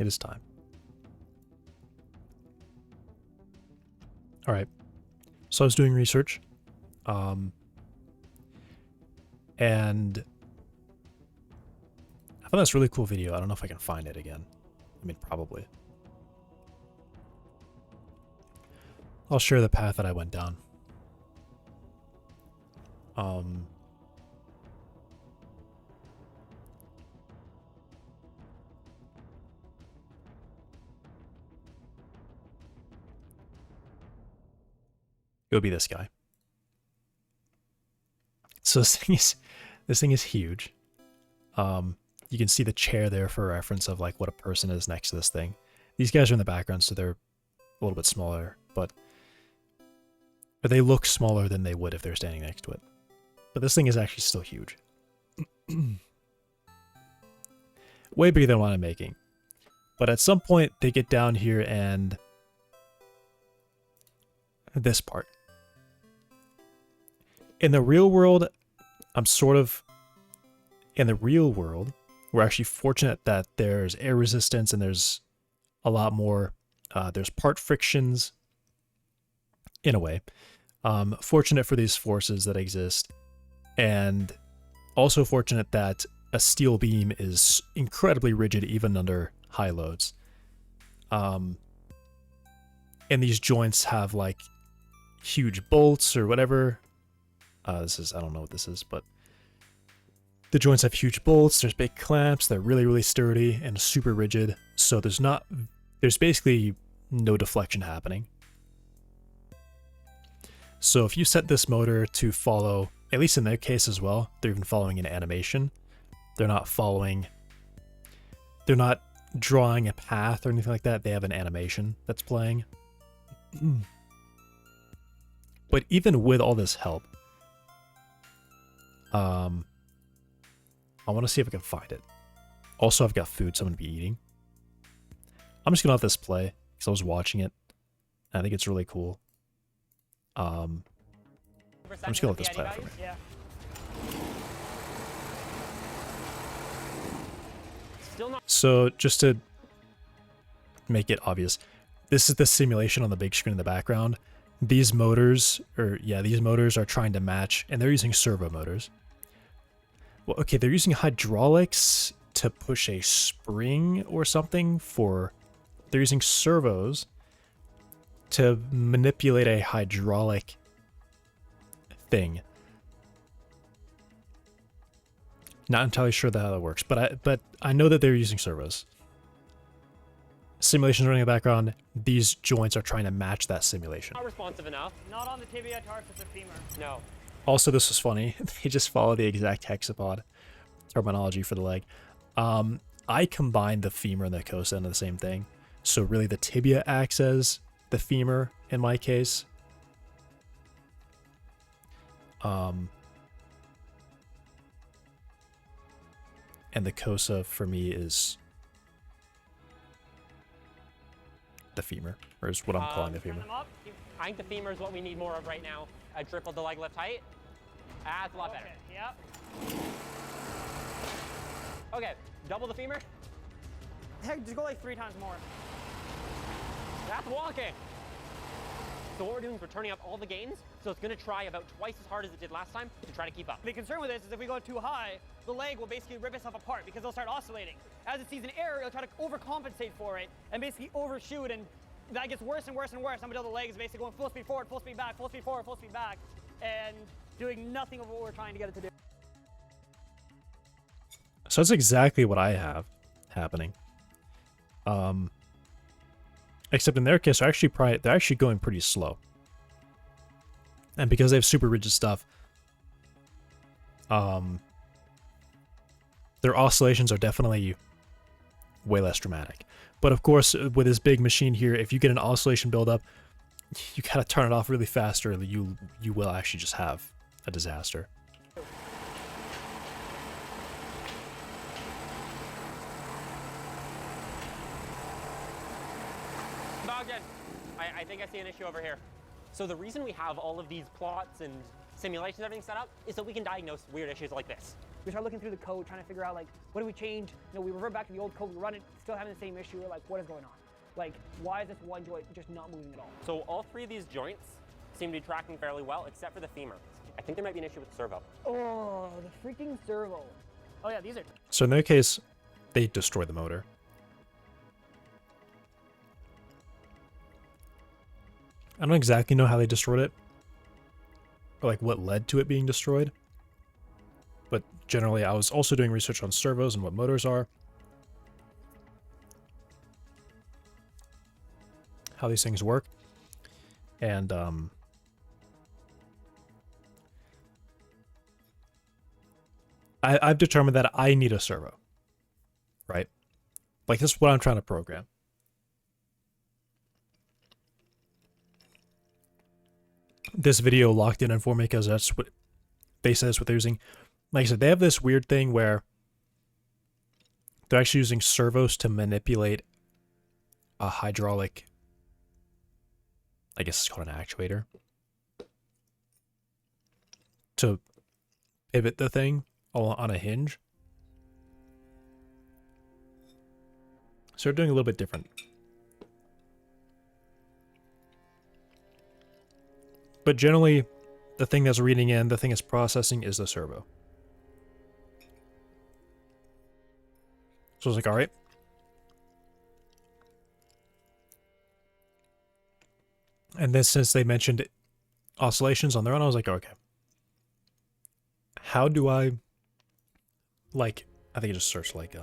It is time. All right. So I was doing research. And I found this really cool video. I don't know if I can find it again. I mean, probably. I'll share the path that I went down. It would be this guy. So this thing is huge. You can see the chair there for reference of like what a person is next to this thing. These guys are in the background, so they're a little bit smaller, but they look smaller than they would if they're standing next to it. But this thing is actually still huge. Way bigger than what I'm making. But at some point, they get down here and this part. In the real world, in the real world, we're actually fortunate that there's air resistance and there's a lot more, there's part frictions, in a way. Fortunate for these forces that exist, and also fortunate that a steel beam is incredibly rigid even under high loads. And these joints have like huge bolts or whatever. I don't know what this is, but the joints have huge bolts, there's big clamps, they're really, really sturdy and super rigid. So there's basically no deflection happening. So if you set this motor to follow, at least in their case as well, they're even following an animation. They're not drawing a path or anything like that. They have an animation that's playing. But even with all this help, I want to see if I can find it. Also, I've got food, so I'm going to be eating. I'm just going to let this play, because I was watching it. And I think it's really cool. I'm just going to let this play out for me. Yeah. So, just to make it obvious, this is the simulation on the big screen in the background. These motors are trying to match, and they're using servo motors. Well, okay, they're using hydraulics to push a spring or something they're using servos to manipulate a hydraulic thing. Not entirely sure how that works, but I know that they're using servos. Simulation's running in the background. These joints are trying to match that simulation. Not responsive enough. Not on the tibia, tarsus, or femur. No. Also, this was funny. They just follow the exact hexapod terminology for the leg. I combined the femur and the cosa into the same thing. So really the tibia acts as the femur in my case. And the cosa for me is the femur, or is what I'm calling the femur. I think the femur is what we need more of right now. I tripled the leg lift height. That's a lot better. Yep. Okay, double the femur. Heck, just go like 3 times more. That's walking. So what we're doing is we're turning up all the gains, so it's going to try about twice as hard as it did last time to try to keep up. The concern with this is if we go too high, the leg will basically rip itself apart because it'll start oscillating. As it sees an error, it'll try to overcompensate for it and basically overshoot, and that gets worse and worse and worse until the leg is basically going full speed forward, full speed back, full speed forward, full speed back, and doing nothing of what we're trying to get it to do. So that's exactly what I have happening. Except in their case, they're actually going pretty slow. And because they have super rigid stuff, their oscillations are definitely way less dramatic. But of course, with this big machine here, if you get an oscillation buildup, you gotta turn it off really fast, or you will actually just have a disaster. Bogdan, I think I see an issue over here. So the reason we have all of these plots and simulations and everything set up is so we can diagnose weird issues like this. we start looking through the code, trying to figure out like, what do we change? You know, we revert back to the old code, we run it, still having the same issue. We're like, what is going on? Like, why is this one joint just not moving at all? So all three of these joints seem to be tracking fairly well, except for the femur. I think there might be an issue with the servo. Oh, the freaking servo. Oh yeah, these are. So in their case, they destroy the motor. I don't exactly know how they destroyed it, or like what led to it being destroyed. But generally, I was also doing research on servos and what motors are, how these things work, and I've determined that I need a servo, right? Like, this is what I'm trying to program. This video locked in for me because that's what they said is what they're using. Like I said, they have this weird thing where they're actually using servos to manipulate a hydraulic, I guess it's called an actuator, to pivot the thing on a hinge. So they're doing a little bit different. But generally, the thing that's reading in, the thing that's processing is the servo. So I was like, all right. And then since they mentioned oscillations on their own, I was like, okay. How do I, like, I think I just searched like,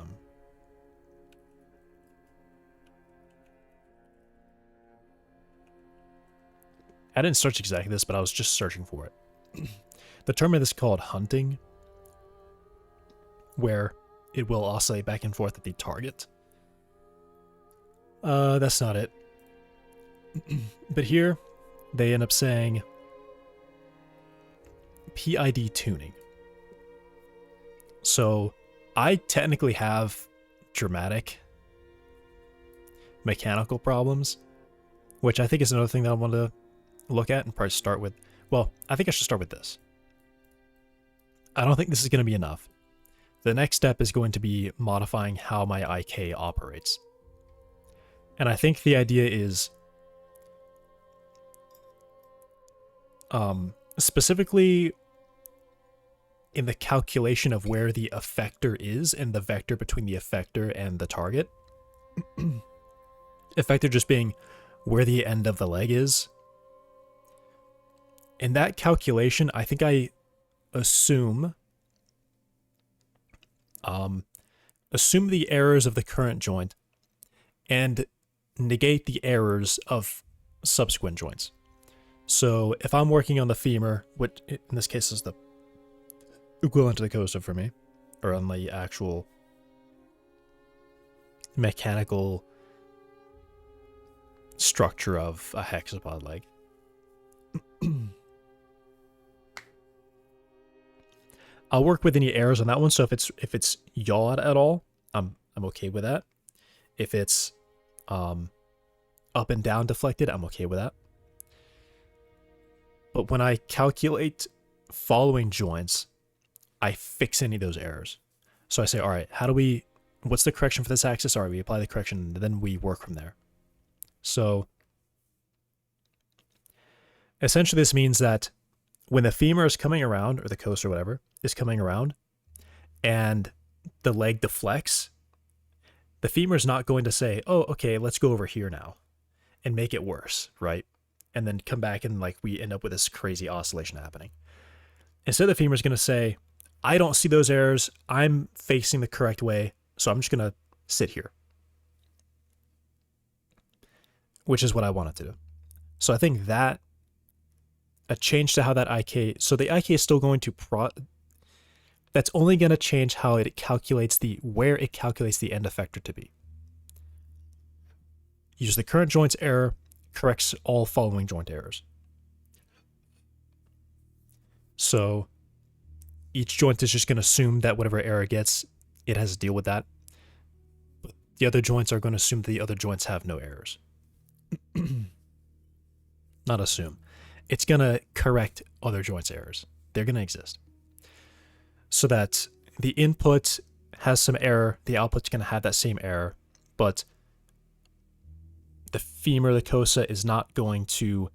I didn't search exactly this, but I was just searching for it. The term of this is called hunting, where it will oscillate back and forth at the target. That's not it. But here, they end up saying PID tuning. So, I technically have dramatic mechanical problems, which I think is another thing that I want to look at and probably start with. Well, I think I should start with this. I don't think this is going to be enough. The next step is going to be modifying how my IK operates. And I think the idea is specifically in the calculation of where the effector is and the vector between the effector and the target. Effector just being where the end of the leg is. In that calculation, I think I assume the errors of the current joint and negate the errors of subsequent joints. So if I'm working on the femur, which in this case is the equivalent to the costa for me, or on the actual mechanical structure of a hexapod leg, I'll work with any errors on that one. So if it's yawed at all, I'm okay with that. If it's up and down deflected, I'm okay with that. But when I calculate following joints, I fix any of those errors. So I say, all right, what's the correction for this axis? All right, we apply the correction, and then we work from there. So essentially this means that when the femur is coming around, or the coast or whatever is coming around, and the leg deflects, the femur is not going to say, oh, okay, let's go over here now and make it worse, right? And then come back and like we end up with this crazy oscillation happening. Instead, the femur is going to say, I don't see those errors. I'm facing the correct way, so I'm just going to sit here. Which is what I wanted to do. So I think that a change to how that IK, so the IK is still going to that's only going to change how it calculates where it calculates the end effector to be. Use the current joint's error, corrects all following joint errors. So each joint is just going to assume that whatever error it gets, it has to deal with that. But the other joints are going to assume that the other joints have no errors. Not assume. It's going to correct other joints' errors. They're going to exist. So that the input has some error, the output's going to have that same error, but the femur, the costa, is not going to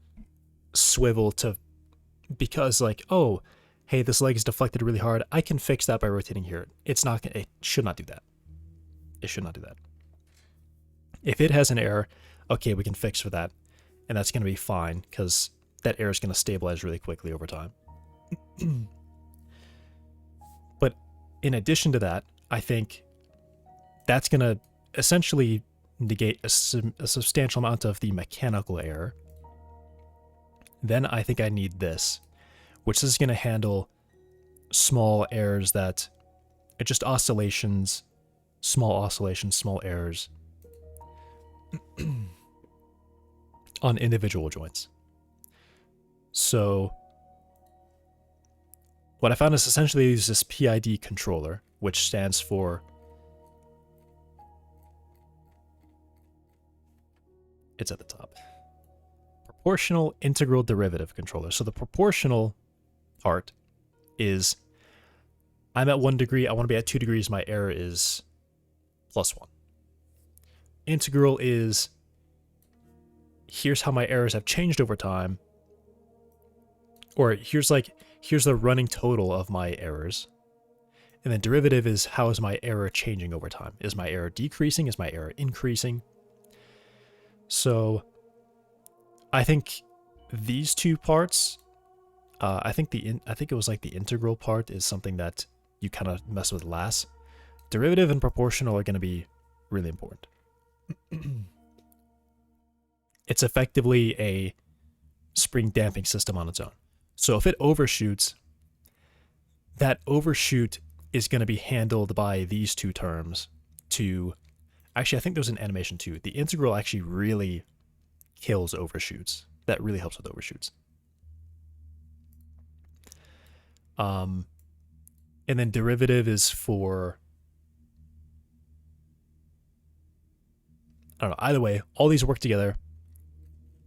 swivel to, because like, oh, hey, this leg is deflected really hard, I can fix that by rotating here. It's not, it should not do that. It should not do that. If it has an error, okay, we can fix for that, and that's going to be fine, because that error is going to stabilize really quickly over time. But in addition to that, I think that's going to essentially negate a substantial amount of the mechanical error. Then I think I need this, which is going to handle small errors that are just oscillations, small errors on individual joints. So what I found is essentially use this PID controller, which stands for it's at the top. Proportional integral derivative controller. So the proportional part is I'm at 1 degree, I want to be at 2 degrees, my error is +1. Integral is here's how my errors have changed over time, or here's the running total of my errors. And then derivative is how is my error changing over time? Is my error decreasing? Is my error increasing? So I think these two parts, I think it was like the integral part is something that you kind of mess with last. Derivative and proportional are going to be really important. It's effectively a spring damping system on its own. So if it overshoots, that overshoot is going to be handled by these two terms to... Actually, I think there's an animation too. The integral actually really kills overshoots. That really helps with overshoots. And then derivative is for... I don't know. Either way, all these work together.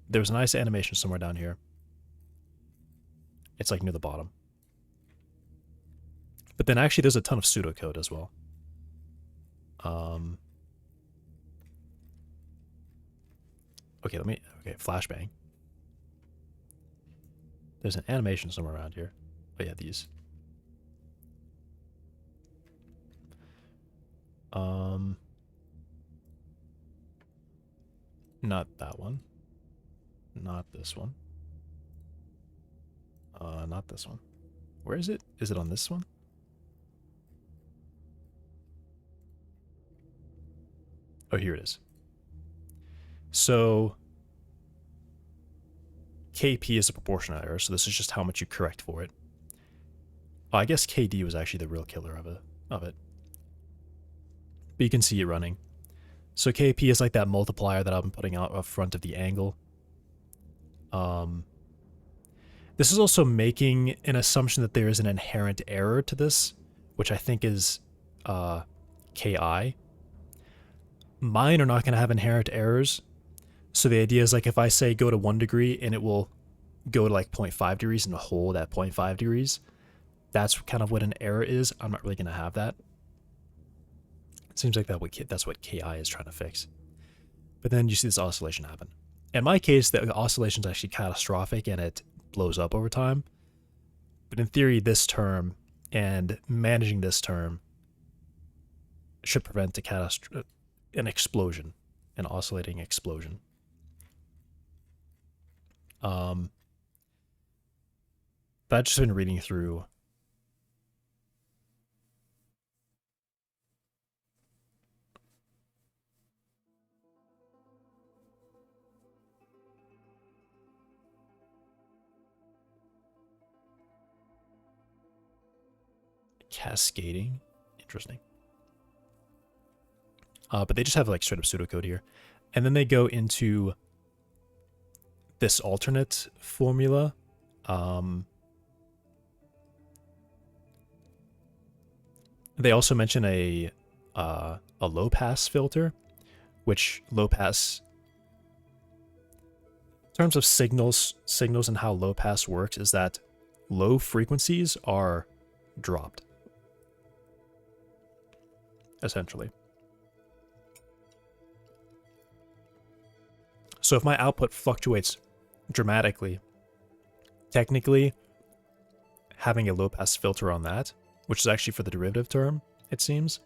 There's a nice animation somewhere down here. It's like near the bottom. But then actually there's a ton of pseudocode as well. Okay, flashbang. There's an animation somewhere around here. Oh yeah, these. Not that one. Not this one. Not this one. Where is it? Is it on this one? Oh, here it is. So KP is a proportional error, so this is just how much you correct for it. Oh, I guess KD was actually the real killer of it. But you can see it running. So KP is like that multiplier that I've been putting out up front of the angle. This is also making an assumption that there is an inherent error to this, which I think is KI. Mine are not going to have inherent errors. So the idea is like if I say go to 1 degree and it will go to like 0.5 degrees and hold at 0.5 degrees, that's kind of what an error is. I'm not really going to have that. It seems like that's what KI is trying to fix. But then you see this oscillation happen. In my case, the oscillation is actually catastrophic and it blows up over time. But in theory, this term and managing this term should prevent an explosion, an oscillating explosion. But I've just been reading through cascading. Interesting. But they just have like straight up pseudocode here. And then they go into this alternate formula. They also mention a low pass filter, which low pass, in terms of signals and how low pass works, is that low frequencies are dropped. essentially. So if my output fluctuates dramatically, technically having a low pass filter on that, which is actually for the derivative term, it seems,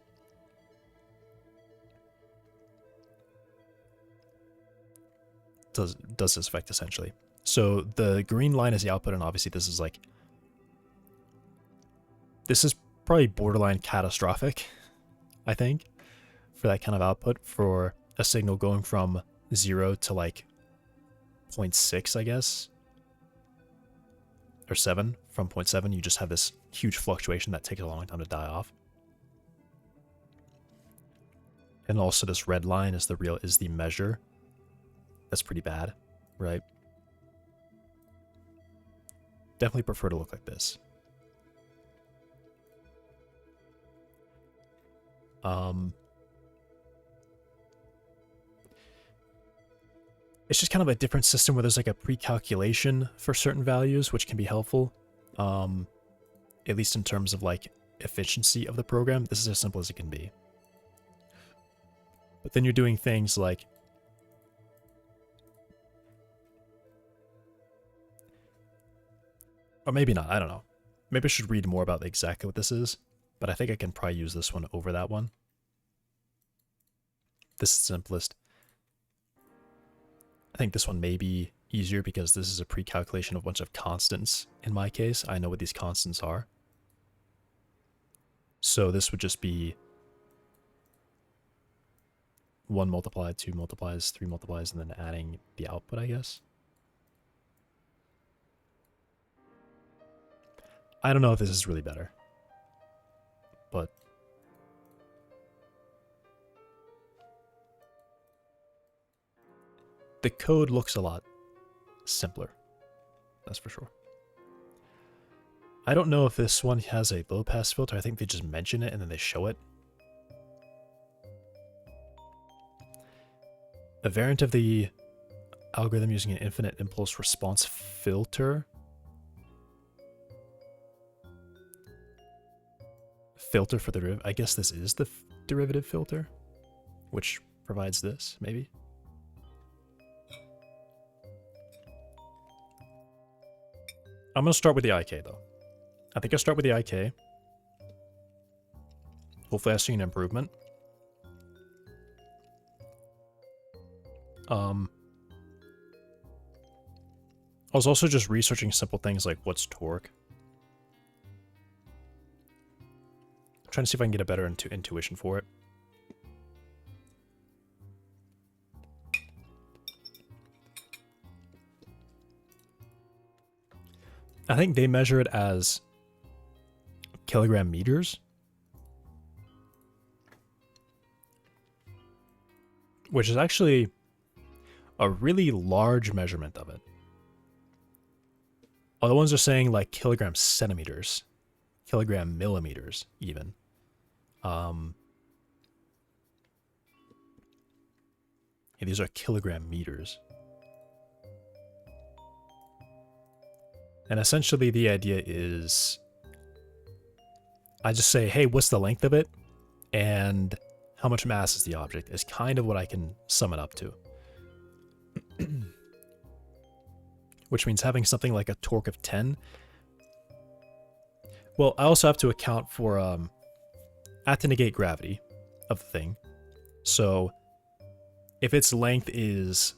does this effect essentially. So the green line is the output, and obviously this is like, this is probably borderline catastrophic, I think, for that kind of output, for a signal going from 0 to like 0.6, I guess, or 7. From 0.7, you just have this huge fluctuation that takes a long time to die off. And also this red line is the measure. That's pretty bad, right? Definitely prefer to look like this. It's just kind of a different system where there's like a pre-calculation for certain values, which can be helpful. At least in terms of like efficiency of the program. This is as simple as it can be. But then you're doing things like, or maybe not, I don't know. Maybe I should read more about exactly what this is, but I think I can probably use this one over that one. This is simplest. I think this one may be easier because this is a pre-calculation of a bunch of constants. In my case, I know what these constants are. So this would just be 1 multiplied, 2 multiplies, 3 multiplies, and then adding the output, I guess. I don't know if this is really better, but the code looks a lot simpler, that's for sure. I don't know if this one has a low pass filter. I think they just mention it and then they show it. A variant of the algorithm using an infinite impulse response filter. Filter for the derivative. I guess this is the derivative filter, which provides this, maybe. I'm going to start with the IK, though. I think I'll start with the IK. Hopefully I see an improvement. I was also just researching simple things like what's torque. I'm trying to see if I can get a better intuition for it. I think they measure it as kilogram meters, which is actually a really large measurement of it. Other ones are saying like kilogram centimeters, kilogram millimeters even. Yeah, these are kilogram meters. And essentially the idea is I just say, hey, what's the length of it? And how much mass is the object is kind of what I can sum it up to. Which means having something like a torque of 10. Well, I also have to account for, I have to negate gravity of the thing. So if its length is,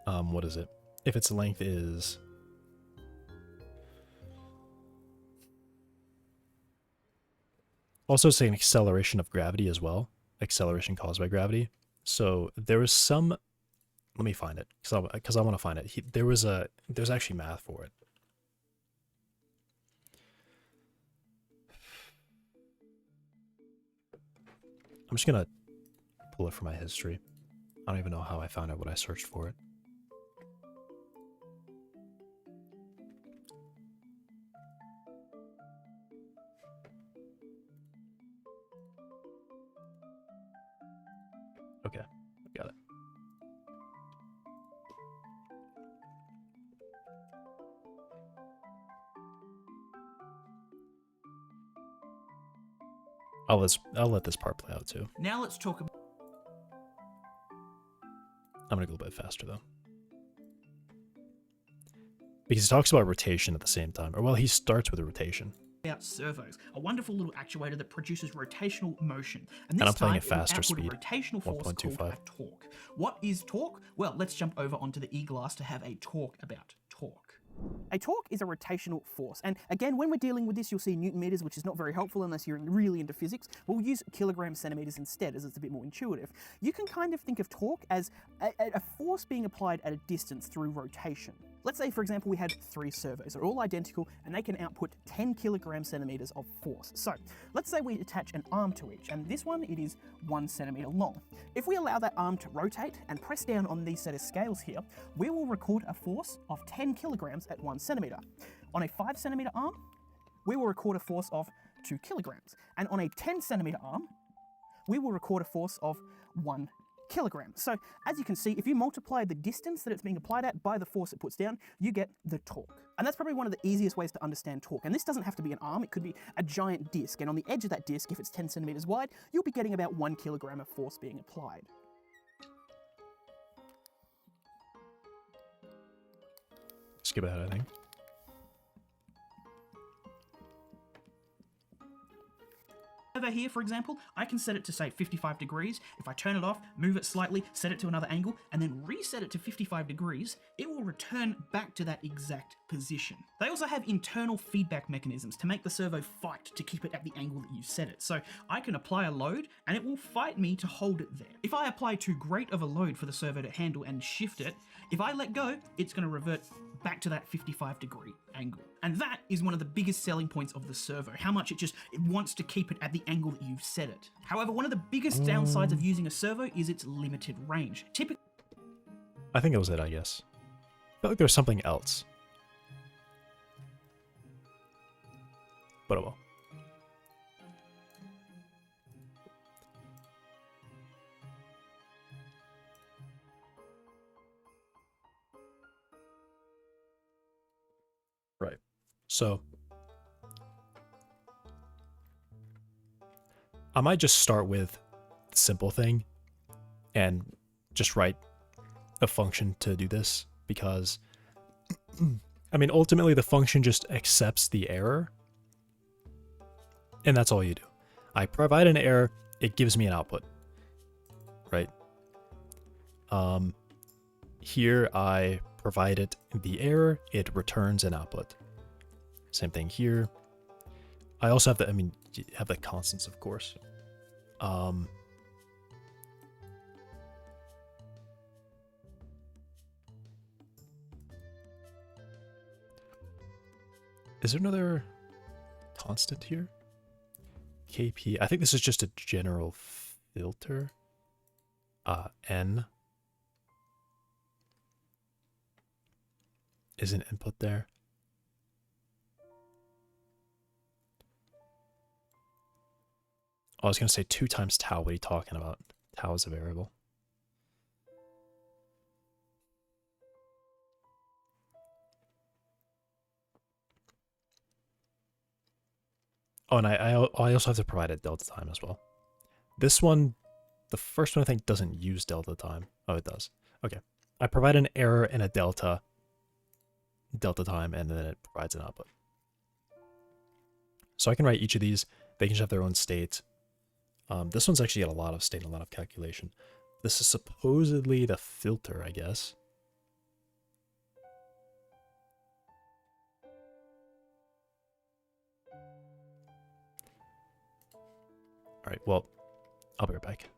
what is it? If its length is, also saying acceleration of gravity as well, acceleration caused by gravity. So there was some, let me find it because I want to find it. There's actually math for it. I'm just gonna pull it from my history. I don't even know how I found out what I searched for it. Okay, got it. I'll let this part play out too. Now let's talk about... I'm gonna go a bit faster though. Because he talks about rotation at the same time. Or well, he starts with a rotation. servos, a wonderful little actuator that produces rotational motion. And I'm this playing time at faster it will output speed, a rotational force called 1.25. a torque. What is torque? Well, let's jump over onto the e-glass to have a talk about torque. A torque is a rotational force, and again, when we're dealing with this, you'll see Newton meters, which is not very helpful unless you're really into physics. We'll use kilograms centimeters instead, as it's a bit more intuitive. You can kind of think of torque as a force being applied at a distance through rotation. Let's say, for example, we had 3 servos. They're all identical, and they can output 10 kilogram centimeters of force. So let's say we attach an arm to each, and this one, it is 1 centimeter long. If we allow that arm to rotate and press down on these set of scales here, we will record a force of 10 kilograms at 1 centimeter. On a 5 centimeter arm, we will record a force of 2 kilograms. And on a 10 centimeter arm, we will record a force of 1 kilogram. So as you can see, if you multiply the distance that it's being applied at by the force it puts down, you get the torque. And that's probably one of the easiest ways to understand torque. And this doesn't have to be an arm, it could be a giant disc. And on the edge of that disc, if it's 10 centimeters wide, you'll be getting about 1 kilogram of force being applied. Skip ahead, I think. Over here, for example, I can set it to say 55 degrees. If I turn it off, move it slightly, set it to another angle, and then reset it to 55 degrees, it will return back to that exact position. They also have internal feedback mechanisms to make the servo fight to keep it at the angle that you set it. So I can apply a load, and it will fight me to hold it there. If I apply too great of a load for the servo to handle and shift it, if I let go, it's going to revert back to that 55-degree angle. And that is one of the biggest selling points of the servo, how much it wants to keep it at the angle that you've set it. However, one of the biggest downsides of using a servo is its limited range. Typically, I think that was it, I guess. I felt like there was something else. But oh well. Right. So I might just start with the simple thing and just write a function to do this, because I mean, ultimately the function just accepts the error, and that's all you do. I provide an error, it gives me an output, right? Here I provide it the error, it returns an output. Same thing here. I also have you have the constants, of course. Is there another constant here? KP. I think this is just a general filter. N is an input there. I was going to say 2 times tau. What are you talking about? Tau is a variable. Oh, and I also have to provide a delta time as well. This one, the first one I think doesn't use delta time. Oh, it does. Okay. I provide an error and a delta time, and then it provides an output. So I can write each of these. They can just have their own state. This one's actually got a lot of state and a lot of calculation. This is supposedly the filter, I guess. All right, well, I'll be right back.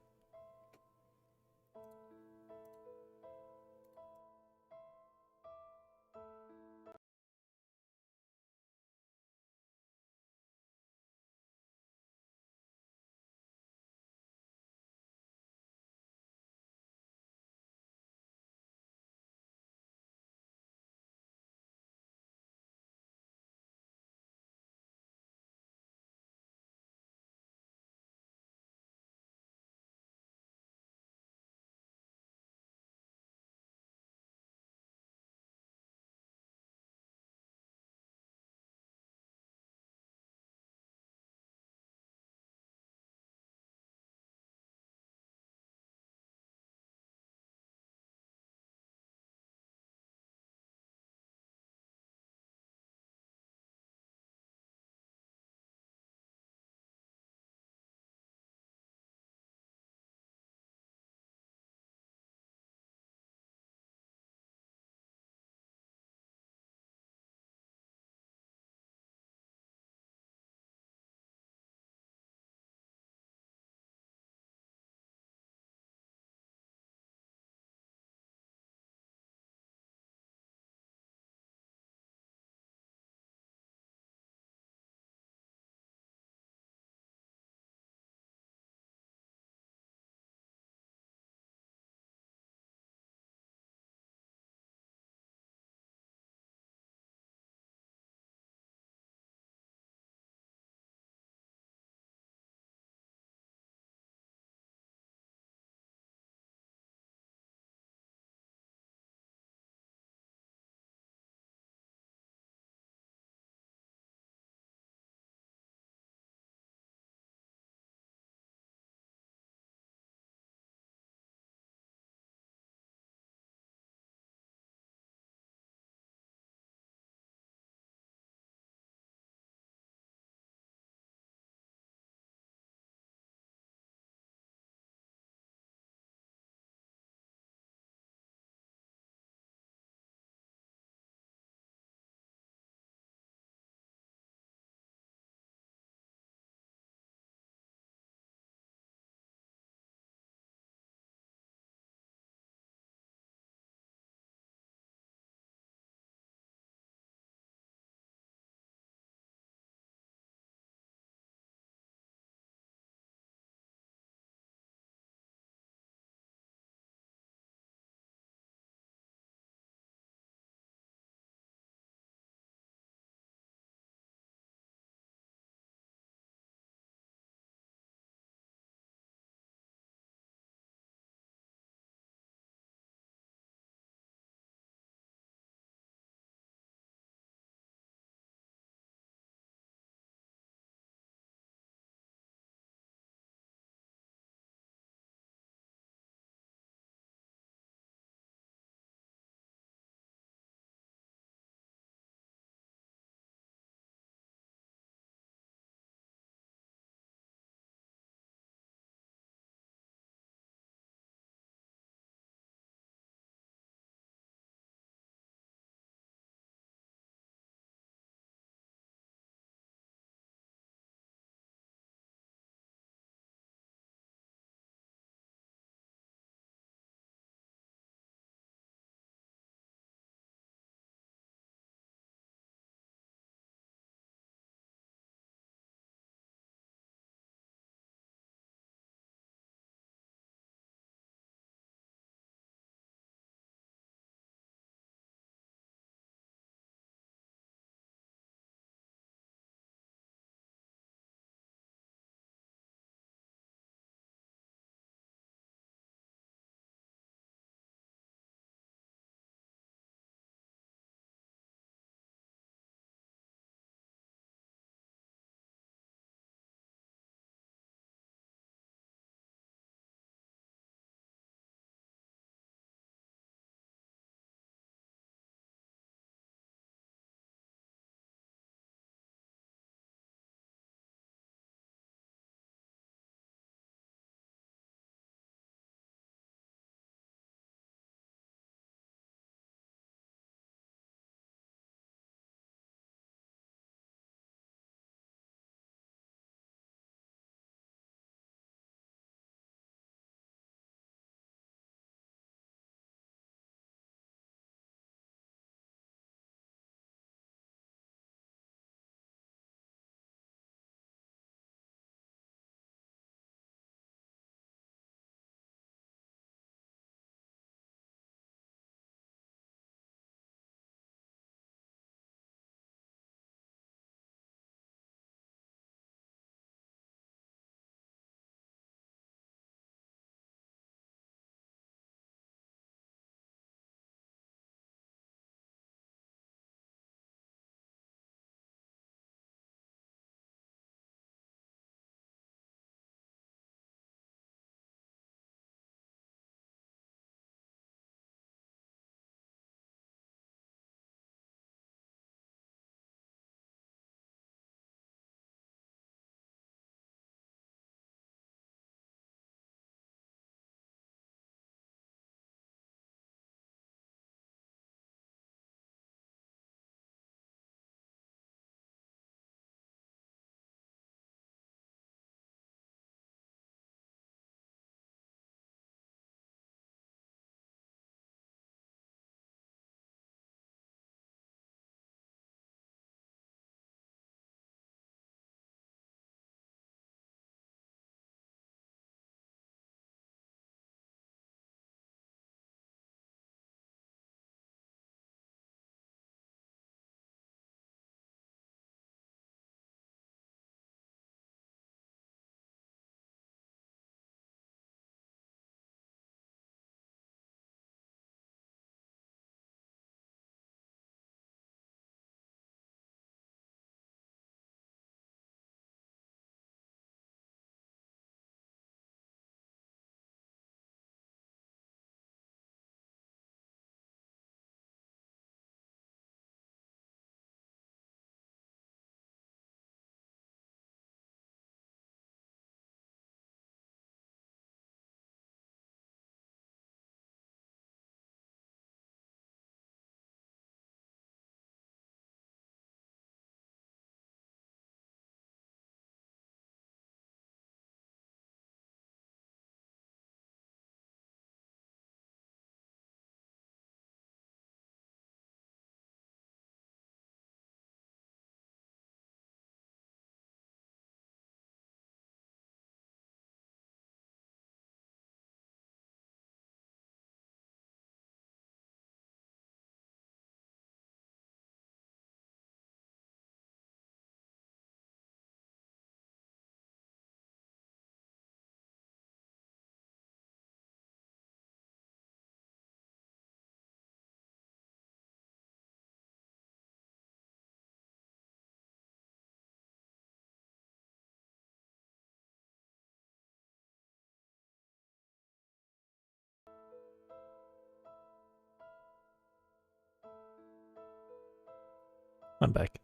I'm back.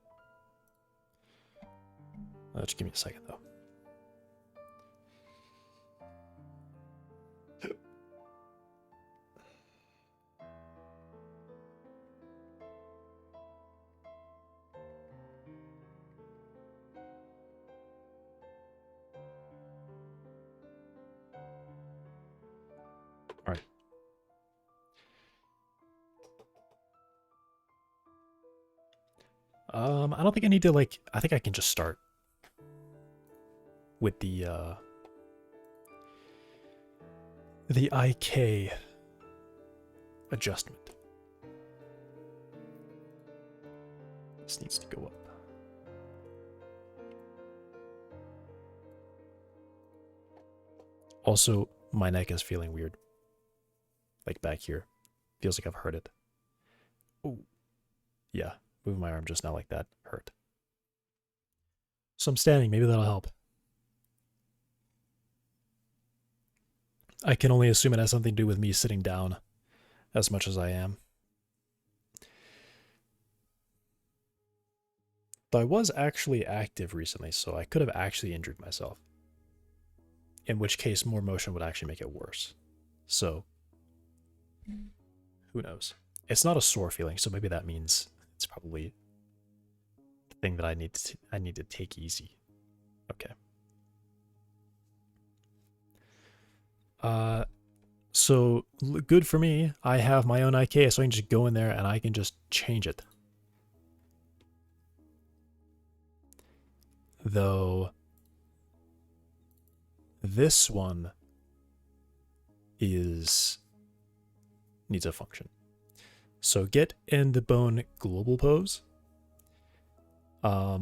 Just give me a second, though. All right. I don't think I need to, like, I think I can just start with the IK adjustment. This needs to go up. Also, my neck is feeling weird. Like back here. Feels like I've hurt it. Oh. Yeah, moving my arm just now like that hurt. So I'm standing, maybe that'll help. I can only assume it has something to do with me sitting down as much as I am. Though I was actually active recently, so I could have actually injured myself. In which case, more motion would actually make it worse. So, who knows? It's not a sore feeling, so maybe that means it's probably the thing that I need to take easy. Okay. So good for me. I have my own IK, so I can just go in there and I can just change it. Though this one needs a function. So get in the bone global pose. I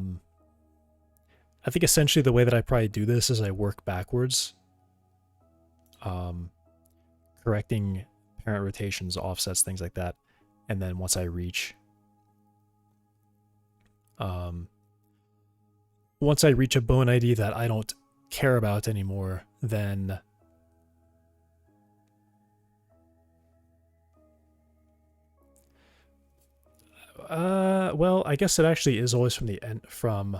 think essentially the way that I probably do this is I work backwards. Correcting parent rotations, offsets, things like that. And then once I reach a bone ID that I don't care about anymore, then well, I guess it actually is always from the end, from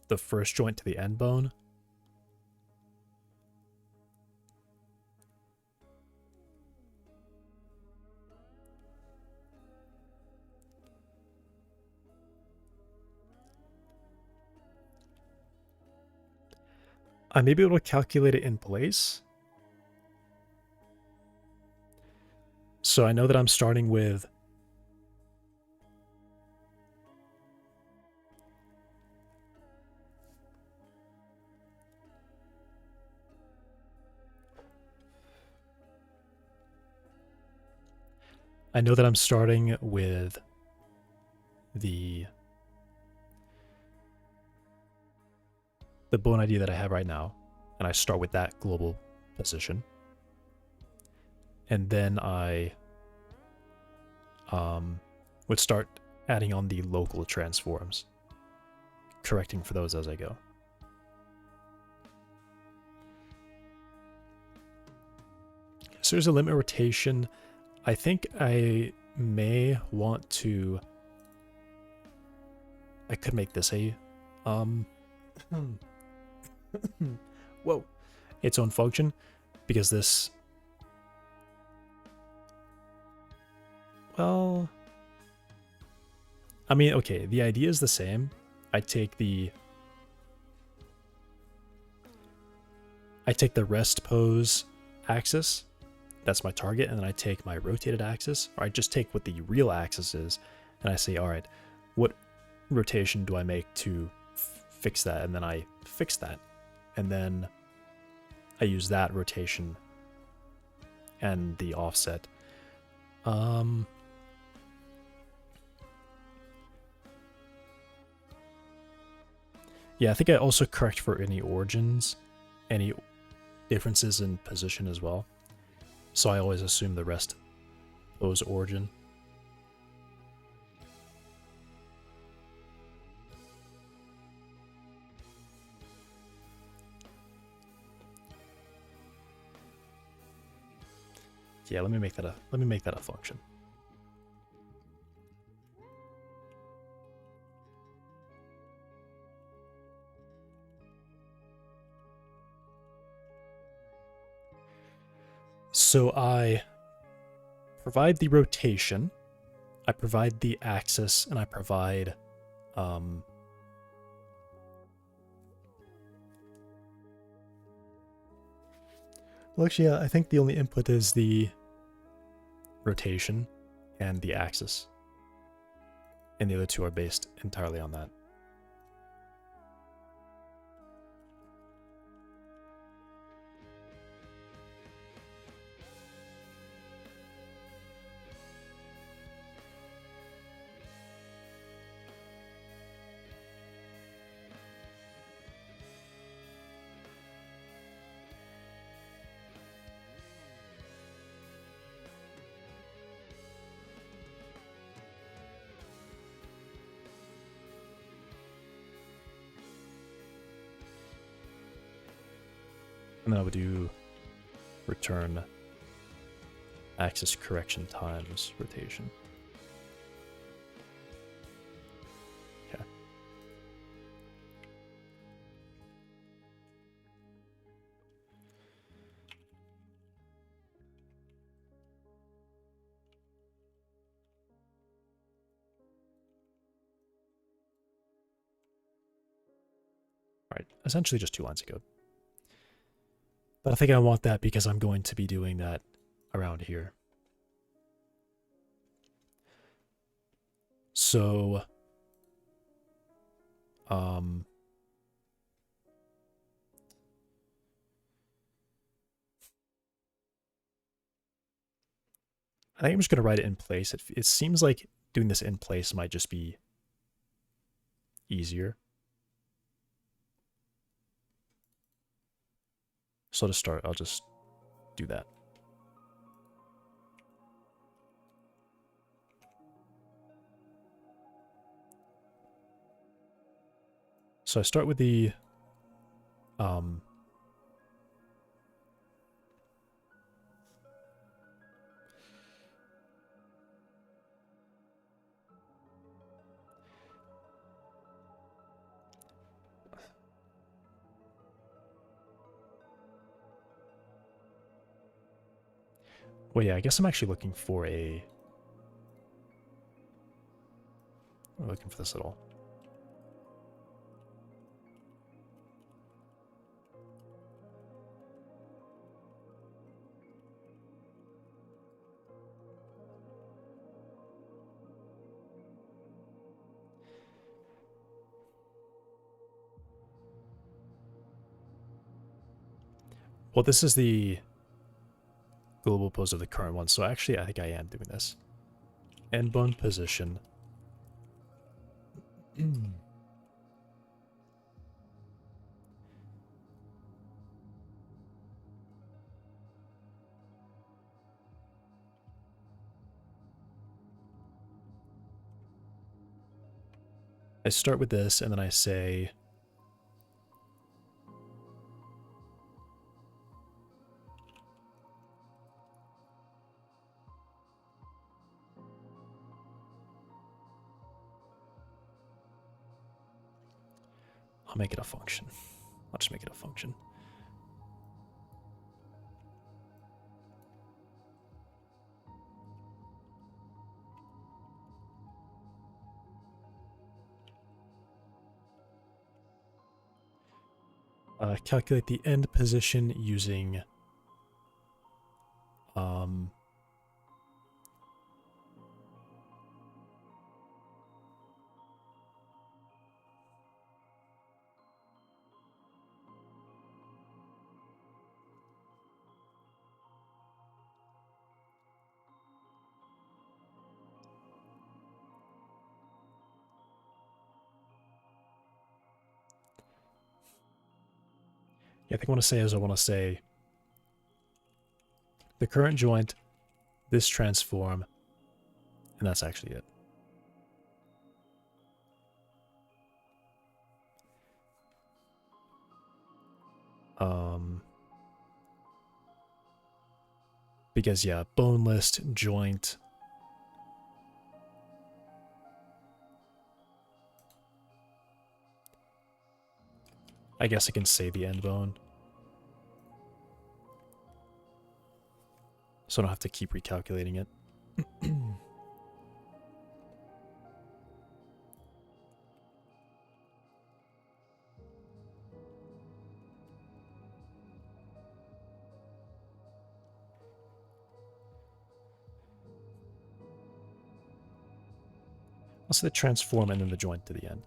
the first joint to the end bone. I may be able to calculate it in place. So I know that I'm starting with the bone ID that I have right now, and I start with that global position. And then I would start adding on the local transforms, correcting for those as I go. So there's a limit rotation. I think I may want to... I could make this a... whoa, its own function, because this, well, I mean, okay, the idea is the same. I take the rest pose axis, that's my target, and then I take my rotated axis, or I just take what the real axis is, and I say, all right, what rotation do I make to fix that? And then I fix that. And then I use that rotation and the offset. Yeah, I think I also correct for any origins, any differences in position as well. So I always assume the rest pose origin. Yeah, let me make that a function. So I provide the rotation, I provide the axis, and I provide well, actually, yeah, I think the only input is the rotation and the axis. And the other two are based entirely on that. And then I would do return axis correction times rotation. Okay. All right, essentially just 2 lines of code. But I think I want that because I'm going to be doing that around here. So, I think I'm just going to write it in place. It seems like doing this in place might just be easier. So to start, I'll just do that. So I start with the well, yeah, I guess I'm actually looking for a... I'm not looking for this at all. Well, this is the global pose of the current one, so actually I think I am doing this. End bone position. I start with this, and then I say... I'll make it a function. I'll just make it a function. Calculate the end position using yeah, I think what I want to say is I want to say the current joint, this transform, and that's actually it. Because yeah, bone list, joint. I guess I can say the end bone. so I don't have to keep recalculating it. I'll say the transform and then the joint to the end.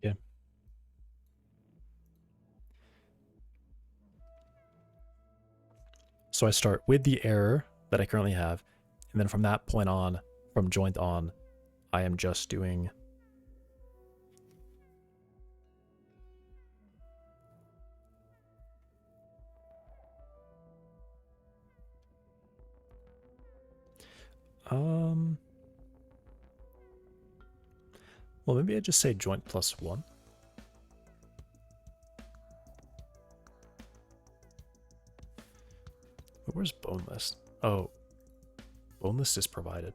Yeah. So I start with the error that I currently have, and then from that point on, from joint on, I am just doing well, maybe I just say joint plus 1. Where's bone list? Oh, bone list is provided.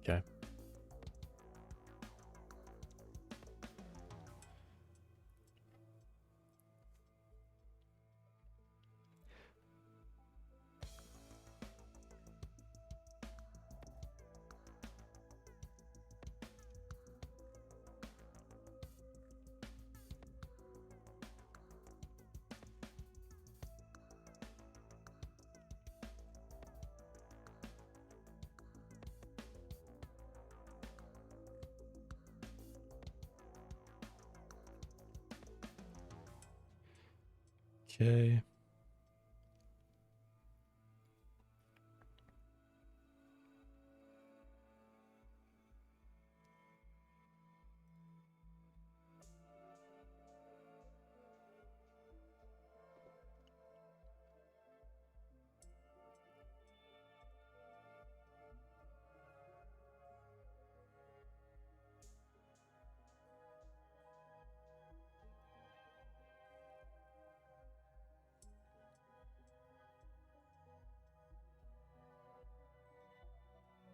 Okay. Okay.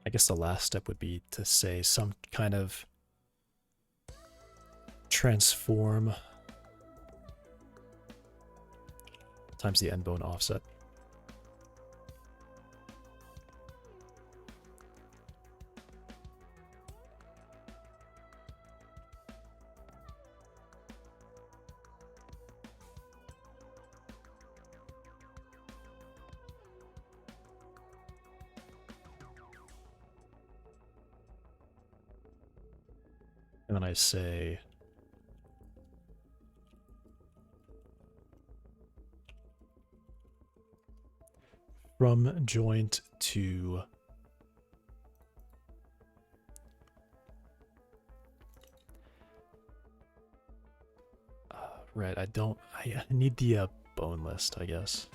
I guess the last step would be to say some kind of transform times the end bone offset. And then I say from joint to right. I need the bone list, I guess.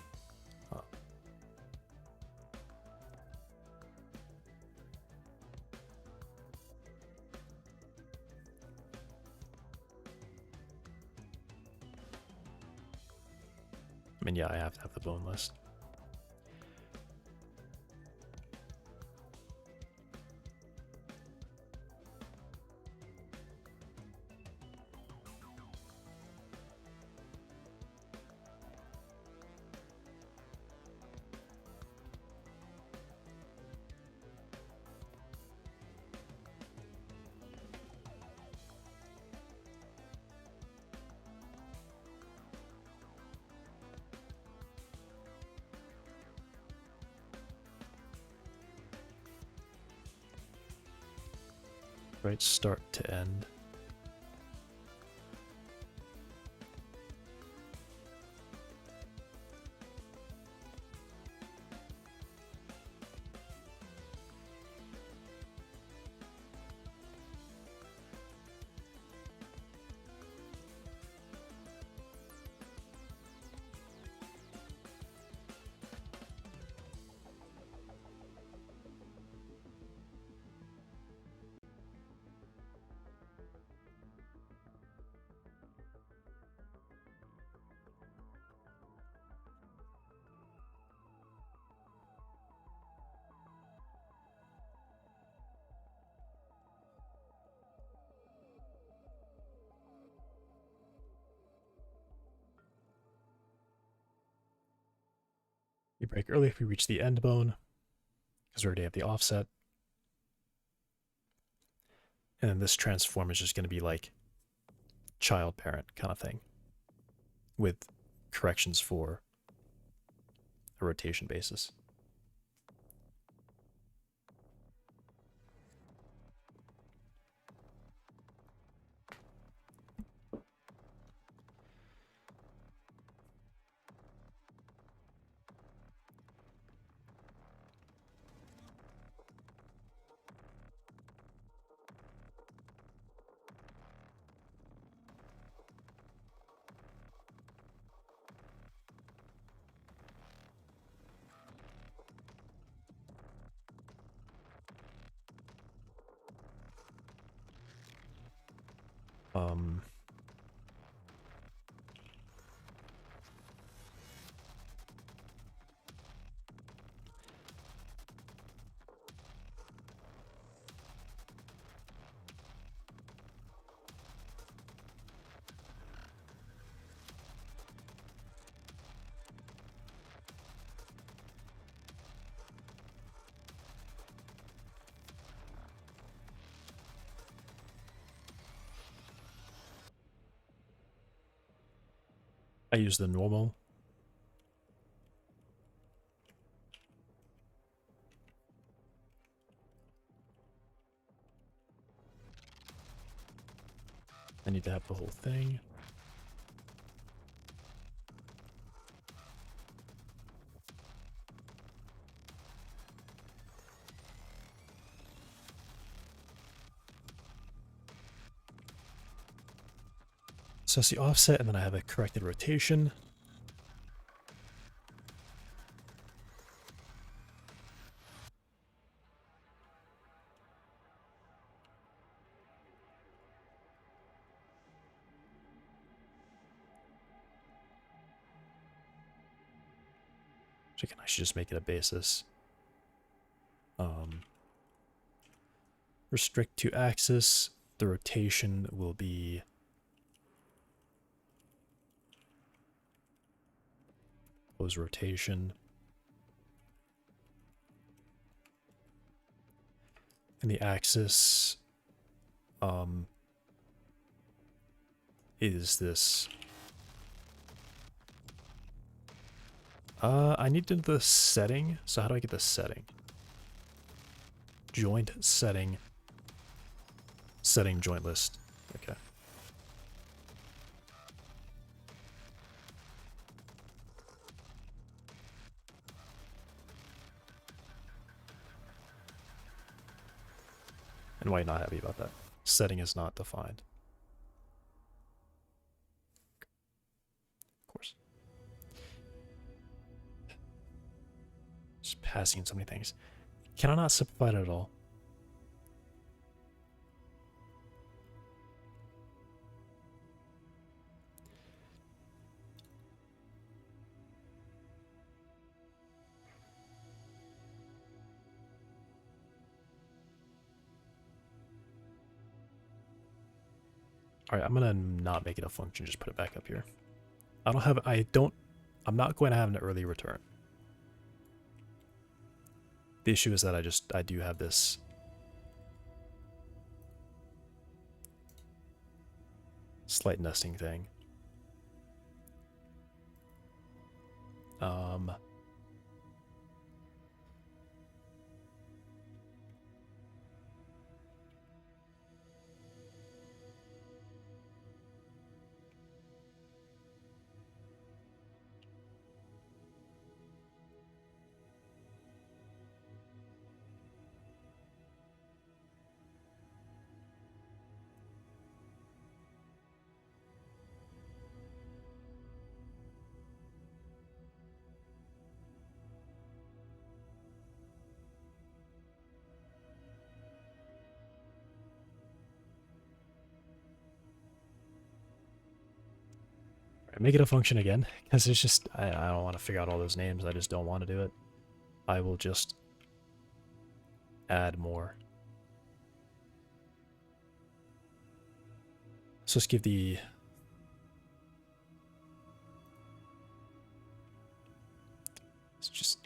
I mean, yeah, I have to have the bone list. right start to end. We break early if we reach the end bone, because we already have the offset. And then this transform is just going to be like child parent kind of thing with corrections for a rotation basis. Um, I use the normal. I need to have the whole thing. So it's the offset, and then I have a corrected rotation. I should just make it a basis. Restrict to axis. The rotation will be rotation. And the axis is this. I need to do the setting. So how do I get the setting? Joint setting. Setting joint list. Okay. And why not happy about that? Setting is not defined. Of course. Just passing so many things. Can I not simplify it at all? Alright, I'm gonna not make it a function, just put it back up here. I'm not going to have an early return. The issue is that I do have this slight nesting thing. Make it a function again, because it's just, I don't want to figure out all those names. I just don't want to do it. I will just add more. So let's give the it's just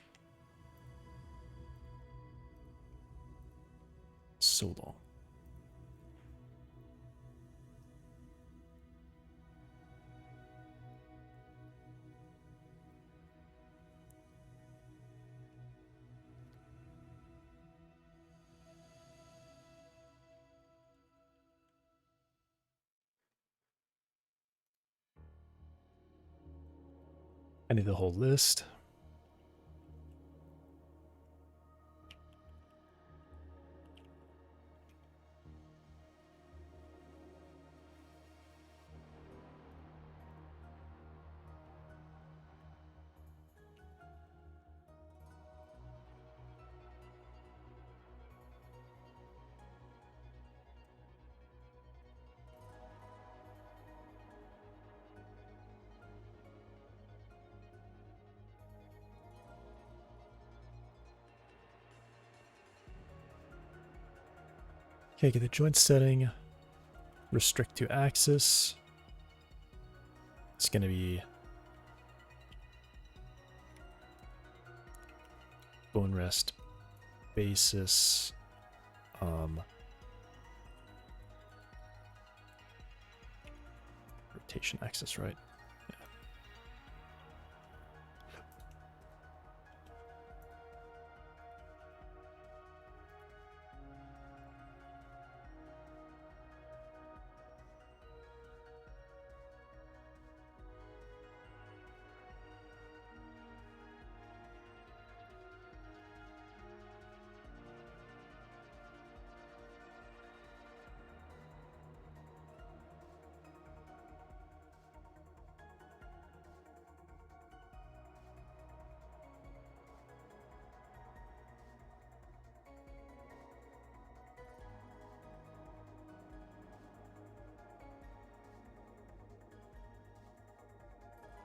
so long. I need the whole list. Okay, get the joint setting. Restrict to axis. It's going to be bone rest basis. Rotation axis, right? Yeah.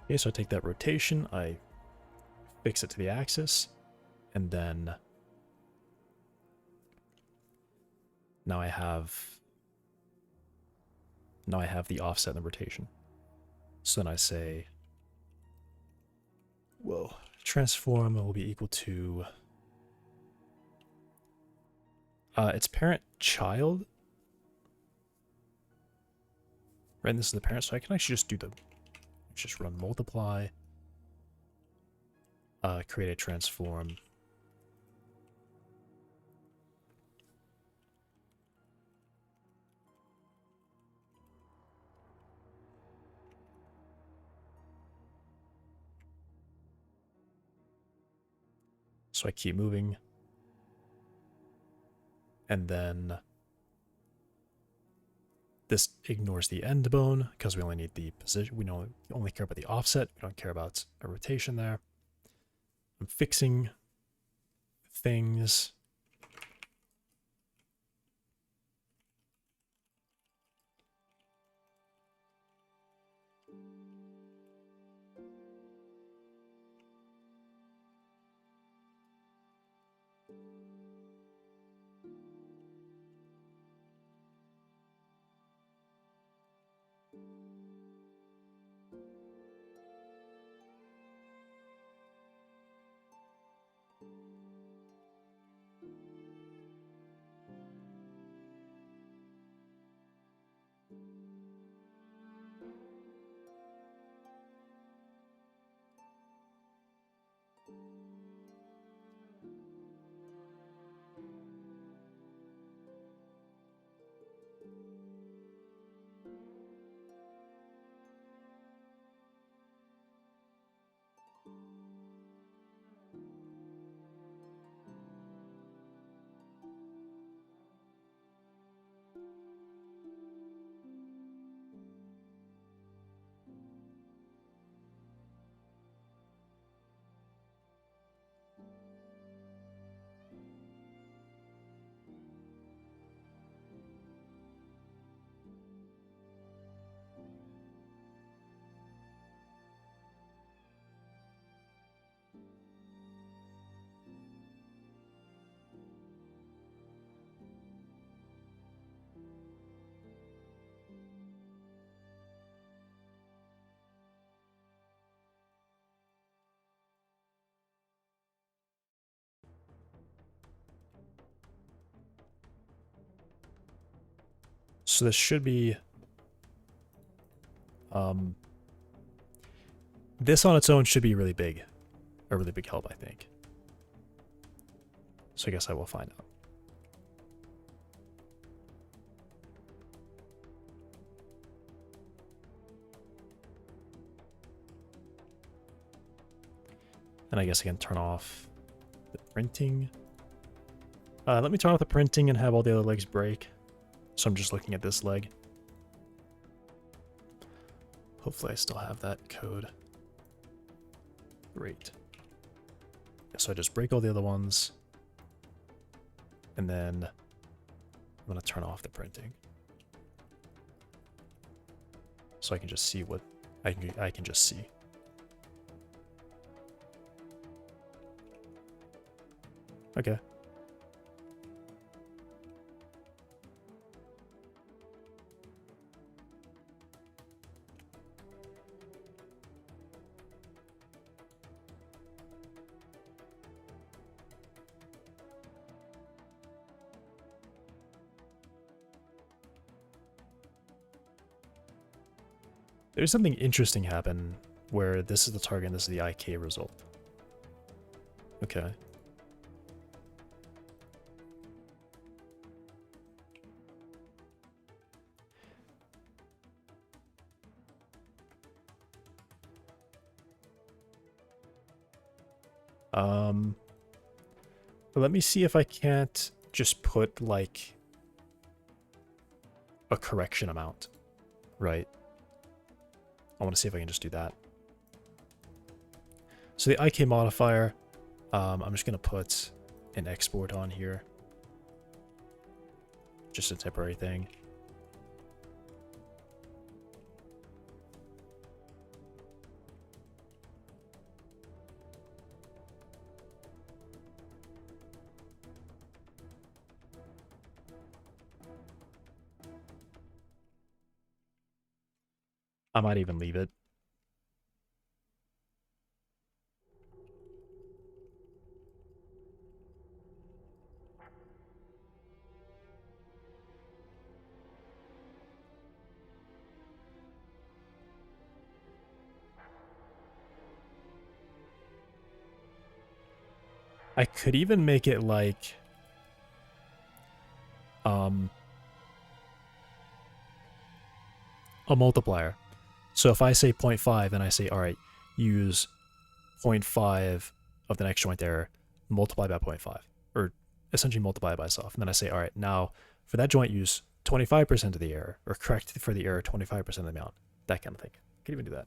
Okay, so I take that rotation, I fix it to the axis, and then now I have the offset and the rotation. So then I say, whoa, transform will be equal to its parent child. Right, and this is the parent, so I can actually just do just run multiply, create a transform. So I keep moving. And then this ignores the end bone because we only need the position. We only care about the offset. We don't care about a rotation there. I'm fixing things. So this should be... this on its own should be really big. A really big help, I think. So I guess I will find out. And I guess I can turn off the printing. Let me turn off the printing and have all the other legs break. So I'm just looking at this leg. Hopefully I still have that code. Great. So I just break all the other ones. And then I'm going to turn off the printing. So I can just see what I can just see. Okay. There's something interesting happen where this is the target and this is the IK result. Okay. But let me see if I can't just put like a correction amount, right? I want to see if I can just do that. So the IK modifier, I'm just going to put an export on here. Just a temporary thing. I might even leave it. I could even make it like a multiplier. So if I say 0.5 and I say, all right, use 0.5 of the next joint error, multiply by 0.5, or essentially multiply it by itself. And then I say, all right, now for that joint, use 25% of the error, or correct for the error 25% of the amount. That kind of thing. I could even do that.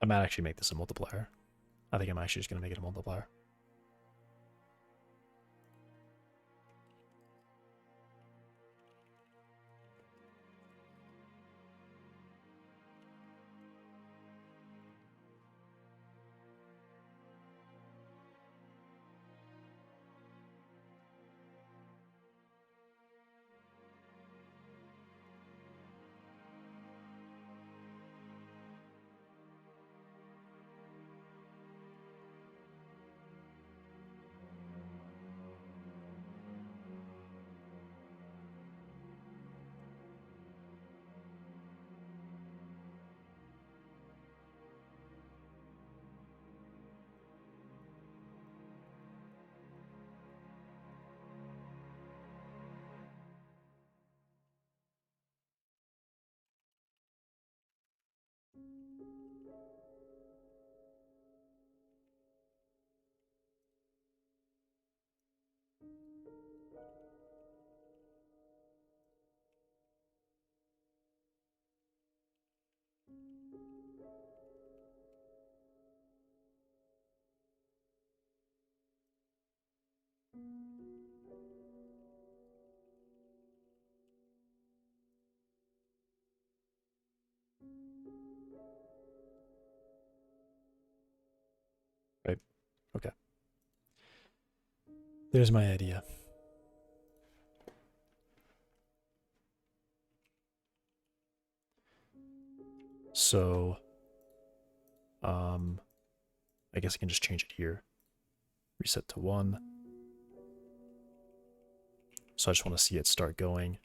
I might actually make this a multiplier. I think I'm actually just going to make it a multiplier. There's my idea. So, I guess I can just change it here. Reset to 1. So I just want to see it start going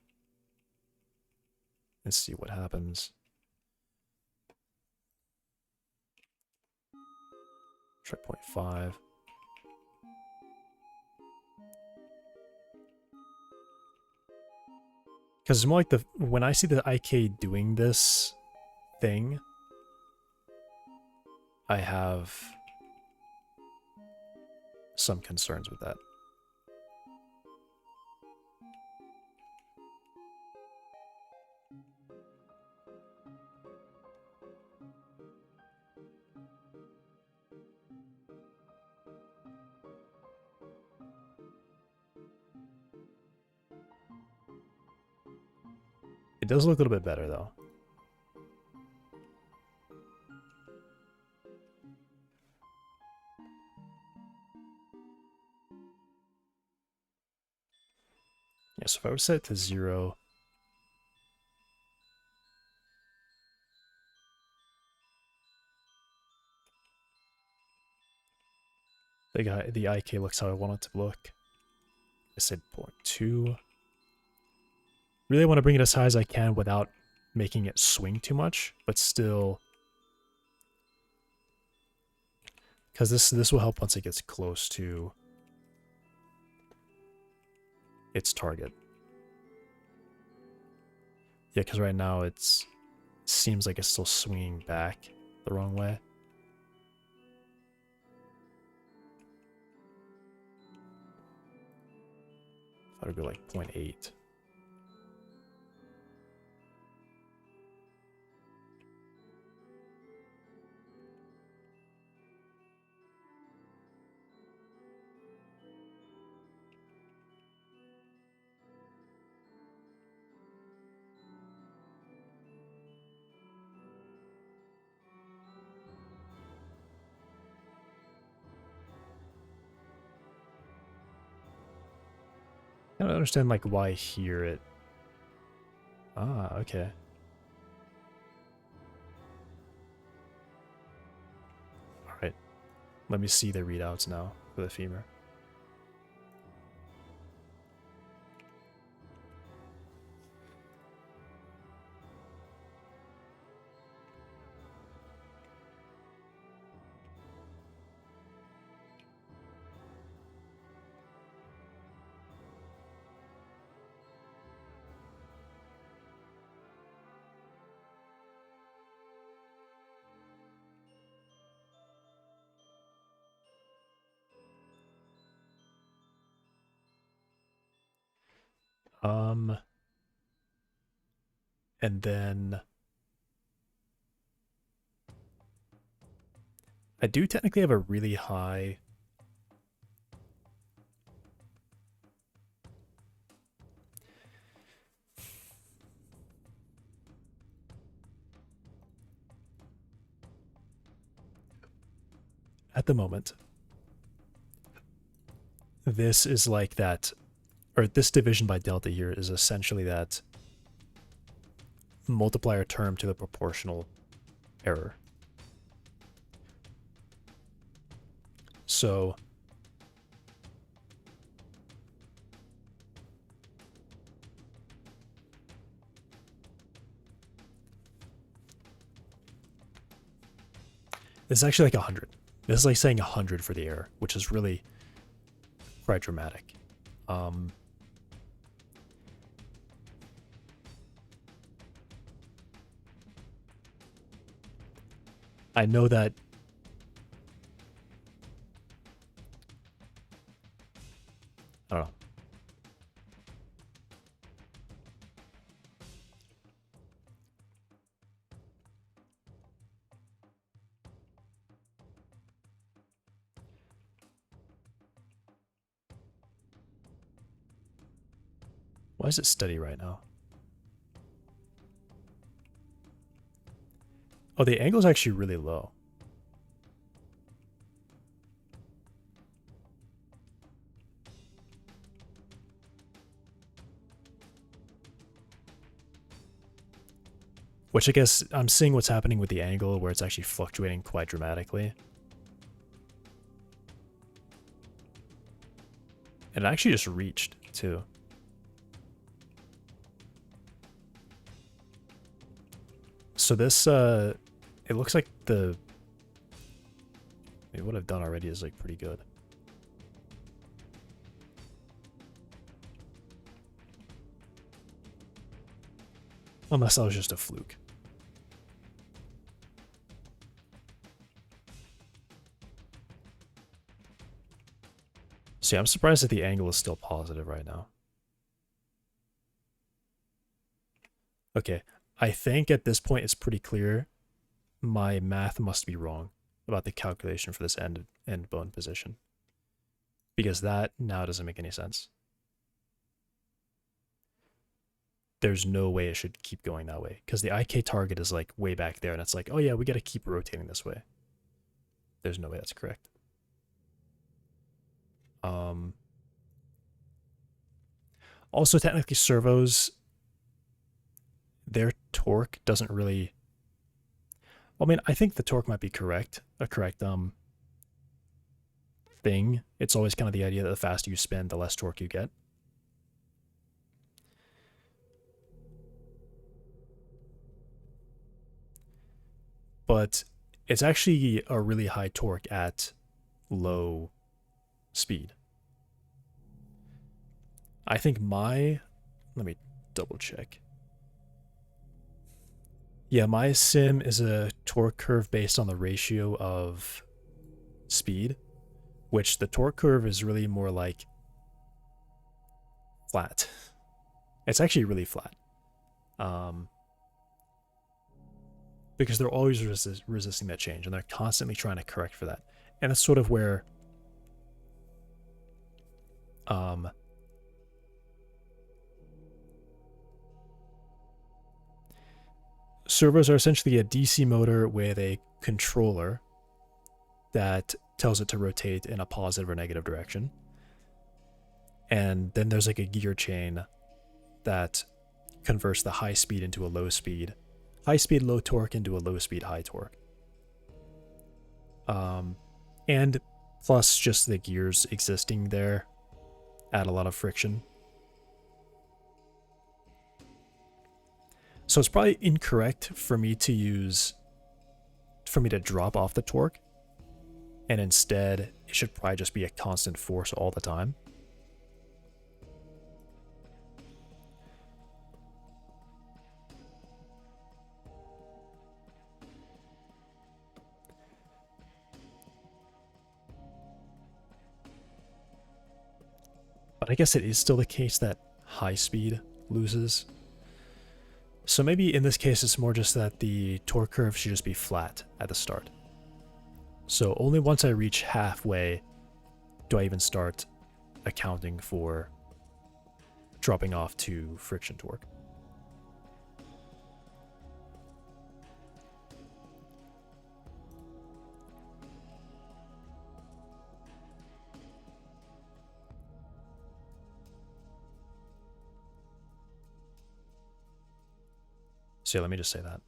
and see what happens. Try 0.5. Because it's more like when I see the IK doing this thing, I have some concerns with that. It does look a little bit better though. Yeah, so if I were to set it to 0, the IK looks how I want it to look. I said 0.2. Really want to bring it as high as I can without making it swing too much, but still, because this will help once it gets close to its target. Yeah, because right now it seems like it's still swinging back the wrong way. Thought it'd be like 0.8. I don't understand like why here it. Ah, okay. All right. Let me see the readouts now for the femur. And then I do technically have a really high at the moment. This is like that, or this division by delta here is essentially that multiplier term to the proportional error. So this is actually like 100. This is like saying 100 for the error, which is really quite dramatic. I know that I don't know. Why is it steady right now? Oh, the angle's actually really low. which I guess I'm seeing what's happening with the angle where it's actually fluctuating quite dramatically. And it actually just reached, too. So this, it looks like what I've done already is like pretty good. Unless that was just a fluke. See, I'm surprised that the angle is still positive right now. Okay, I think at this point it's pretty clear my math must be wrong about the calculation for this end bone position. Because that now doesn't make any sense. There's no way it should keep going that way. Because the IK target is like way back there and it's like, oh yeah, we gotta keep rotating this way. There's no way that's correct. Also, technically servos, their torque doesn't really... I mean, I think the torque might be correct. A correct thing. It's always kind of the idea that the faster you spin, the less torque you get. But it's actually a really high torque at low speed. I think let me double check. Yeah, my sim is a torque curve based on the ratio of speed, which the torque curve is really more like flat. It's actually really flat. Because they're always resisting that change, and they're constantly trying to correct for that. And that's sort of where servos are essentially a DC motor with a controller that tells it to rotate in a positive or negative direction. And then there's like a gear chain that converts the high speed into a low speed, low torque into a low speed, high torque. And plus just the gears existing there add a lot of friction. So it's probably incorrect for me to drop off the torque, and instead it should probably just be a constant force all the time. But I guess it is still the case that high speed loses. So maybe in this case it's more just that the torque curve should just be flat at the start. So only once I reach halfway do I even start accounting for dropping off to friction torque. So yeah, let me just say that.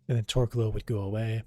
And then torque low would go away.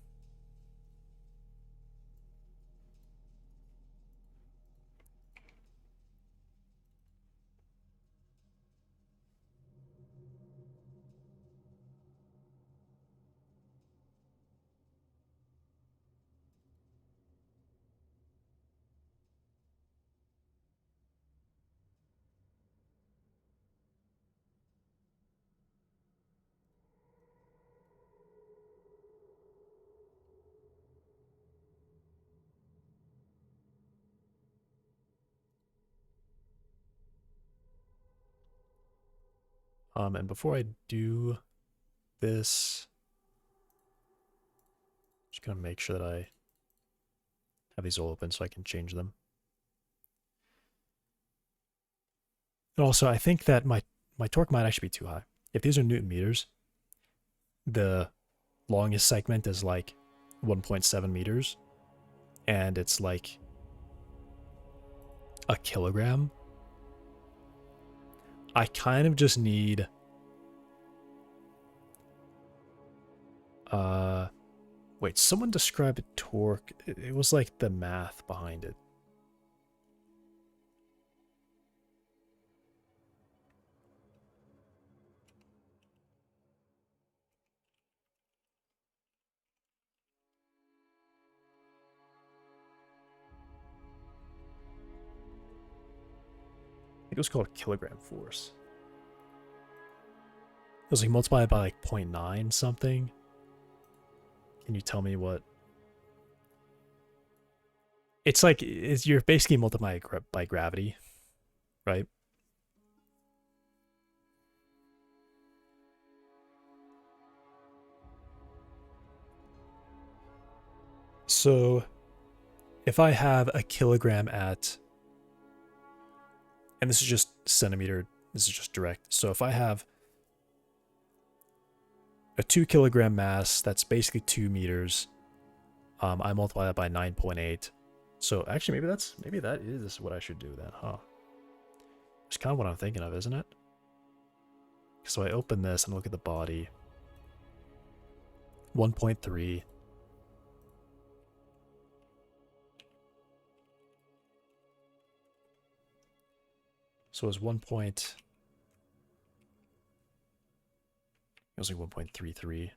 And before I do this, just gonna make sure that I have these all open so I can change them. And also, I think that my torque might actually be too high. If these are Newton meters, the longest segment is like 1.7 meters, and it's like a kilogram. I kind of just need wait, someone described torque. It was like the math behind it. I think it was called kilogram force. It was like multiplied by like 0.9 something. Can you tell me what? It's like you're basically multiplying by gravity, right? So if I have a kilogram at, and this is just centimeter, this is just direct. So if I have a 2 kilogram mass, that's basically 2 meters. I multiply that by 9.8. So actually, maybe that is what I should do then, huh? It's kind of what I'm thinking of, isn't it? So I open this and look at the body. 1.3. So it was 1. It was like 1.33.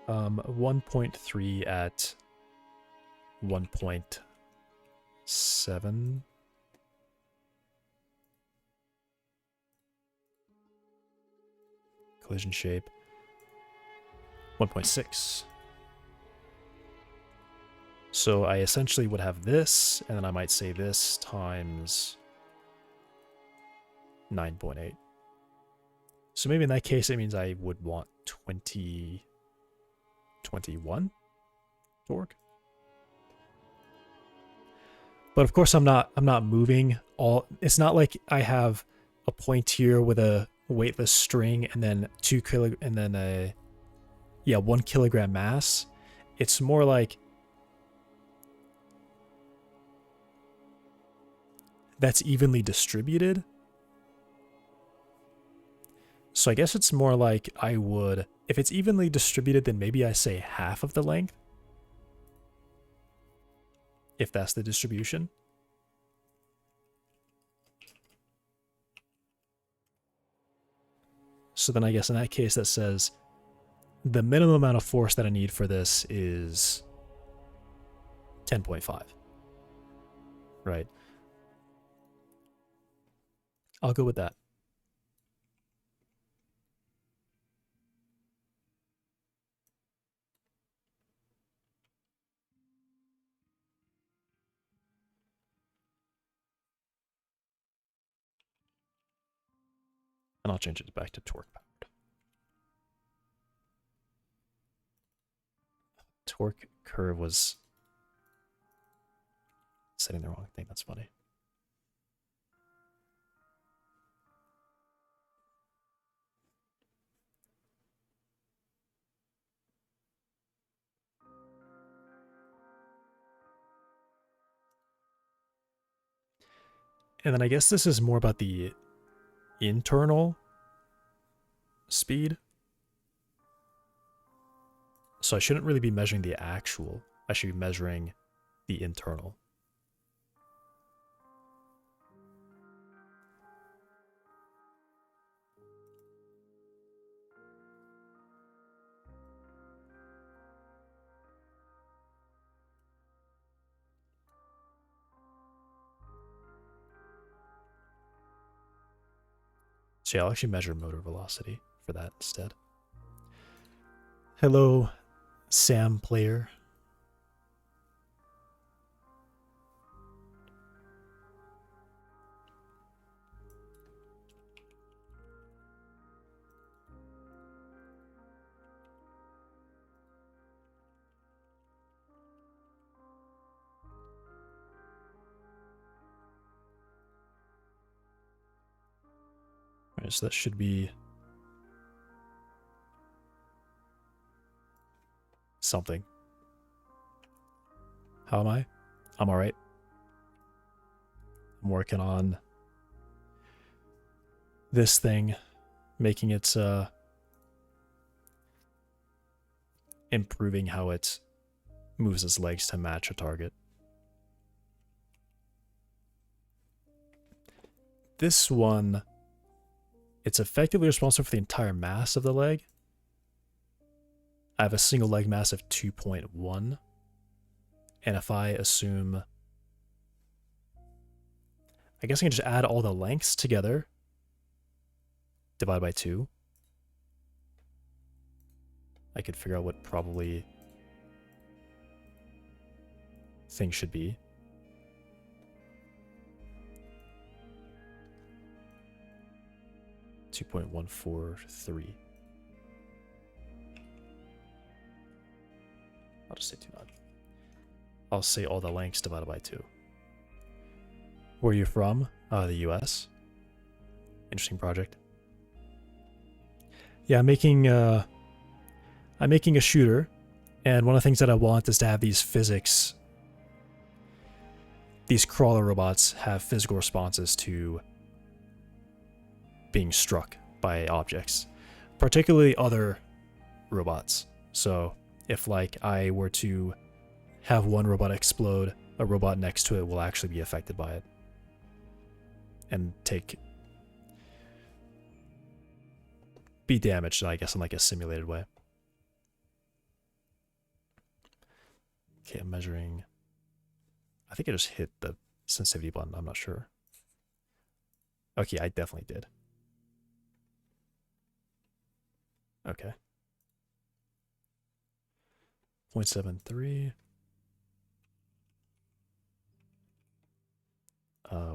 Um, 1.3 at 1.7. Collision shape. 1.6. So I essentially would have this, and then I might say this times 9.8. So maybe in that case, it means I would want 21 torque. But of course, I'm not moving all. It's not like I have a point here with a weightless string and then 2 kilo and then a 1 kilogram mass. It's more like that's evenly distributed. So I guess it's more like I would, if it's evenly distributed, then maybe I say half of the length. If that's the distribution. So then I guess in that case that says the minimum amount of force that I need for this is 10.5. Right? I'll go with that. And I'll change it back to torque powered. Torque curve was setting the wrong thing. That's funny. And then I guess this is more about the internal speed. So I shouldn't really be measuring the actual. I should be measuring the internal. So yeah, I'll actually measure motor velocity for that instead. Hello, Sam player. Alright, so that should be something. How am I? I'm alright. I'm working on this thing, making it improving how it moves its legs to match a target. This one, it's effectively responsible for the entire mass of the leg. I have a single leg mass of 2.1. And if I assume, I guess I can just add all the lengths together, divide by 2. I could figure out what probably things should be. .143. I'll just say 2.9. I'll say all the lengths divided by 2. Where are you from? The US. Interesting project. Yeah, I'm making a shooter, and one of the things that I want is to have these physics. These crawler robots have physical responses to being struck by objects, particularly other robots. So if like I were to have one robot explode, a robot next to it will actually be affected by it and be damaged, I guess, in like a simulated way. Okay, I'm measuring. I think I just hit the sensitivity button. I'm not sure. Okay, I definitely did. Okay. 0.73.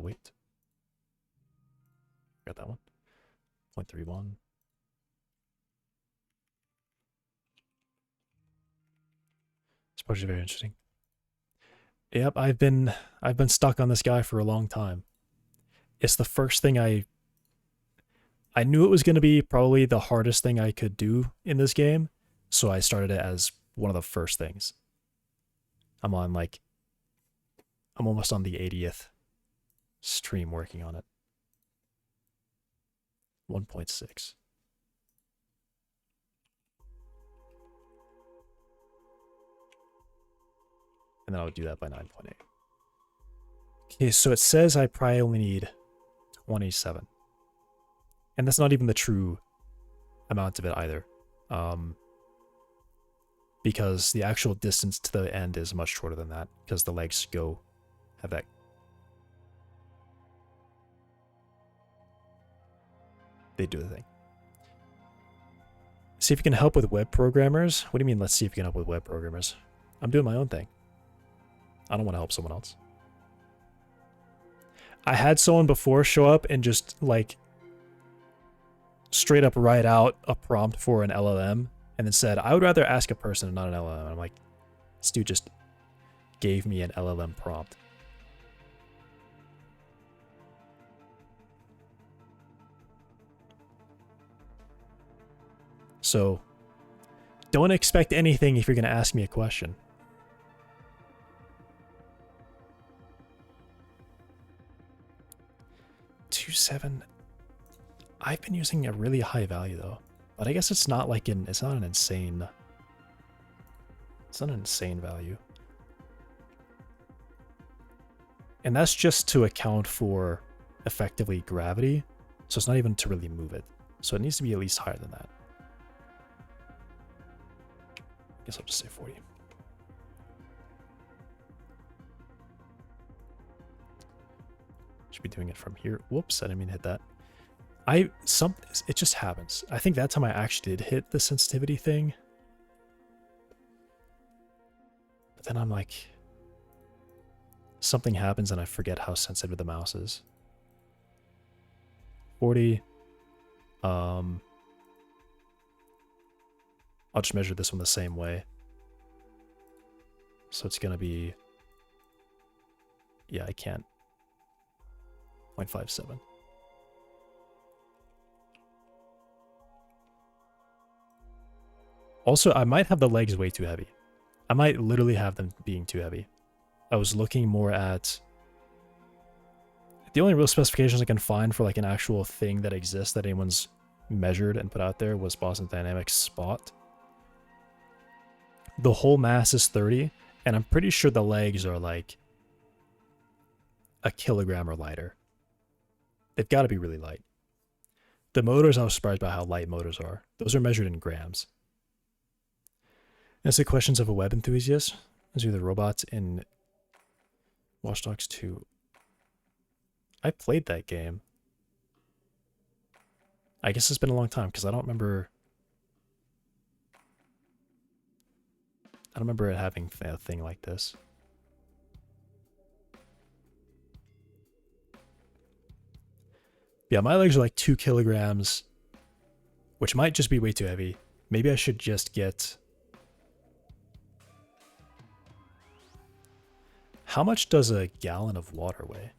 Wait. Got that one. 0.31. It's probably very interesting. Yep, I've been stuck on this guy for a long time. It's the first thing I knew it was going to be probably the hardest thing I could do in this game, so I started it as one of the first things. I'm almost on the 80th stream working on it. 1.6. And then I would do that by 9.8. Okay, so it says I probably only need 27. And that's not even the true amount of it either. Because the actual distance to the end is much shorter than that, because the legs have that. They do the thing. See if you can help with web programmers. What do you mean, let's see if you can help with web programmers? I'm doing my own thing. I don't want to help someone else. I had someone before show up and just, like, straight up write out a prompt for an LLM and then said, I would rather ask a person and not an LLM. And I'm like, this dude just gave me an LLM prompt. So, don't expect anything if you're going to ask me a question. .27. I've been using a really high value though, but I guess it's not like it's not an insane value. And that's just to account for effectively gravity, so it's not even to really move it. So it needs to be at least higher than that. I guess I'll just say 40. Should be doing it from here. Whoops, I didn't mean to hit that. It just happens. I think that time I actually did hit the sensitivity thing. But then I'm like, something happens and I forget how sensitive the mouse is. 40. I'll just measure this one the same way. So it's gonna be, yeah, I can't. 0.57. Also, I might have the legs way too heavy. I might literally have them being too heavy. I was looking more at... The only real specifications I can find for like an actual thing that exists that anyone's measured and put out there was Boston Dynamics Spot. The whole mass is 30, and I'm pretty sure the legs are like a kilogram or lighter. They've got to be really light. The motors, I was surprised by how light motors are. Those are measured in grams. That's the questions of a web enthusiast. Those are the robots in Watch Dogs 2. I played that game. I guess it's been a long time because I don't remember it having a thing like this. Yeah, my legs are like 2 kilograms, which might just be way too heavy. Maybe I should just get... How much does a gallon of water weigh?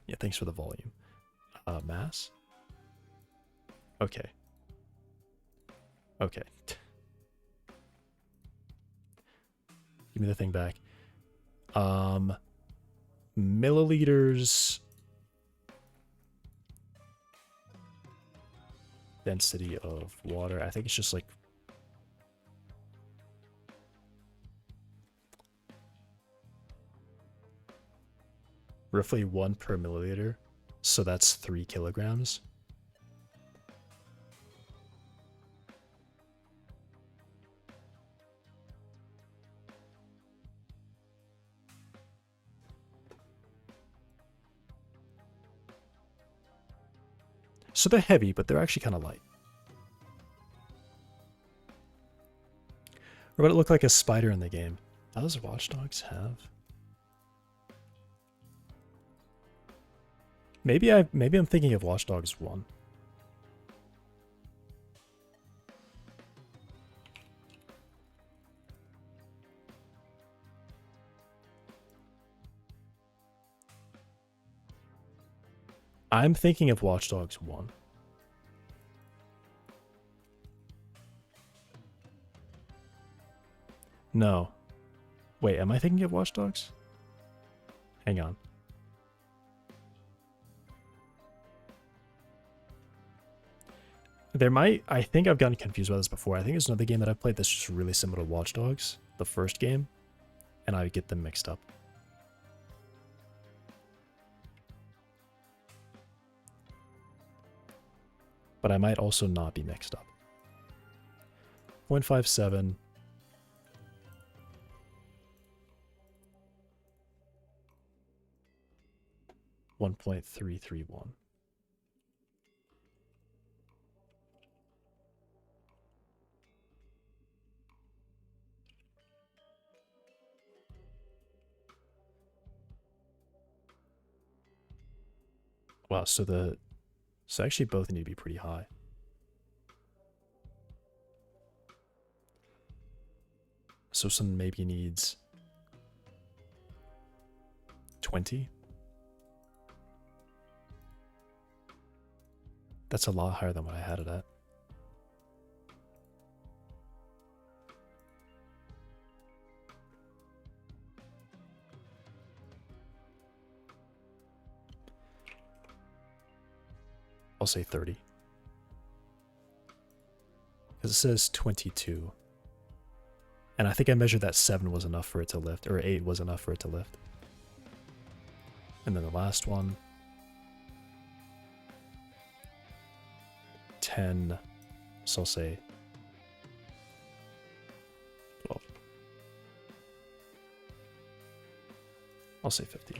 Yeah, thanks for the volume. Mass? Okay. Okay. Give me the thing back. Milliliters... Density of water. I think it's just like... roughly 1 per milliliter. So that's 3 kilograms. So they're heavy, but they're actually kind of light. Or would it look like a spider in the game? How does Watch Dogs have? Maybe I'm thinking of Watch Dogs 1. I'm thinking of Watch Dogs 1. No. Wait, am I thinking of Watch Dogs? Hang on. I think I've gotten confused about this before. I think there's another game that I've played that's just really similar to Watch Dogs, the first game, and I get them mixed up. But I might also not be mixed up. 0.57. .331. Wow, so actually both need to be pretty high. So some maybe needs 20. That's a lot higher than what I had it at. I'll say 30. Because it says 22. And I think I measured that 7 was enough for it to lift, or 8 was enough for it to lift. And then the last one. 10. So I'll say 12. I'll say 15.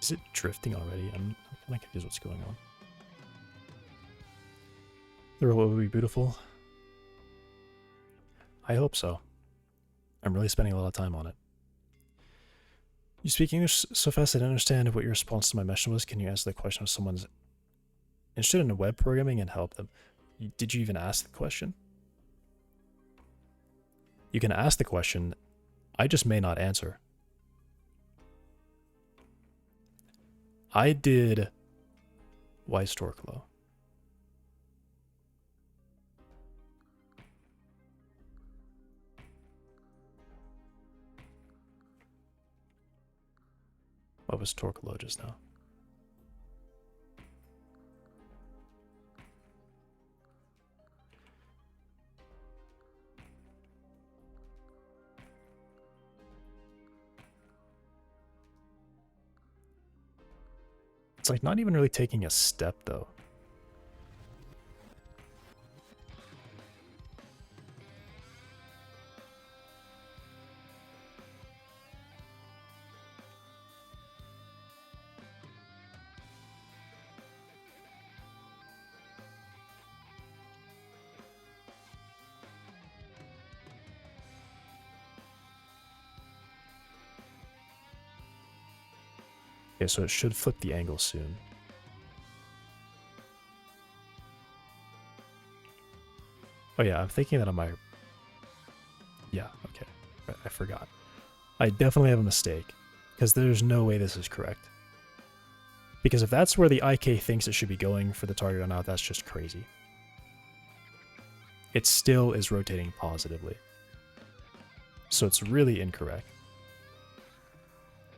Is it drifting already? I'm kind of confused what's going on. The robot will be beautiful. I hope so. I'm really spending a lot of time on it. You speak English so fast I didn't understand what your response to my mission was. Can you answer the question if someone's interested in web programming and help them? Did you even ask the question? You can ask the question. I just may not answer. I did... Why is torque low? What was torque low just now? It's like not even really taking a step though. Okay, so it should flip the angle soon. Oh yeah, I'm thinking that on my... Yeah, okay. I forgot. I definitely have a mistake, because there's no way this is correct. Because if that's where the IK thinks it should be going for the target or not, that's just crazy. It still is rotating positively. So it's really incorrect.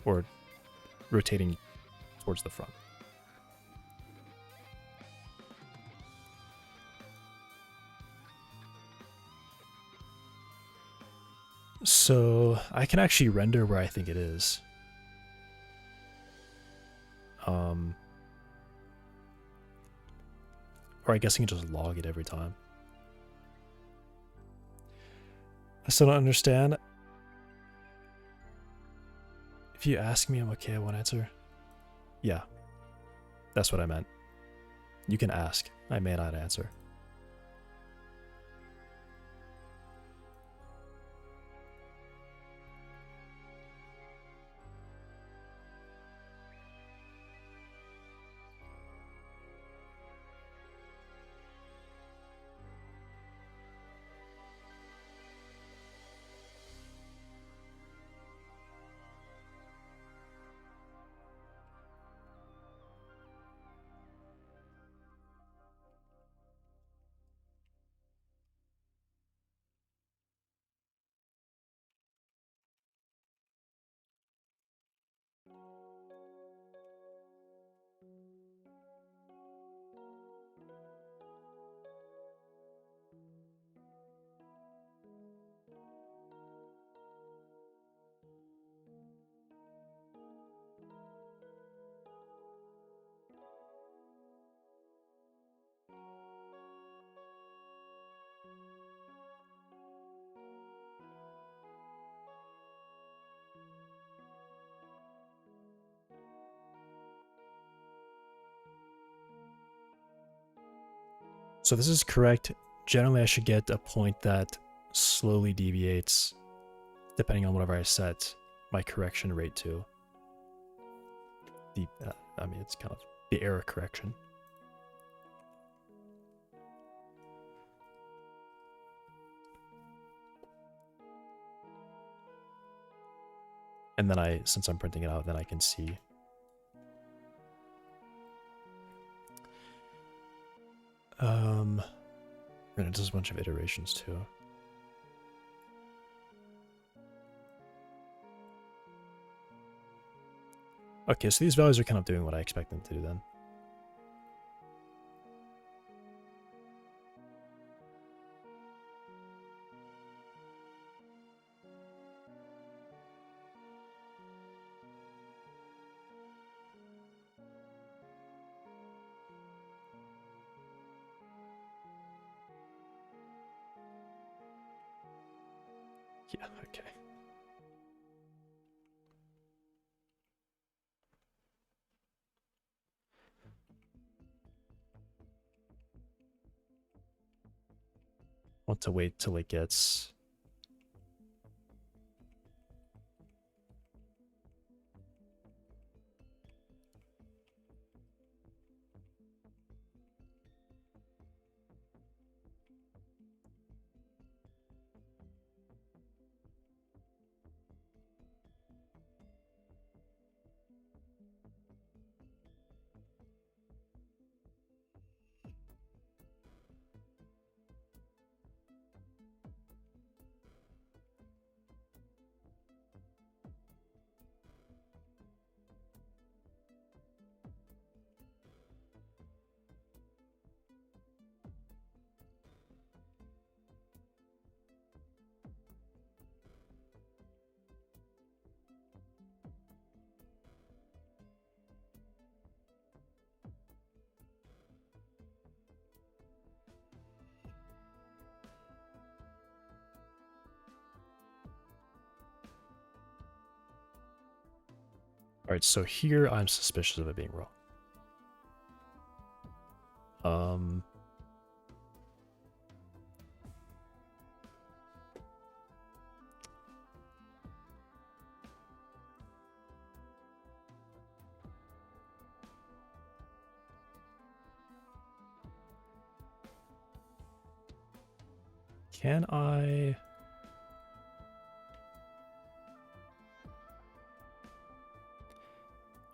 Or rotating towards the front. So I can actually render where I think it is. Or I guess I can just log it every time. I still don't understand. If you ask me, I'm okay, I won't answer. Yeah, that's what I meant. You can ask. I may not answer. So this is correct. Generally, I should get a point that slowly deviates depending on whatever I set my correction rate to. I mean, it's kind of the error correction. And then since I'm printing it out, then I can see. And it does a bunch of iterations too. Okay, so these values are kind of doing what I expect them to do then. Yeah, okay. Want to wait till it gets... Alright, so here I'm suspicious of it being wrong. Can I...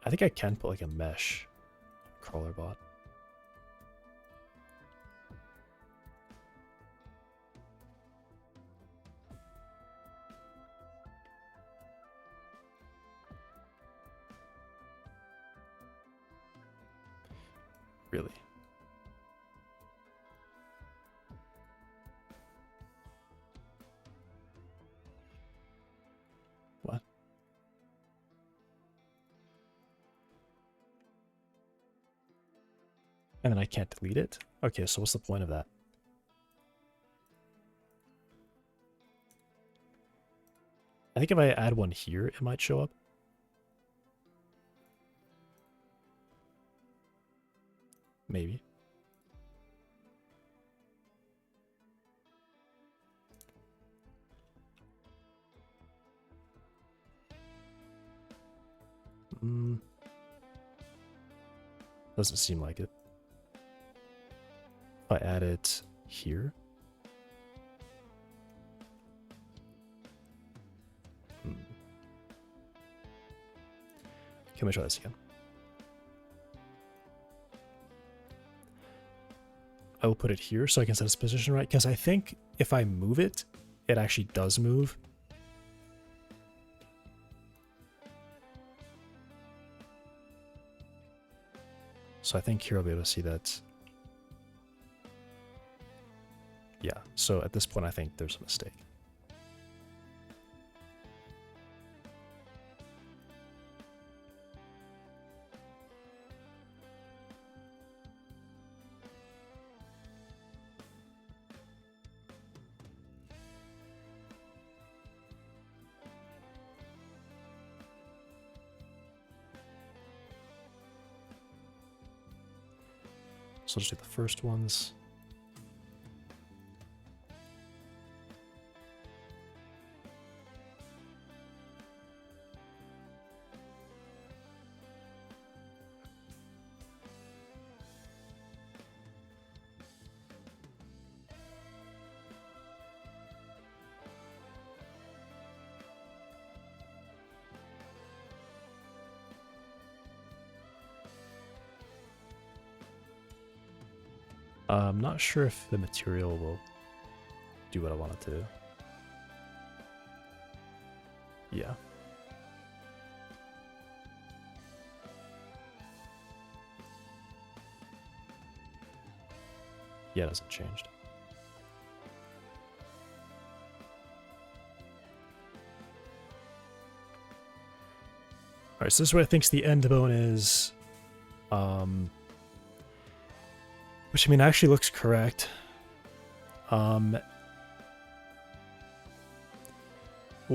I think I can put like a mesh crawler bot. Really? What? And then I can't delete it? Okay, so what's the point of that? I think if I add one here, it might show up. Maybe. Doesn't seem like it. If I add it here. Can we try this again? I will put it here so I can set its position right, because I think if I move it, it actually does move. So I think here I'll be able to see that. Yeah, so at this point I think there's a mistake. So I'll just do the first ones. I'm not sure if the material will do what I want it to do. Yeah. Yeah, it hasn't changed. Alright, so this is what I think the end bone is. Which, I mean, actually looks correct. Well,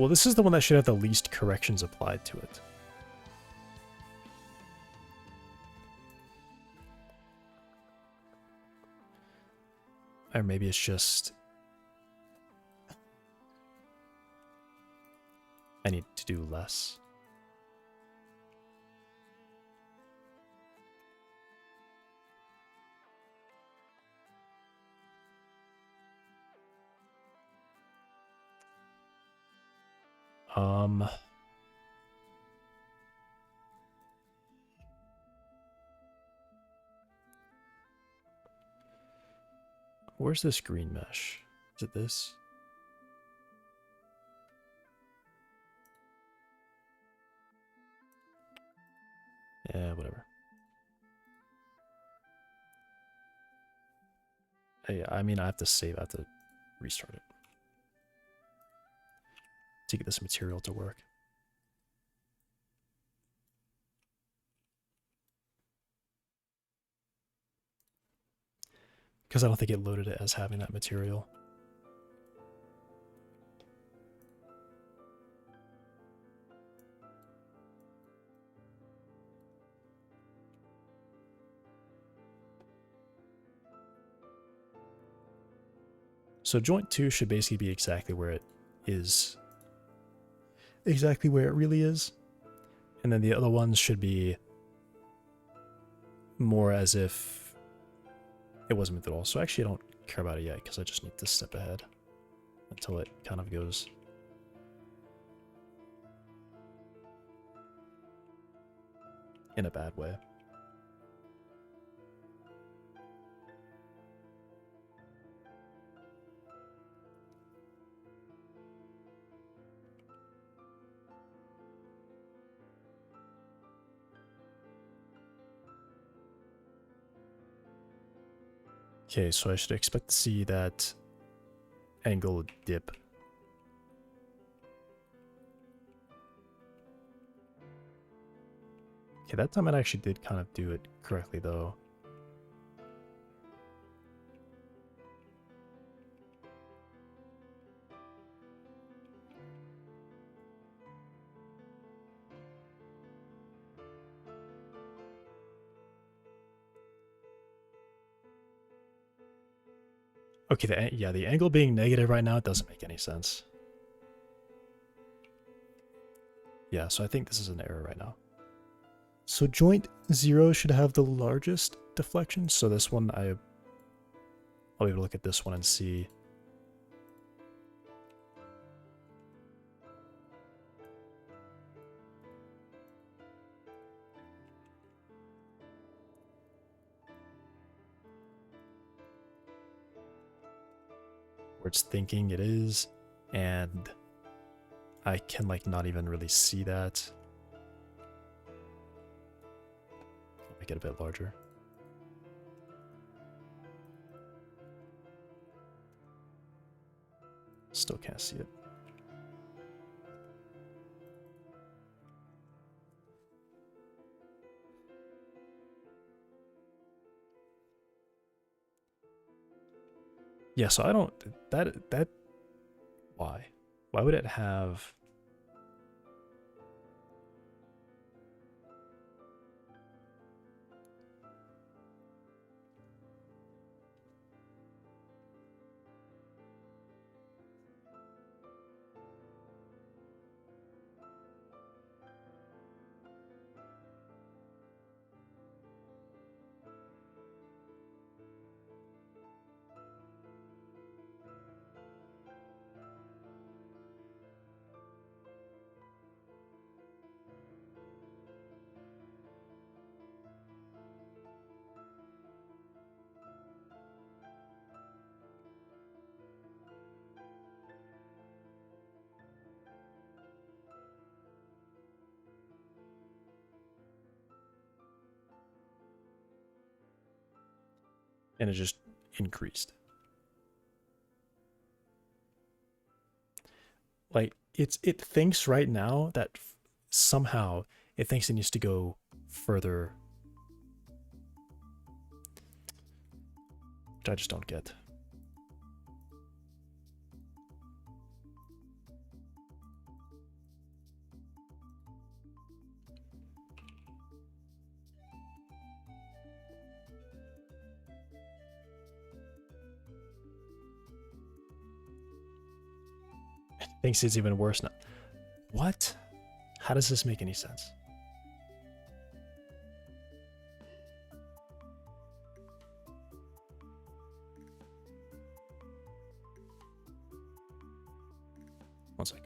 this is the one that should have the least corrections applied to it. Or maybe it's just I need to do less. Where's this green mesh? Is it this? Yeah, whatever. Hey, I mean, I have to save, I have to restart it to get this material to work. Because I don't think it loaded it as having that material. So joint 2 should basically be exactly where it is. Exactly where it really is. And then the other ones should be more as if it wasn't meant at all. So actually I don't care about it yet because I just need to step ahead until it kind of goes. In a bad way. Okay, so I should expect to see that angle dip. Okay, that time it actually did kind of do it correctly though. Okay, the angle being negative right now doesn't make any sense. Yeah, so I think this is an error right now. So joint 0 should have the largest deflection. So this one, I'll be able to look at this one and see. Where it's thinking it is, and I can like not even really see that. I'll make it a bit larger. Still can't see it. Yeah, so I don't, why? Why would it have? And it just increased. Like it thinks right now that somehow it thinks it needs to go further, which I just don't get. Thinks it's even worse now. What? How does this make any sense? One sec.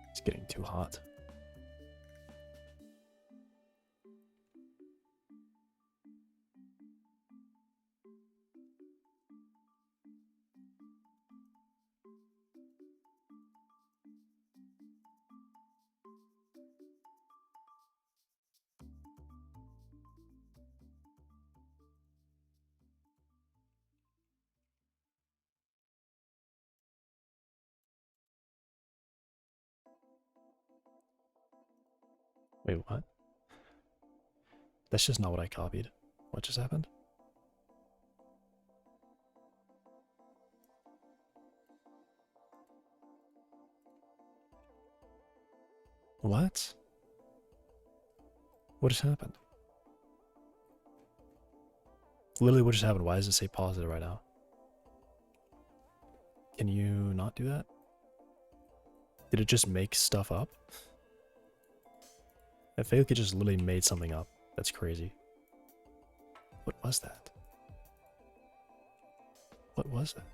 It's getting too hot. Wait, what? That's just not what I copied. What just happened? What? What just happened? Literally, what just happened? Why does it say positive right now? Can you not do that? Did it just make stuff up? I feel like it just literally made something up. That's crazy. What was that? What was that?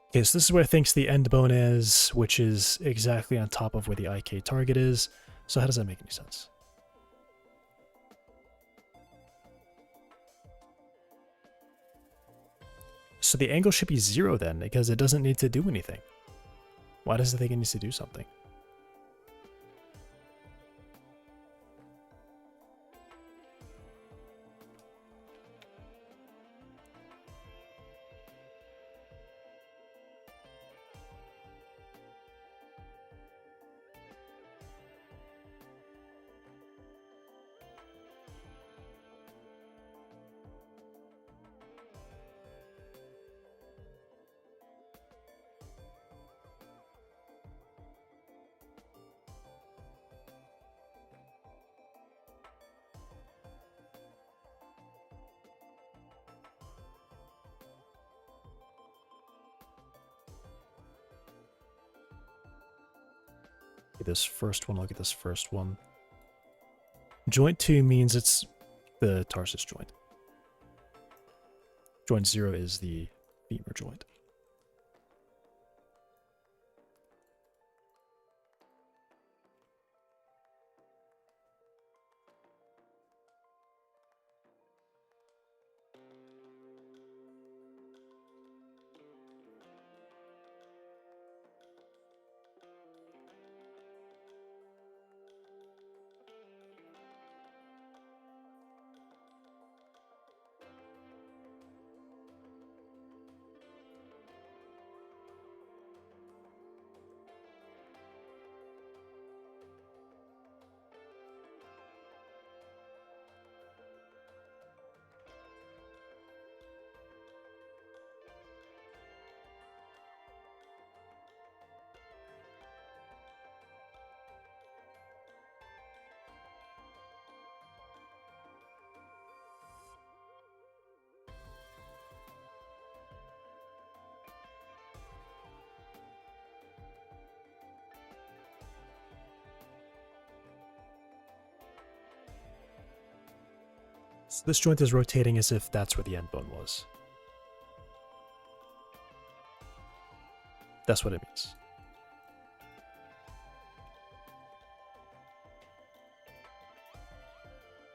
Okay, so this is where it thinks the end bone is, which is exactly on top of where the IK target is. So how does that make any sense? So the angle should be 0 then, because it doesn't need to do anything. Why does it think it needs to do something? This first one, look at this first one. Joint 2 means it's the tarsus joint. Joint 0 is the femur joint. So this joint is rotating as if that's where the end bone was. That's what it means.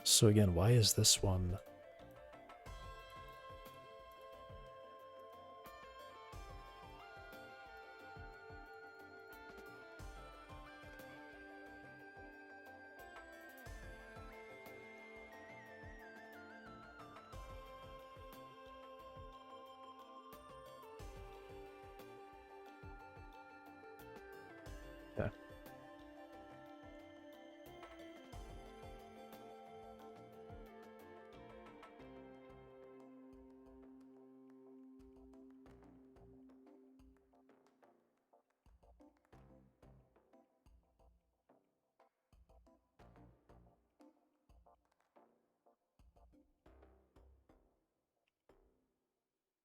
So again, why is this one... Yeah.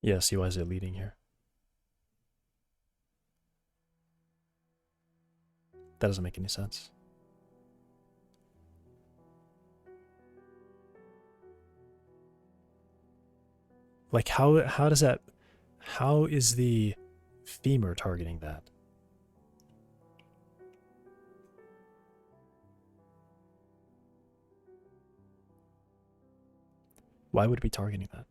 Yeah, see why is it leading here? That doesn't make any sense. Like how does that, how is the femur targeting that? Why would it be targeting that?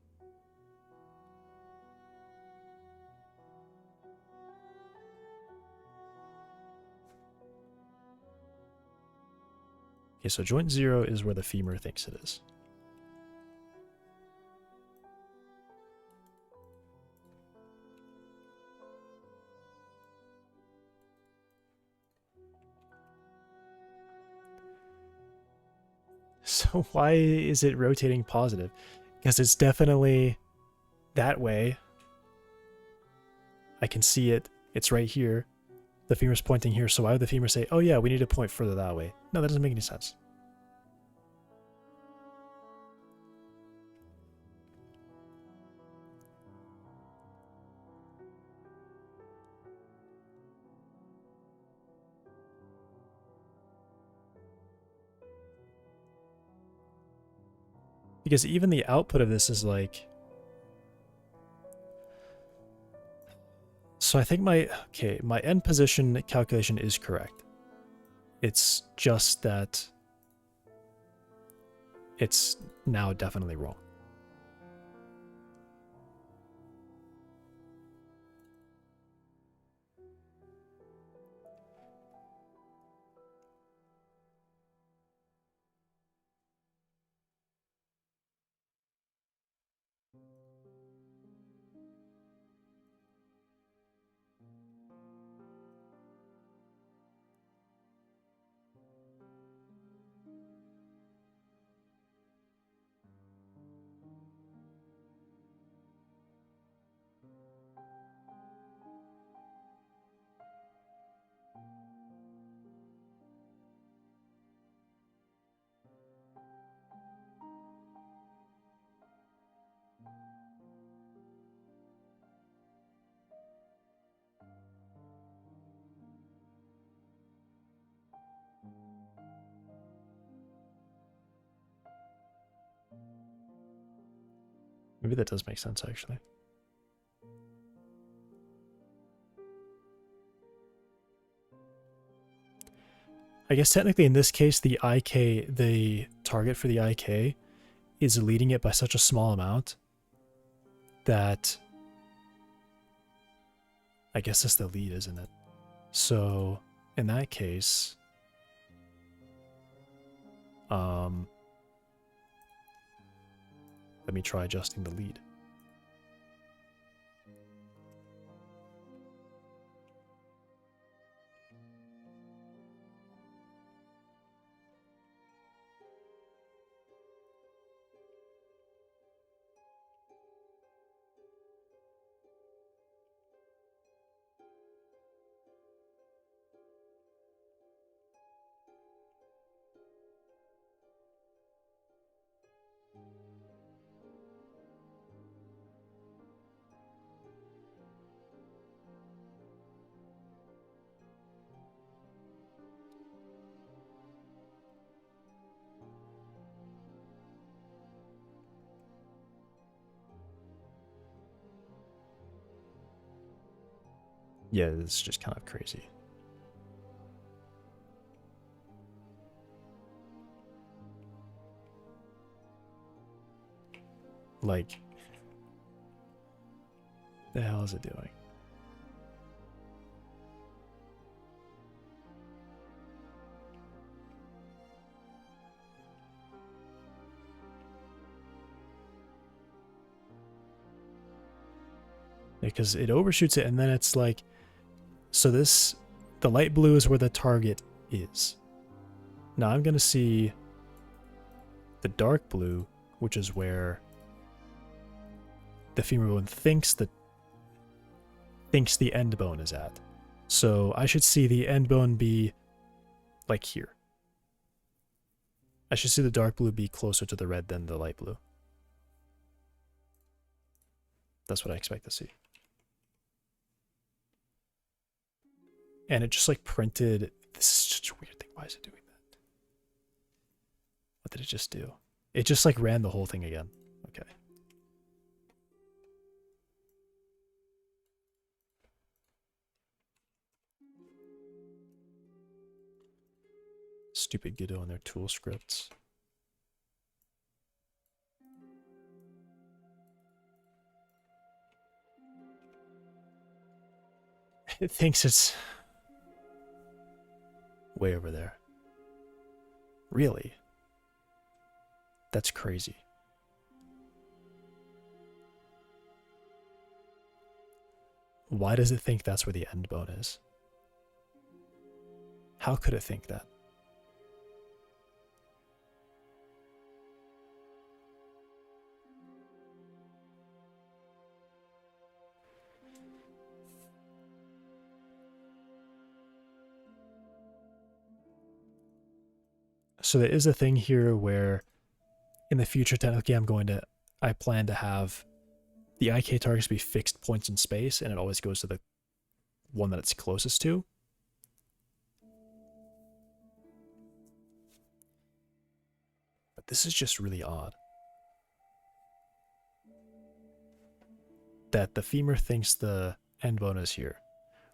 Okay, so joint 0 is where the femur thinks it is. So why is it rotating positive? Because it's definitely that way. I can see it. It's right here. The femur's pointing here. So why would the femur say, oh yeah, we need to point further that way? No, that doesn't make any sense. Because even the output of this is like... So I think my end position calculation is correct. It's just that it's now definitely wrong. Maybe that does make sense, actually. I guess technically in this case, the target for the IK is leading it by such a small amount that I guess that's the lead, isn't it? So in that case, let me try adjusting the lead. Yeah, it's just kind of crazy. Like, the hell is it doing? Because it overshoots it, and then it's like, so this, the light blue is where the target is. Now I'm going to see the dark blue, which is where the femur bone thinks the end bone is at. So I should see the end bone be like here. I should see the dark blue be closer to the red than the light blue. That's what I expect to see. And it just like printed. This is such a weird thing. Why is it doing that? What did it just do? It just like ran the whole thing again. Okay. Stupid Godot and their tool scripts. It thinks it's way over there. Really? That's crazy. Why does it think that's where the end bone is? How could it think that? So there is a thing here where in the future, technically, I plan to have the IK targets be fixed points in space, and it always goes to the one that it's closest to. But this is just really odd. That the femur thinks the end bone is here.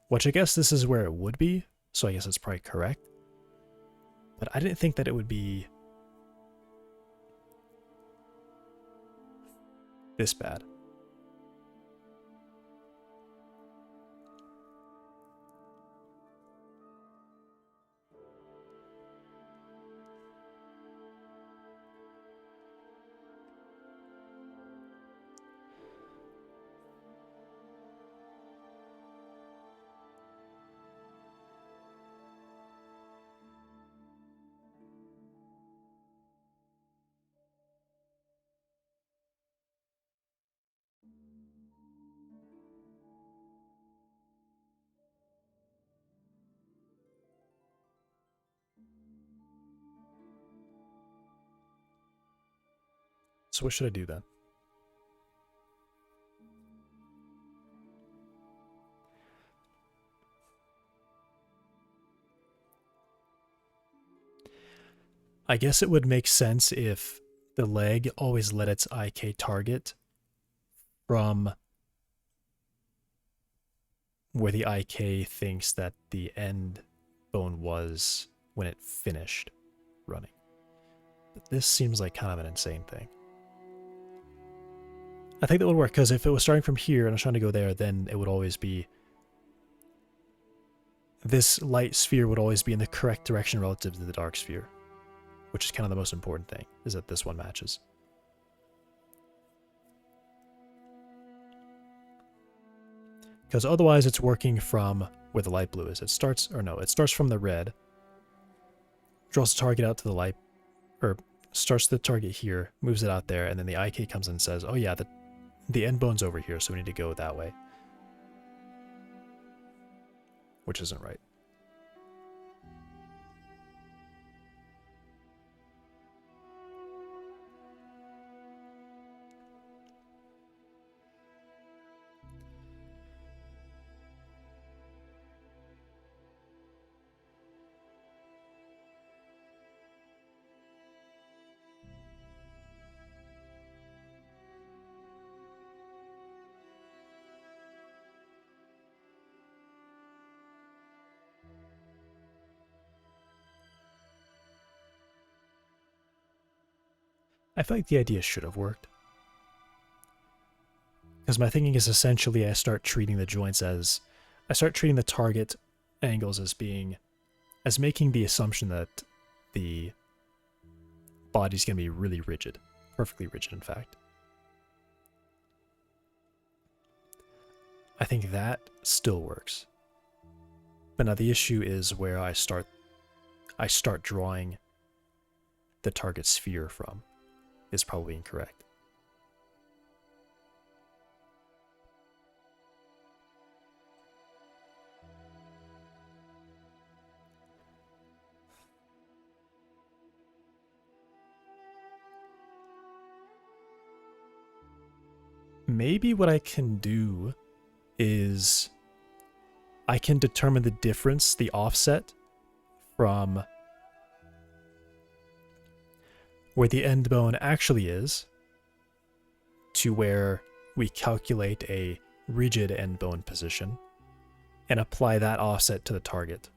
Which I guess this is where it would be, so I guess it's probably correct. But I didn't think that it would be this bad. So what should I do then? I guess it would make sense if the leg always let its IK target from where the IK thinks that the end bone was when it finished running. But this seems like kind of an insane thing. I think that would work, because if it was starting from here and I was trying to go there, then it would always be... This light sphere would always be in the correct direction relative to the dark sphere, which is kind of the most important thing, is that this one matches. Because otherwise it's working from where the light blue is. It starts from the red, draws the target out to the light, or starts the target here, moves it out there, and then the IK comes in and says, oh yeah, the end bone's over here, so we need to go that way. Which isn't right. I feel like the idea should have worked. Because my thinking is essentially I start treating the target angles as making the assumption that the body's going to be really rigid. Perfectly rigid, in fact. I think that still works. But now the issue is where I start drawing the target sphere from is probably incorrect. maybe what I can do is I can determine the difference, the offset, from where the end bone actually is to where we calculate a rigid end bone position and apply that offset to the target.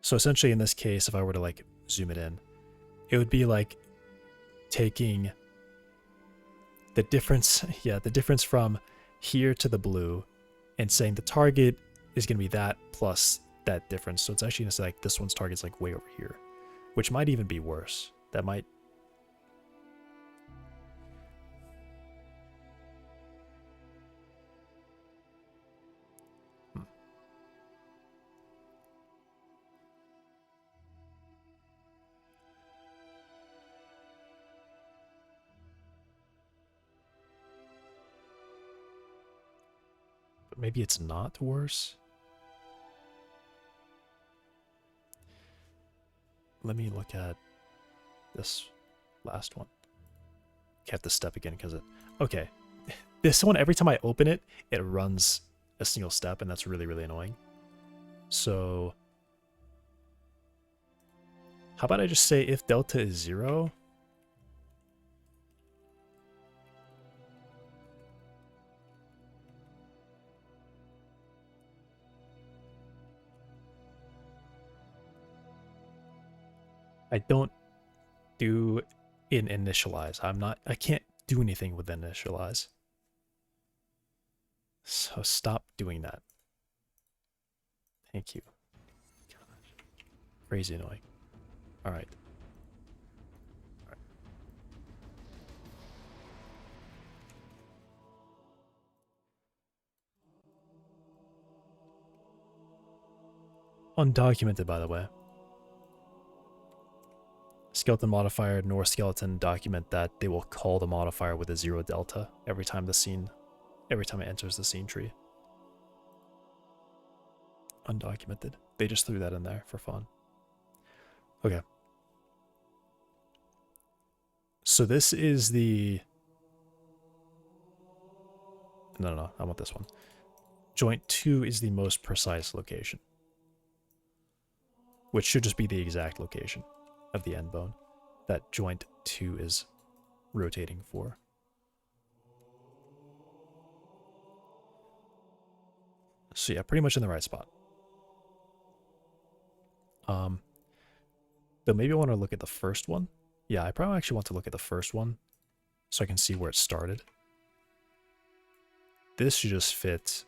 So essentially in this case, if I were to like zoom it in, it would be like taking the difference, yeah, the difference from here to the blue and saying the target is going to be that plus that difference. So it's actually going to say like this one's target's like way over here, which might even be worse. That might... But maybe it's not worse. Let me look at this last one. I have to step again because it... Okay. This one, every time I open it, it runs a single step, and that's really, really annoying. So... how about I just say if delta is 0... I don't do in initialize. I can't do anything with initialize. So stop doing that. Thank you. Gosh. Crazy annoying. All right. Undocumented, by the way. Skeleton modifier nor skeleton document that they will call the modifier with a 0 delta every time it enters the scene tree. Undocumented. They just threw that in there for fun. Okay. So this is the... No, I want this one. Joint 2 is the most precise location, which should just be the exact location of the end bone that joint 2 is rotating for. So yeah, pretty much in the right spot. But maybe I want to look at the first one. Yeah, I probably actually want to look at the first one so I can see where it started. This should just fit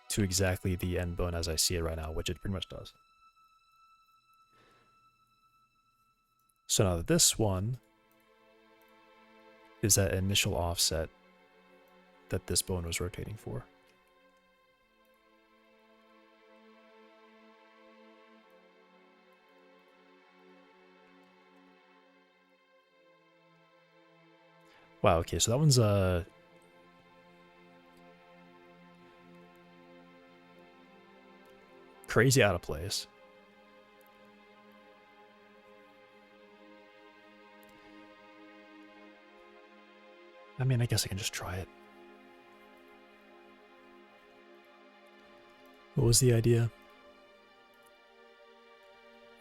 to exactly the end bone as I see it right now, which it pretty much does. So now this one is that initial offset that this bone was rotating for. Wow, okay, so that one's crazy out of place. I mean, I guess I can just try it. What was the idea?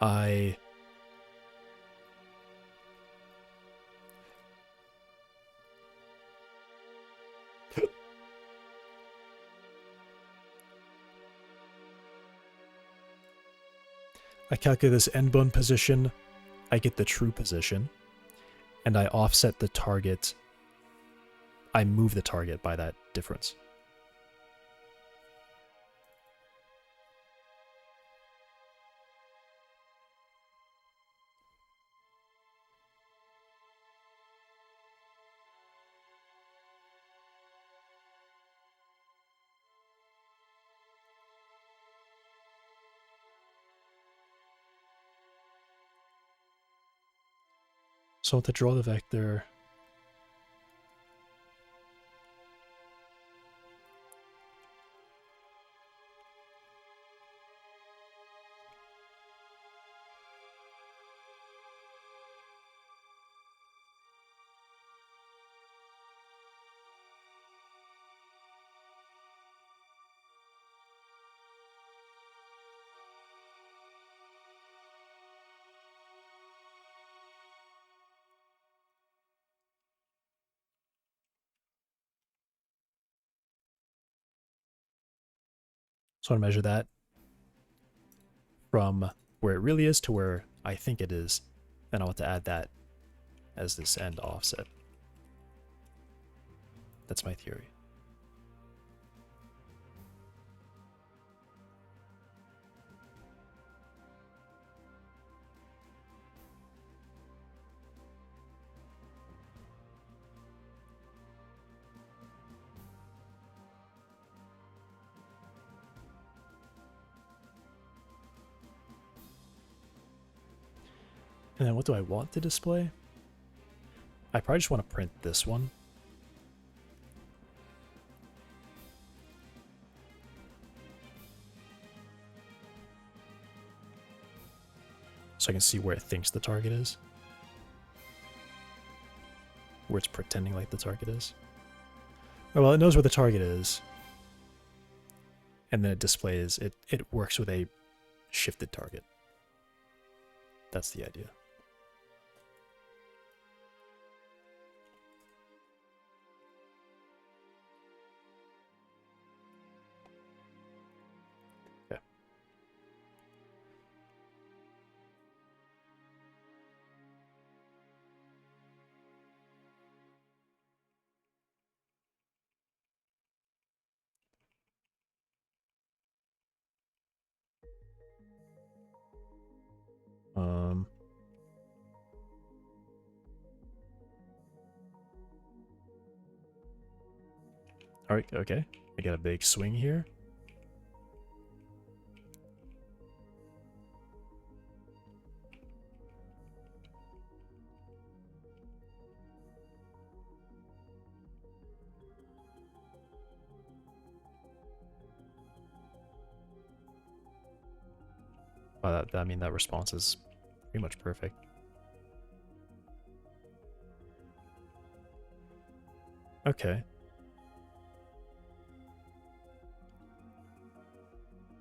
I calculate this end bone position, I get the true position, and I offset the target. I move the target by that difference. So to draw the vector, So I want to measure that from where it really is to where I think it is. Then I want to add that as this end offset. That's my theory. And then what do I want to display? I probably just want to print this one. So I can see where it thinks the target is. Where it's pretending like the target is. Oh, well, it knows where the target is. And then it displays, it works with a shifted target. That's the idea. Okay. All right, okay. I got a big swing here. I mean, that response is pretty much perfect. Okay.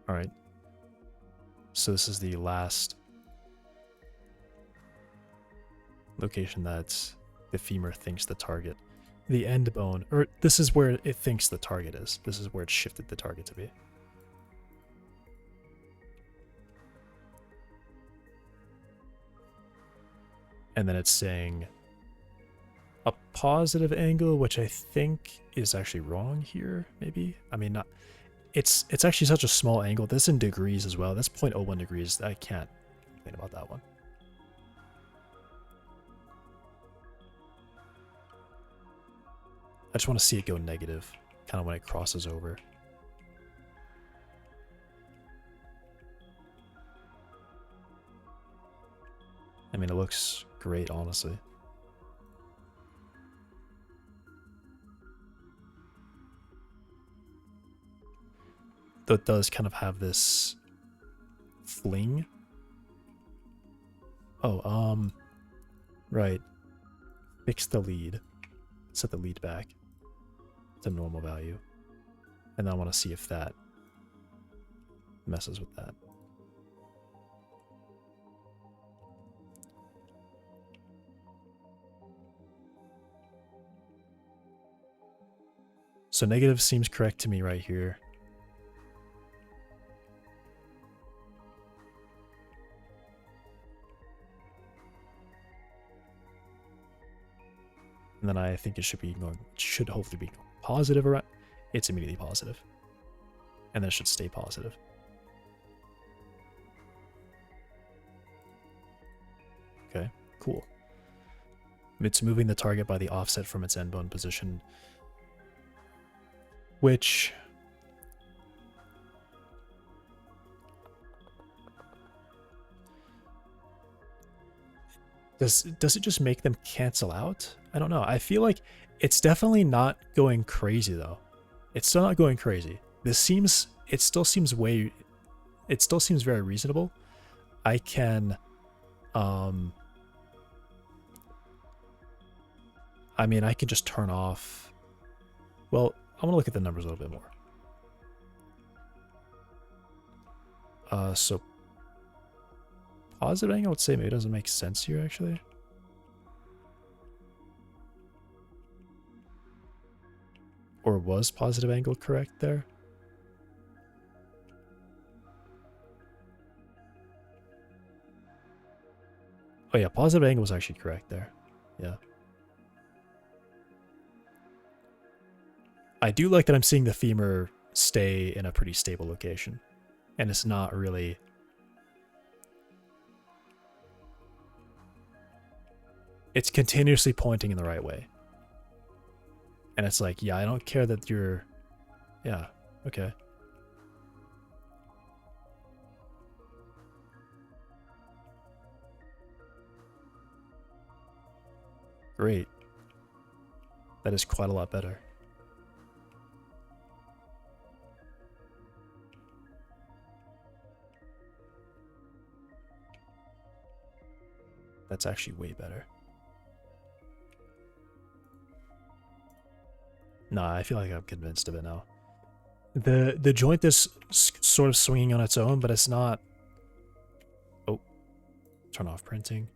All right. So this is the last location that the femur thinks the target. The end bone, or this is where it thinks the target is. This is where it shifted the target to be. And then it's saying a positive angle, which I think is actually wrong here, maybe? I mean, not. It's actually such a small angle. This is in degrees as well. That's 0.01 degrees. I can't complain about that one. I just want to see it go negative, kind of when it crosses over. I mean, it looks great, honestly. Though it does kind of have this fling. Oh, right. Fix the lead. Set the lead back to normal value. And then I want to see if that messes with that. So negative seems correct to me right here. And then I think it should be going, should hopefully be positive around. It's immediately positive. And then it should stay positive. Okay, cool. It's moving the target by the offset from its end bone position, which does it just make them cancel out? I don't know. I feel like it's definitely not going crazy though. It's still not going crazy. It still seems very reasonable. I can I mean, I can just turn off. Well, I want to look at the numbers a little bit more. So positive angle, I would say maybe it doesn't make sense here actually. Or was positive angle correct there? Oh yeah, positive angle was actually correct there. Yeah. I do like that I'm seeing the femur stay in a pretty stable location. And it's not really... It's continuously pointing in the right way. And it's like, yeah, I don't care that you're... Yeah, okay. Great. That is quite a lot better. That's actually way better. Nah, I feel like I'm convinced of it now. The joint is sort of swinging on its own, but it's not... Oh. Turn off printing.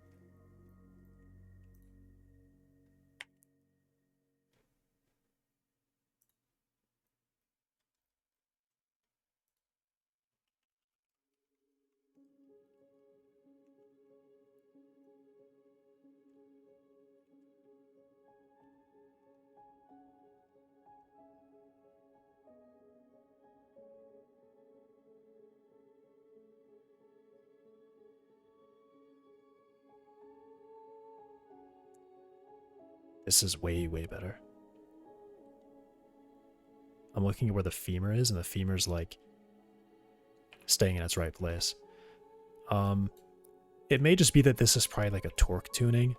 This is way, way better. I'm looking at where the femur is, and the femur's like staying in its right place. It may just be that this is probably like a torque tuning.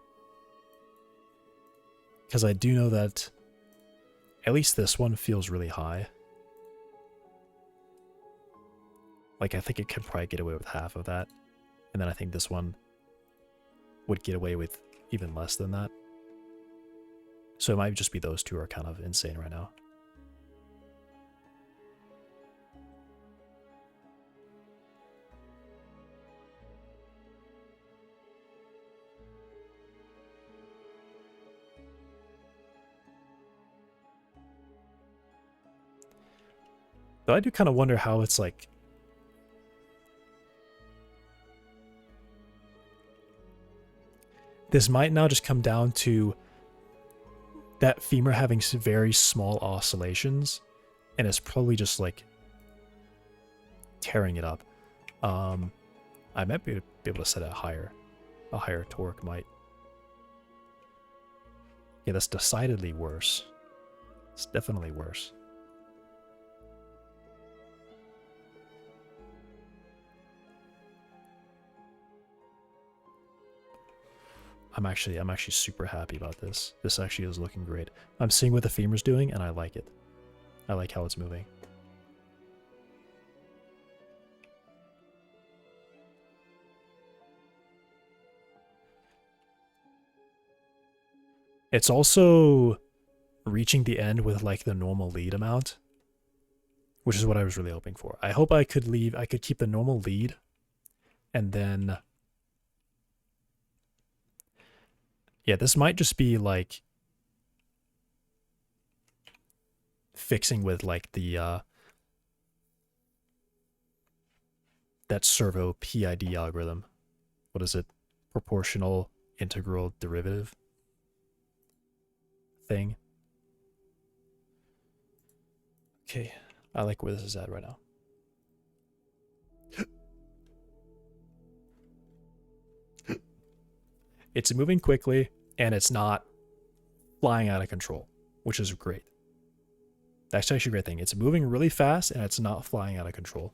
Because I do know that at least this one feels really high. Like, I think it could probably get away with half of that. And then I think this one would get away with even less than that. So it might just be those two are kind of insane right now. Though I do kind of wonder how it's like... This might now just come down to that femur having very small oscillations, and it's probably just like tearing it up. I might be able to set a higher torque might. Yeah, that's decidedly worse. It's definitely worse. I'm actually super happy about this. This actually is looking great. I'm seeing what the femur's doing, and I like it. I like how it's moving. It's also reaching the end with like the normal lead amount, which is what I was really hoping for. I hope I could keep the normal lead, and then... Yeah, this might just be like fixing with like the that servo PID algorithm. What is it? Proportional integral derivative thing. Okay, I like where this is at right now. It's moving quickly, and it's not flying out of control, which is great. That's actually a great thing. It's moving really fast, and it's not flying out of control.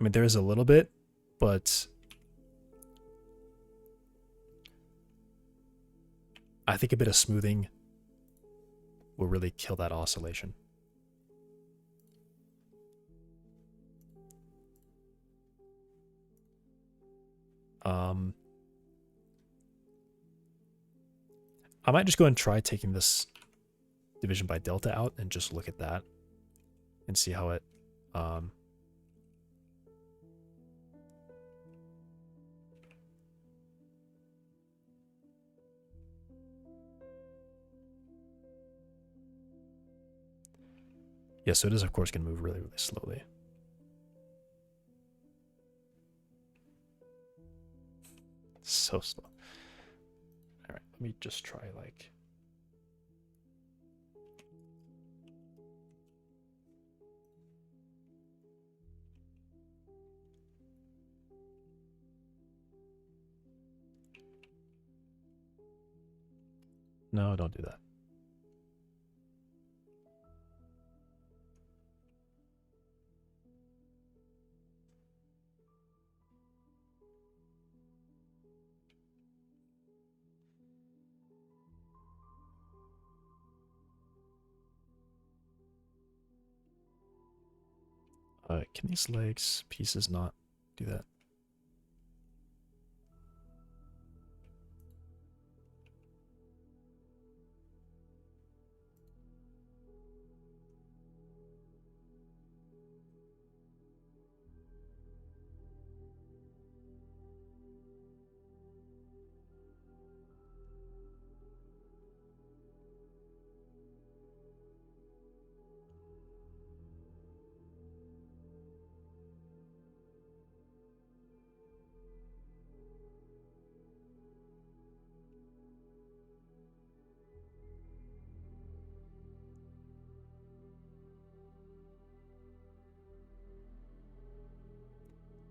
I mean, there is a little bit, but I think a bit of smoothing will really kill that oscillation. I might just go and try taking this division by delta out and just look at that and see how it Yeah, so it is of course going to move really, really slowly. So slow. All right, let me just try like. No, don't do that. Can these legs pieces not do that?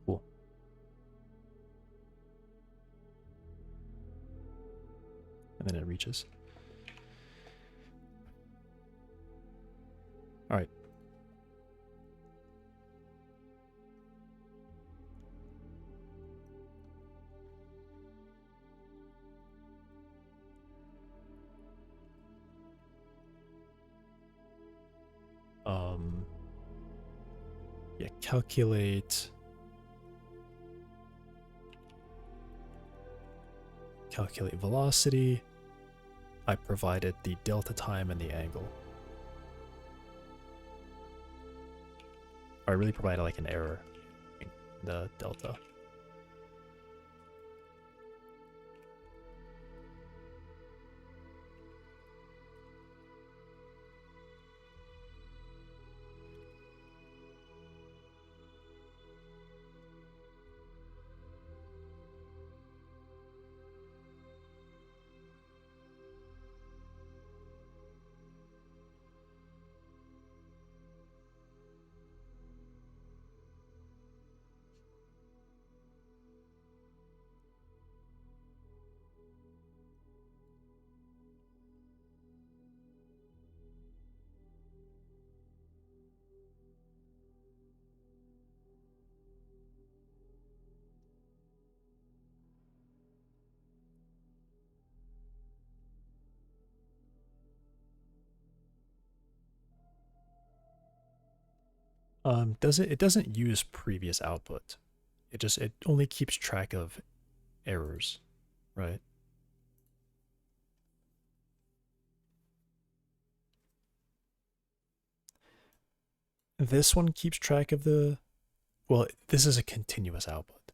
Cool. And then it reaches. All right. Yeah, calculate velocity. I provided the delta time and the angle. I really provided like an error in the delta. It doesn't use previous output. It only keeps track of errors, right? This one keeps track of well, this is a continuous output.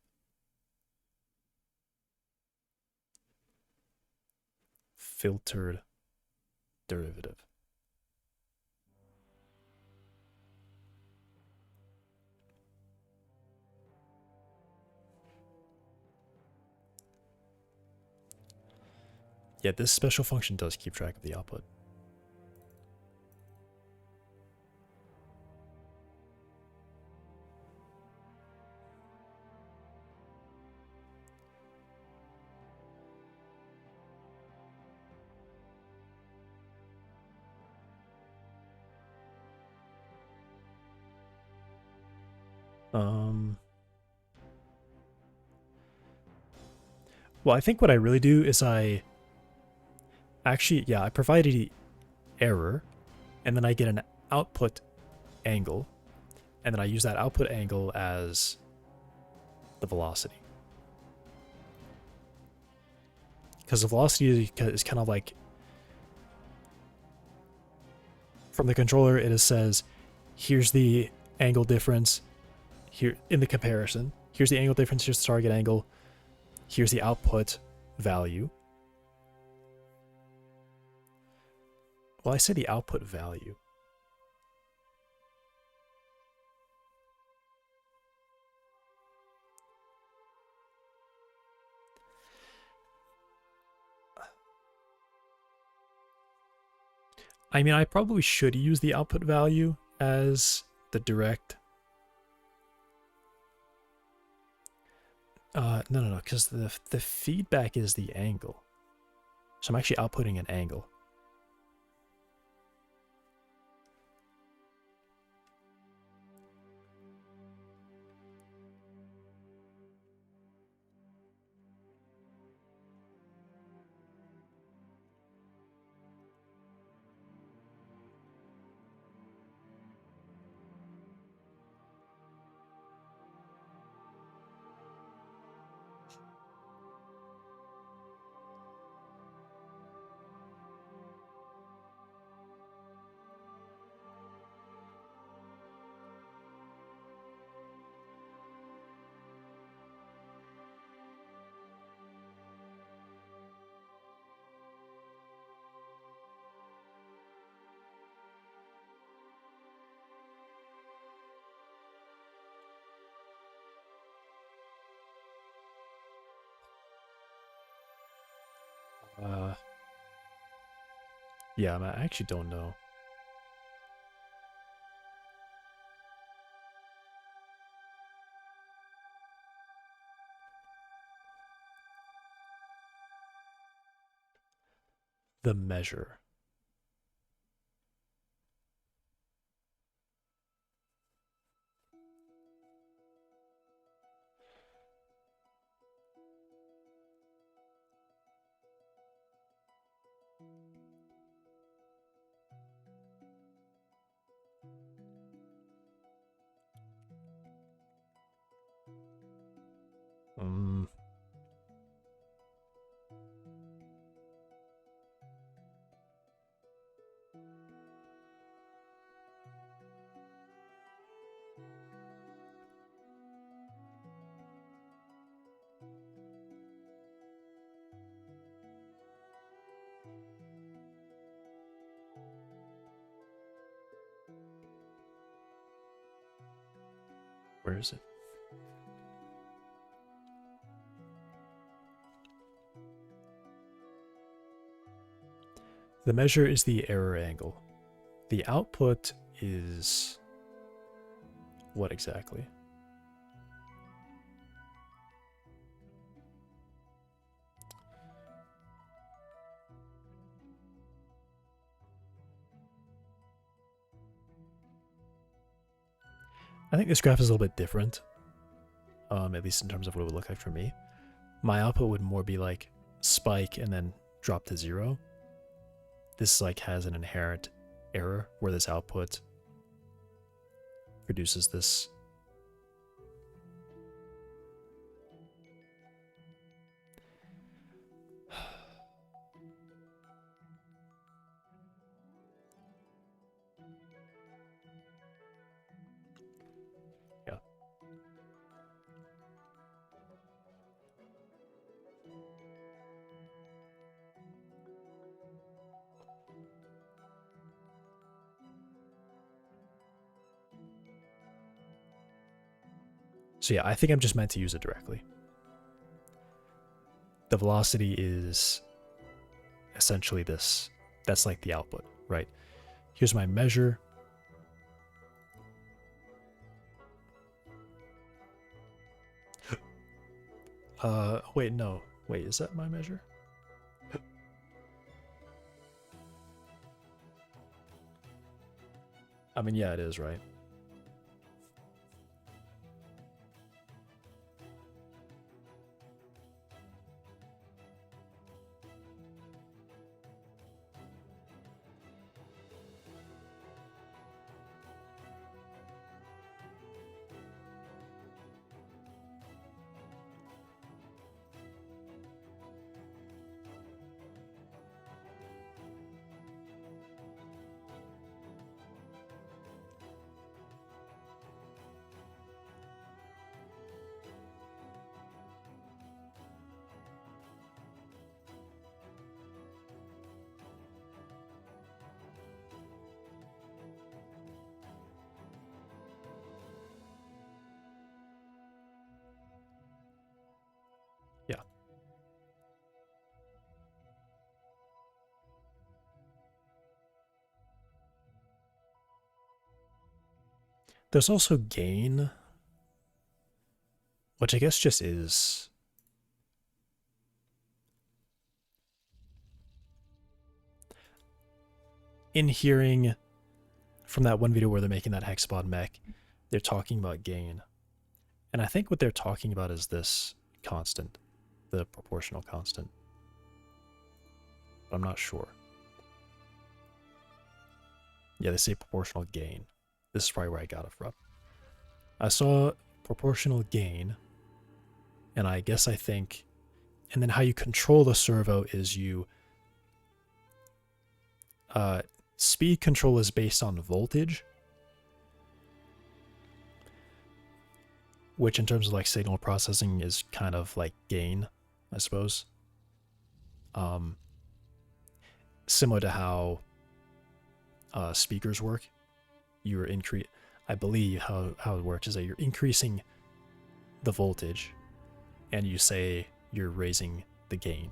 Filtered derivative. Yeah, this special function does keep track of the output. Well, I think what I really do is I provided the error, and then I get an output angle, and then I use that output angle as the velocity. Because the velocity is kind of like, from the controller, it says, here's the angle difference here in the comparison. Here's the angle difference, here's the target angle, here's the output value. Well, I say the output value. I mean, I probably should use the output value as the direct. No, because the feedback is the angle. So I'm actually outputting an angle. Yeah, I actually don't know. The measure. Um, where is it? The measure is the error angle. The output is what exactly? I think this graph is a little bit different, at least in terms of what it would look like for me. My output would more be like spike and then drop to 0. This like has an inherent error where this output produces this. Yeah. So yeah, I think I'm just meant to use it directly. The velocity is essentially this. That's like the output, right? Here's my measure. Wait, no. Wait, is that my measure? I mean, yeah, it is, right? There's also gain, which I guess just is in hearing from that one video where they're making that hexapod mech, they're talking about gain. And I think what they're talking about is this constant, the proportional constant. But I'm not sure. Yeah, they say proportional gain. This is probably where I got it from. I saw proportional gain, and I guess I think, and then how you control the servo is you, speed control is based on voltage, which in terms of like signal processing is kind of like gain, I suppose. Similar to how speakers work. I believe how it works is that you're increasing the voltage and you say you're raising the gain.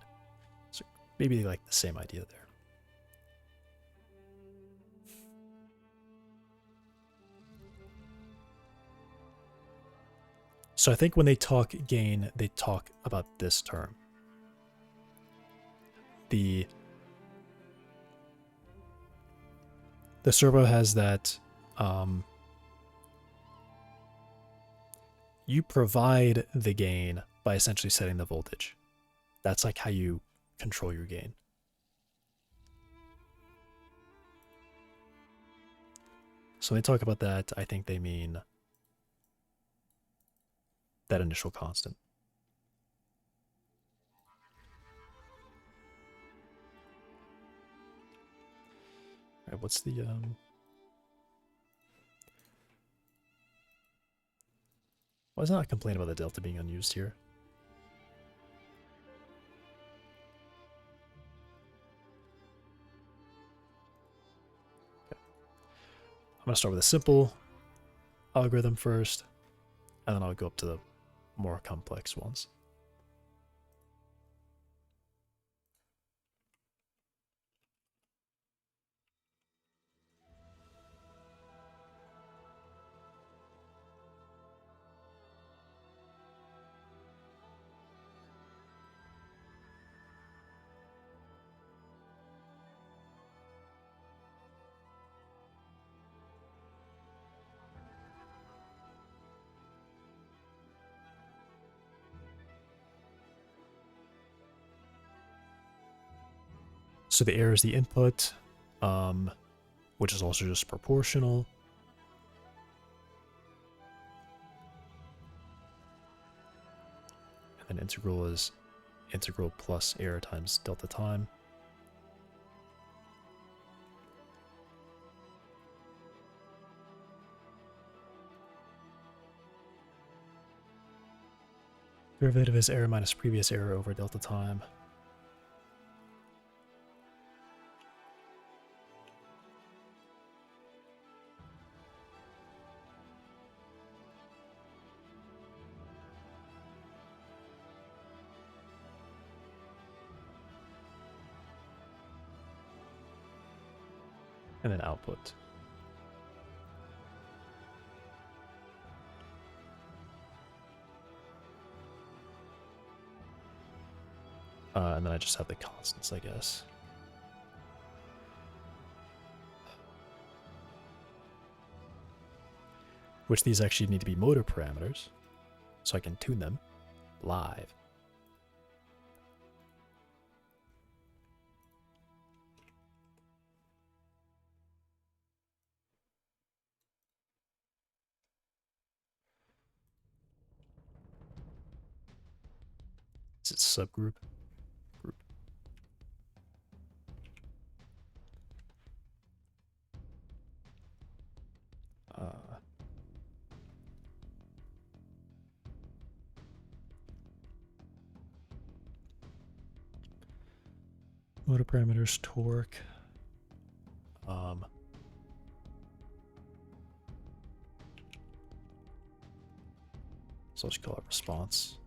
So maybe like the same idea there. So I think when they talk gain, they talk about this term. The servo has that, you provide the gain by essentially setting the voltage. That's like how you control your gain. So when they talk about that, I think they mean that initial constant. All right, what's the why is not a complaint about the delta being unused here? Okay. I'm gonna start with a simple algorithm first, and then I'll go up to the more complex ones. So the air is the input, which is also just proportional. And then integral is integral plus air times delta time. Derivative is air minus previous air over delta time. And then output. And then I just have the constants, I guess. Which these actually need to be motor parameters, so I can tune them live. Is it subgroup? Group. Motor parameters, torque. So let's call it response.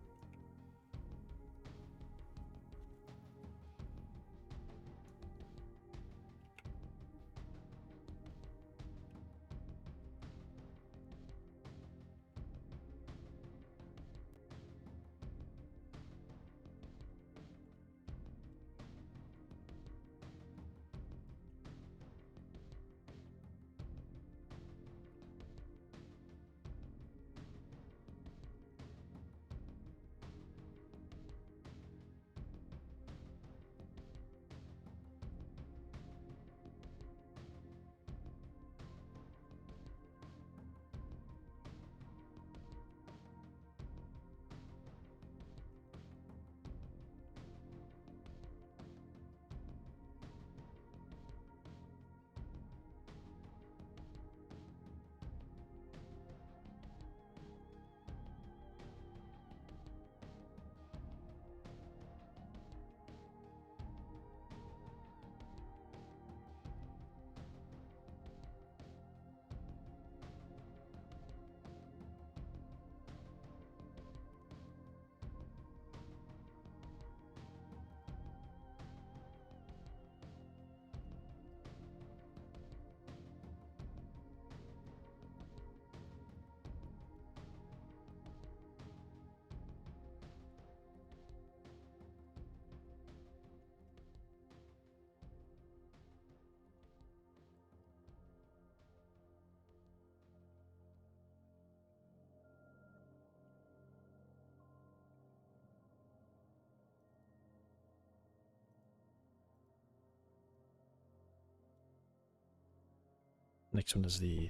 Next one is the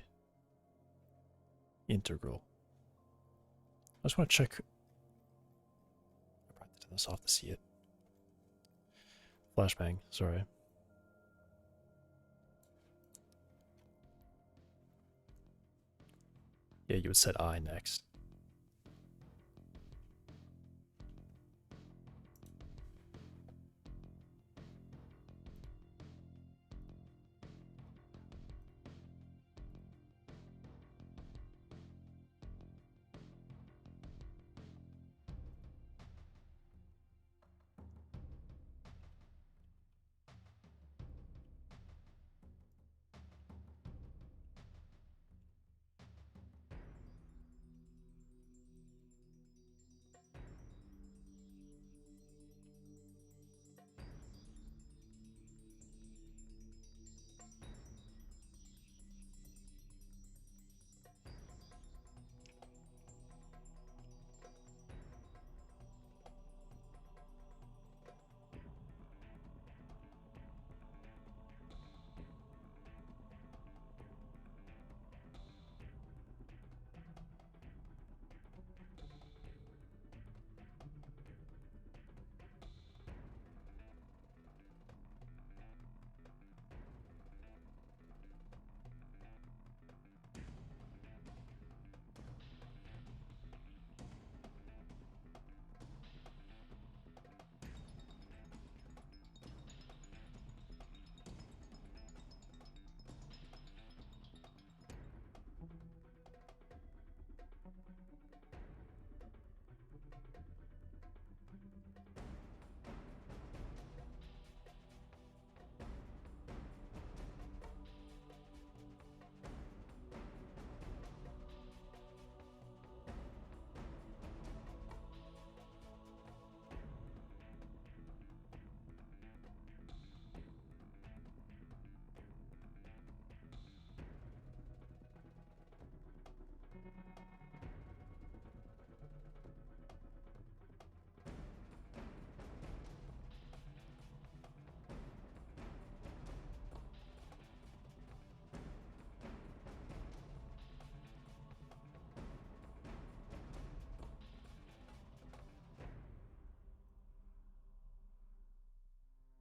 integral. I just want to check. I brought this off to see it. Flashbang, sorry. Yeah, you would set I next.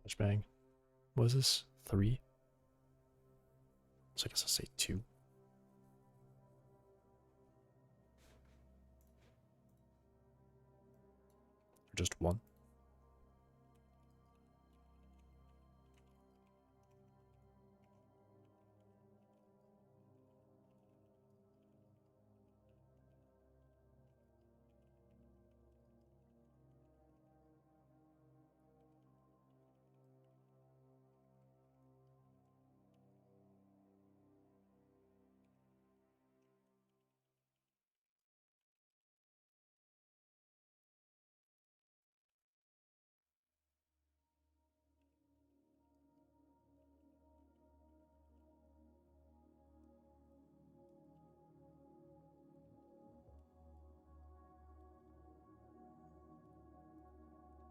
Flashbang. What was this? 3? So I guess I'll say 2. Or just 1.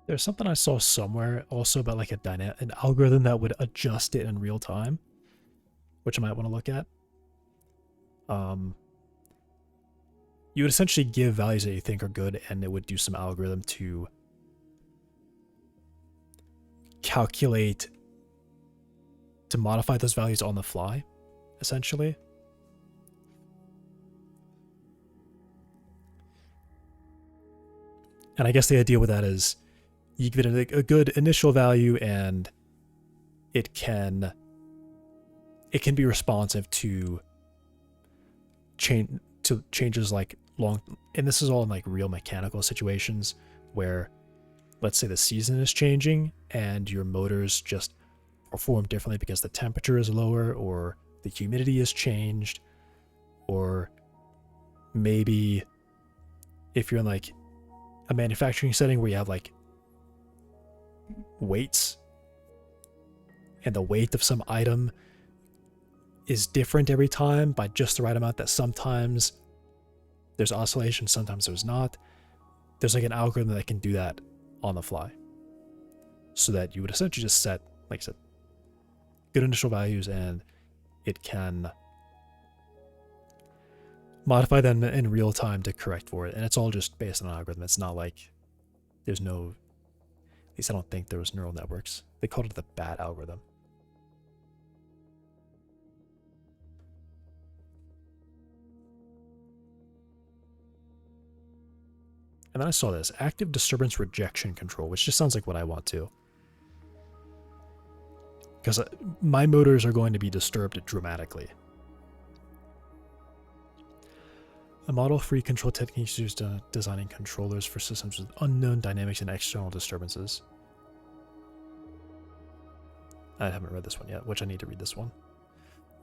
There's something I saw somewhere also about like an algorithm that would adjust it in real time, which I might want to look at. You would essentially give values that you think are good, and it would do some algorithm to calculate, to modify those values on the fly, essentially. And I guess the idea with that is you give it a good initial value, and it can be responsive to changes like and this is all in like real mechanical situations where, let's say the season is changing and your motors just perform differently because the temperature is lower or the humidity is changed, or maybe if you're in like a manufacturing setting where you have like weights and the weight of some item is different every time by just the right amount, that sometimes there's oscillation, sometimes there's not. There's like an algorithm that can do that on the fly, so that you would essentially just set, like I said, good initial values, and it can modify them in real time to correct for it. And it's all just based on an algorithm. It's not like there's no, at least I don't think there was neural networks. They called it the BAT algorithm. And then I saw this, active disturbance rejection control, which just sounds like what I want to. Because my motors are going to be disturbed dramatically. A model-free control technique used in designing controllers for systems with unknown dynamics and external disturbances. I haven't read this one yet, which I need to read this one.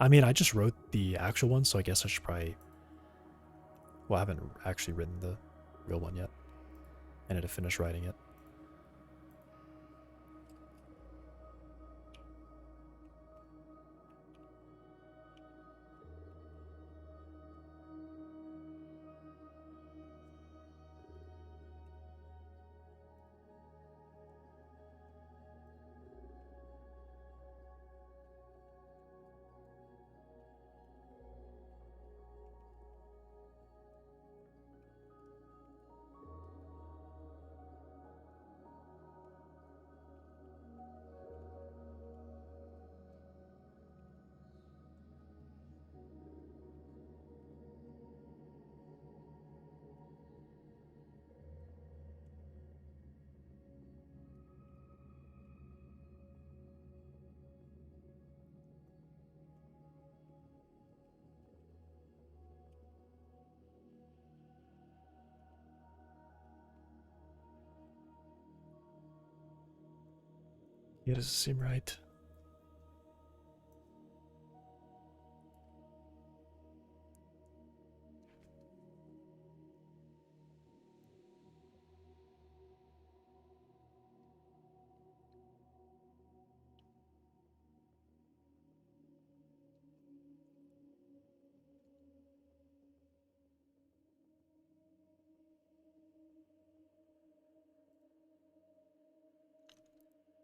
I mean, I just wrote the actual one, so I guess I should probably... Well, I haven't actually written the real one yet. I need to finish writing it. Yeah, does it seem right?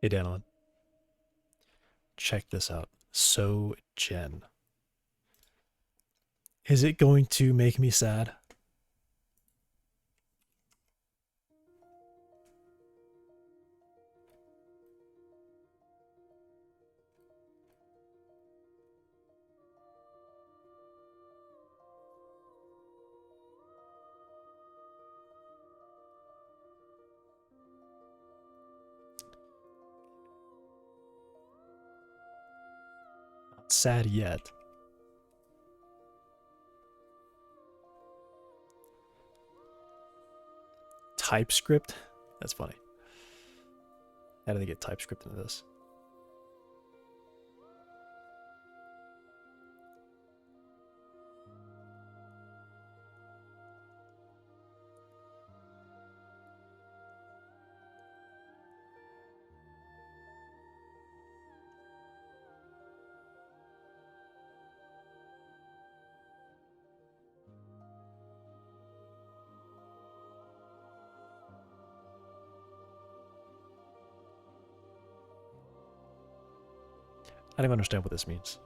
Hey, Danilin. Check this out. So, Jen. Is it going to make me sad? Not sad yet. TypeScript? That's funny. How do they get TypeScript into this? I don't even understand what this means.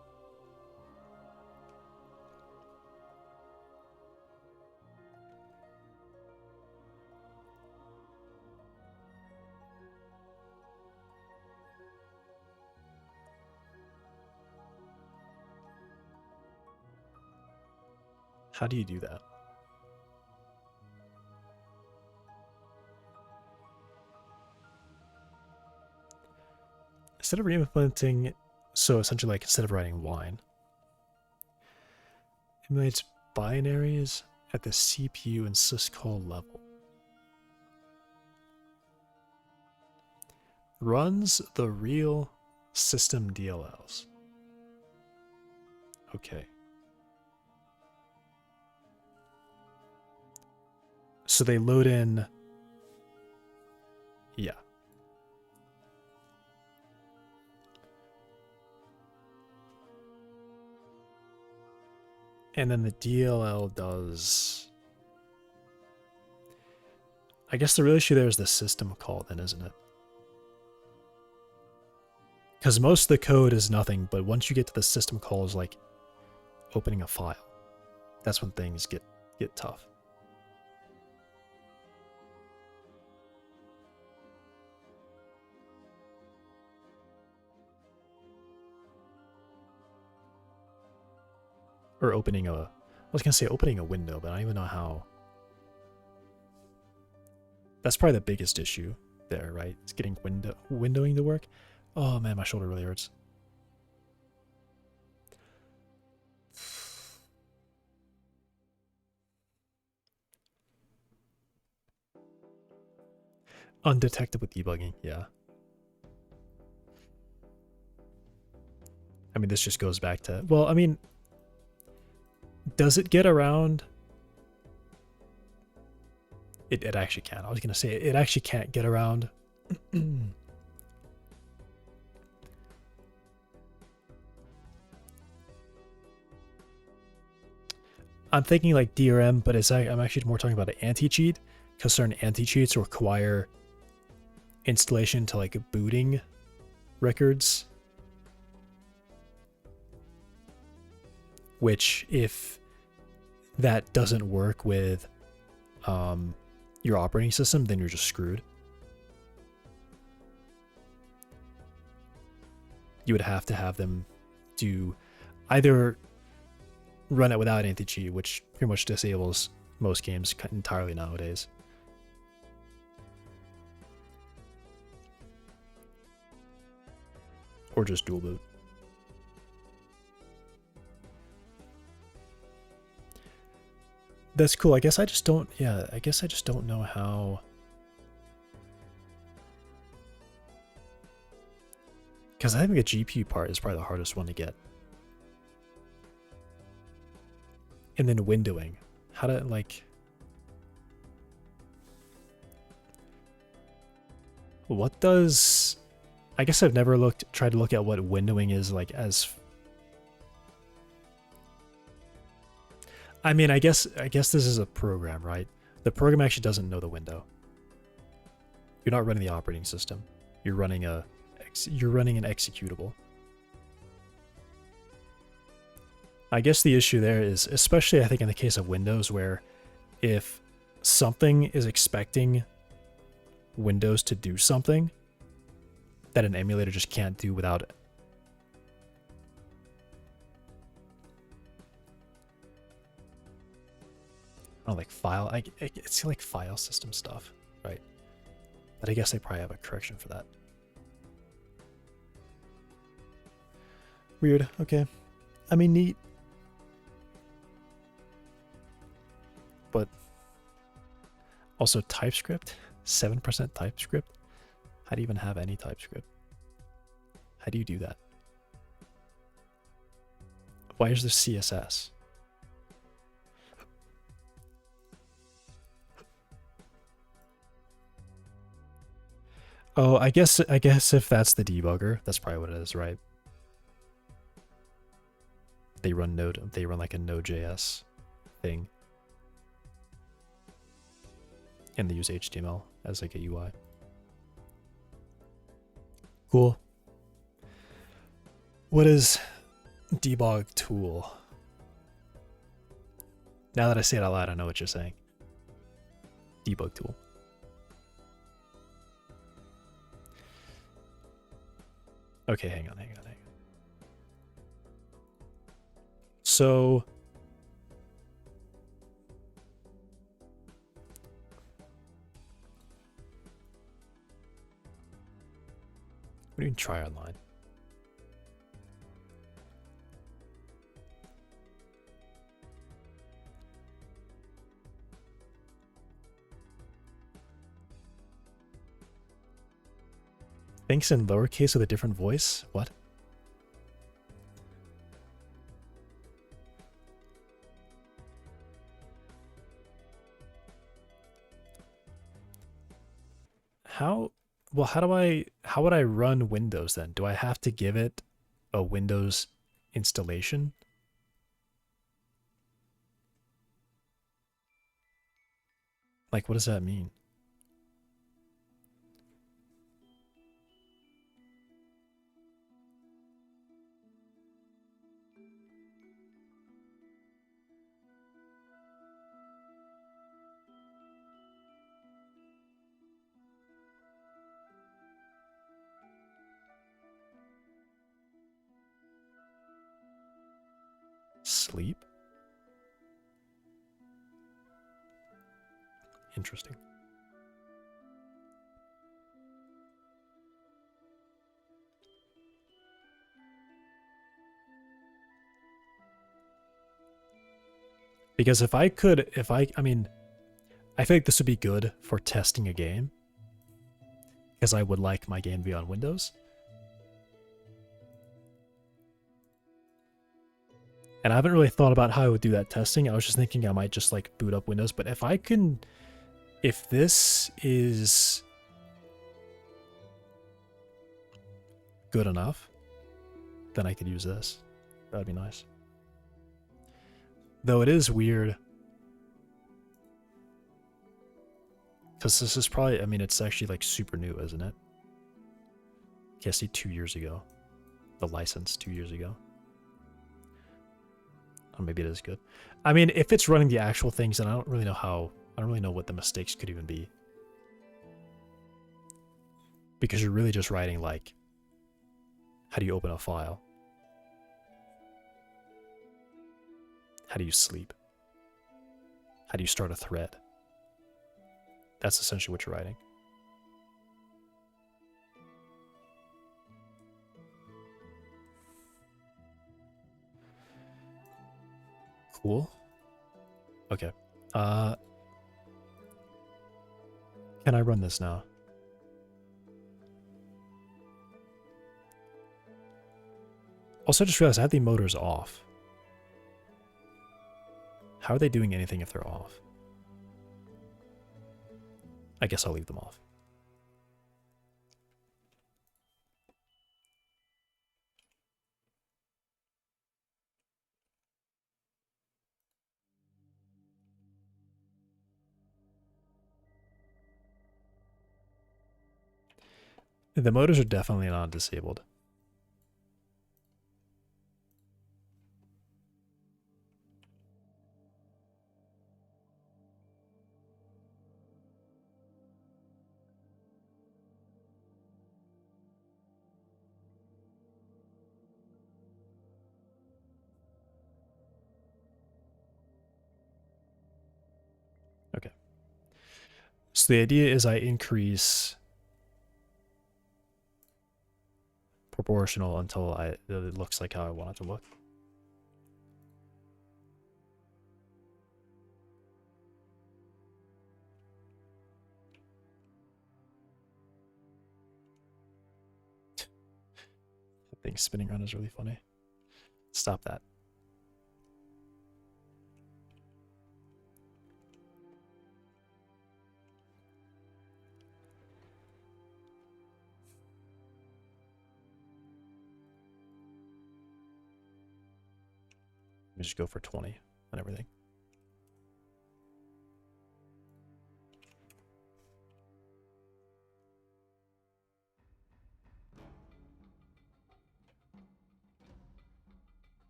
How do you do that? Instead of re-implementing, so essentially like instead of writing wine, it emulates binaries at the CPU and syscall level. Runs the real system DLLs. Okay. So they load in, yeah. And then the DLL does, I guess the real issue there is the system call then, isn't it? Because most of the code is nothing, but once you get to the system call is like opening a file. that's when things get tough. Or opening a, I was gonna say opening a window, but I don't even know how. That's probably the biggest issue there, right? It's getting windowing to work. Oh man, my shoulder really hurts. Undetected with debugging, yeah. I mean, this just goes back to, well, I mean, does it get around? It actually can. I was going to say it actually can't get around. I'm thinking like DRM, but I'm actually more talking about an anti-cheat, because certain anti-cheats require installation to like booting records, which if that doesn't work with your operating system, then you're just screwed. You would have to have them do either run it without anti-cheat, which pretty much disables most games entirely nowadays, or just dual boot. That's cool. I guess I just don't, yeah, I guess I just don't know how. Because I think the GPU part is probably the hardest one to get. And then windowing. How to, like... What does... I guess I've never tried to look at what windowing is like as... I mean, I guess this is a program, right? The program actually doesn't know the window. You're not running the operating system. You're running an executable. I guess the issue there is, especially I think in the case of Windows, where if something is expecting Windows to do something that an emulator just can't do without it. Oh, like it's like file system stuff, right? But I guess they probably have a correction for that. Weird. Okay. I mean, neat. But also TypeScript, 7% TypeScript. How do you even have any TypeScript? How do you do that? Why is there CSS? Oh, I guess if that's the debugger, that's probably what it is, right? They run like a Node.js thing. And they use HTML as like a UI. Cool. What is debug tool? Now that I say it out loud, I know what you're saying. Debug tool. Okay, hang on. So what do you mean try online? Thanks in lowercase with a different voice? What? How would I run Windows then? Do I have to give it a Windows installation? Like, what does that mean? sleep? Interesting. Because if I could, I mean, I feel like this would be good for testing a game. Because I would like my game to be on Windows. And I haven't really thought about how I would do that testing. I was just thinking I might just like boot up Windows. But if I can, if this is good enough, then I could use this. That'd be nice. Though it is weird. Because this is probably, I mean, it's actually like super new, isn't it? I see 2 years ago. The license 2 years ago. Or maybe it is good. I mean, if it's running the actual things, then I don't really know how, I don't really know what the mistakes could even be. Because you're really just writing like, how do you open a file? How do you sleep? How do you start a thread? That's essentially what you're writing. Cool. Okay. Can I run this now? Also, I just realized I have the motors off. How are they doing anything if they're off? I guess I'll leave them off. The motors are definitely not disabled. Okay. So the idea is I increase proportional until it looks like how I want it to look. That thing spinning around is really funny. Stop that. Let me just go for 20 and everything.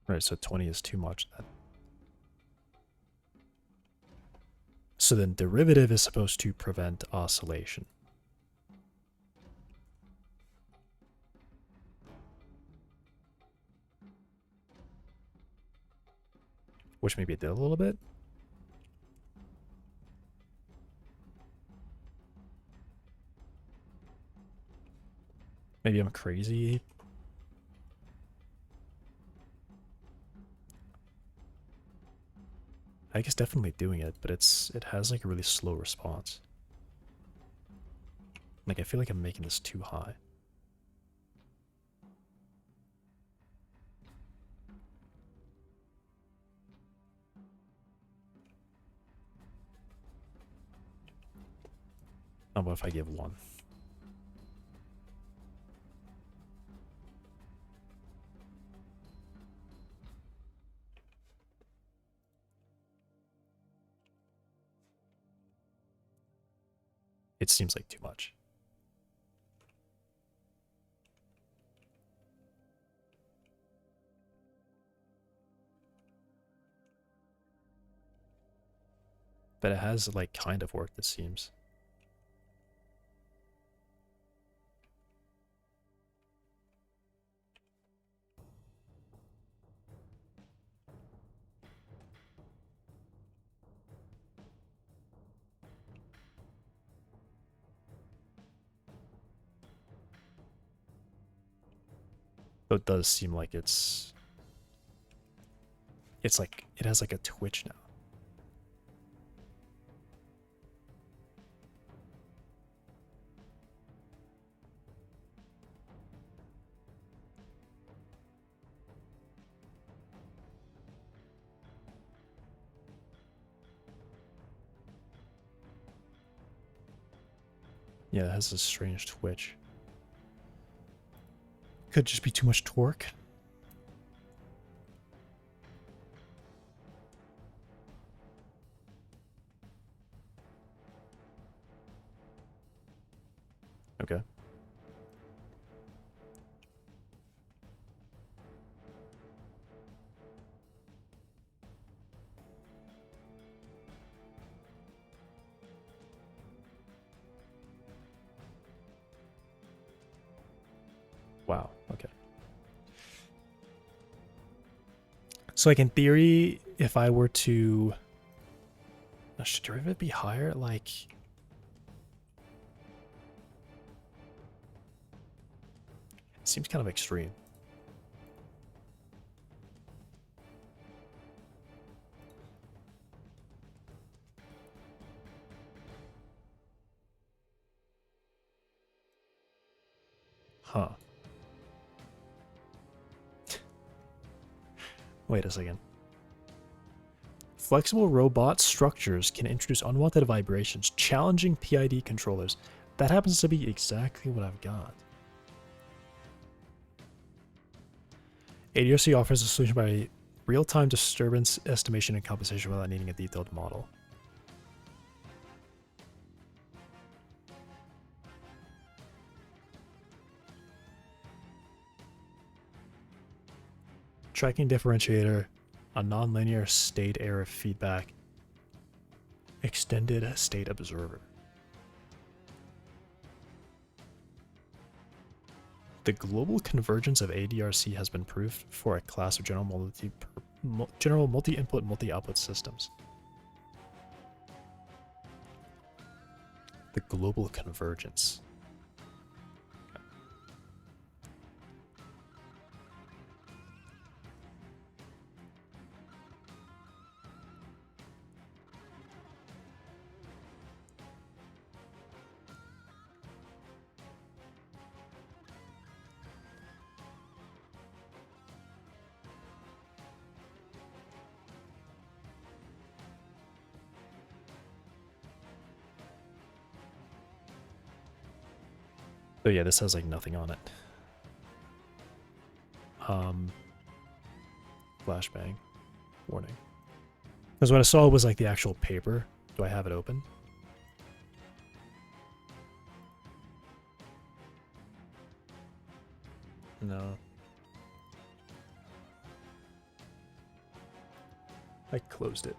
Right, so 20 is too much then. So then derivative is supposed to prevent oscillation. Which maybe it did a little bit. Maybe I'm crazy. I guess definitely doing it, but it has like a really slow response. Like I feel like I'm making this too high. How about if I give 1? It seems like too much. But it has like kind of worked, it seems. Though it does seem like it's like it has like a twitch now. Yeah, it has a strange twitch. Could just be too much torque. Okay. Wow, okay. So like in theory, if I were to... Should derivative be higher? Like... It seems kind of extreme. Huh. Wait a second. Flexible robot structures can introduce unwanted vibrations, challenging PID controllers. That happens to be exactly what I've got. ADRC offers a solution by real-time disturbance estimation and compensation without needing a detailed model. Tracking differentiator, a nonlinear state error feedback, extended state observer. The global convergence of ADRC has been proved for a class of general multi-input, multi-output systems. The global convergence. So yeah, this has like nothing on it. Flashbang. Warning. Because what I saw was like the actual paper. Do I have it open? No. I closed it.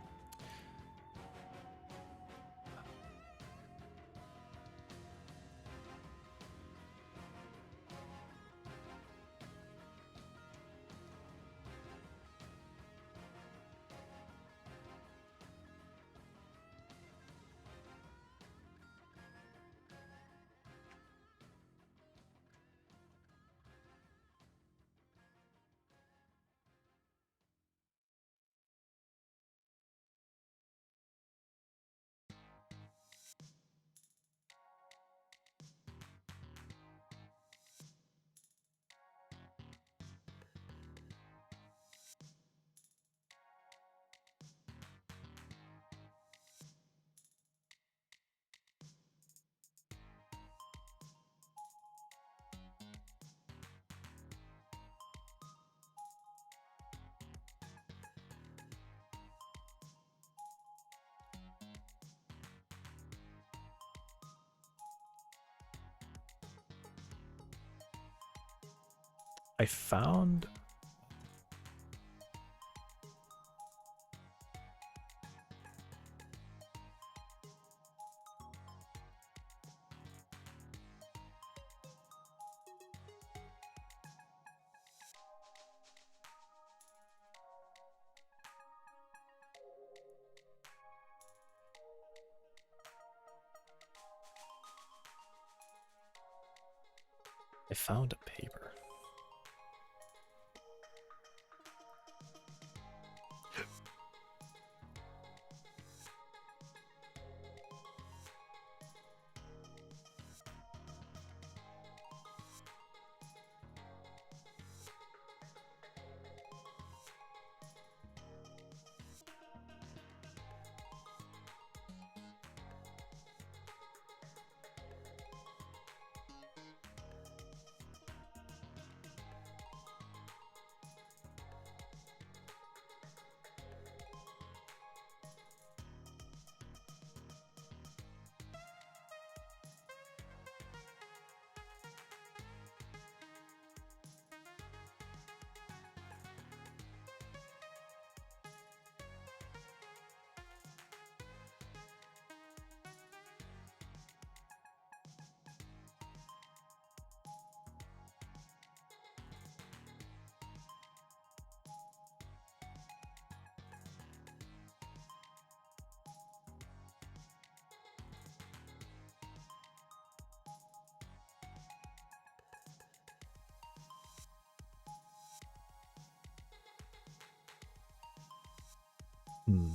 I found... I found a paper. Hmm.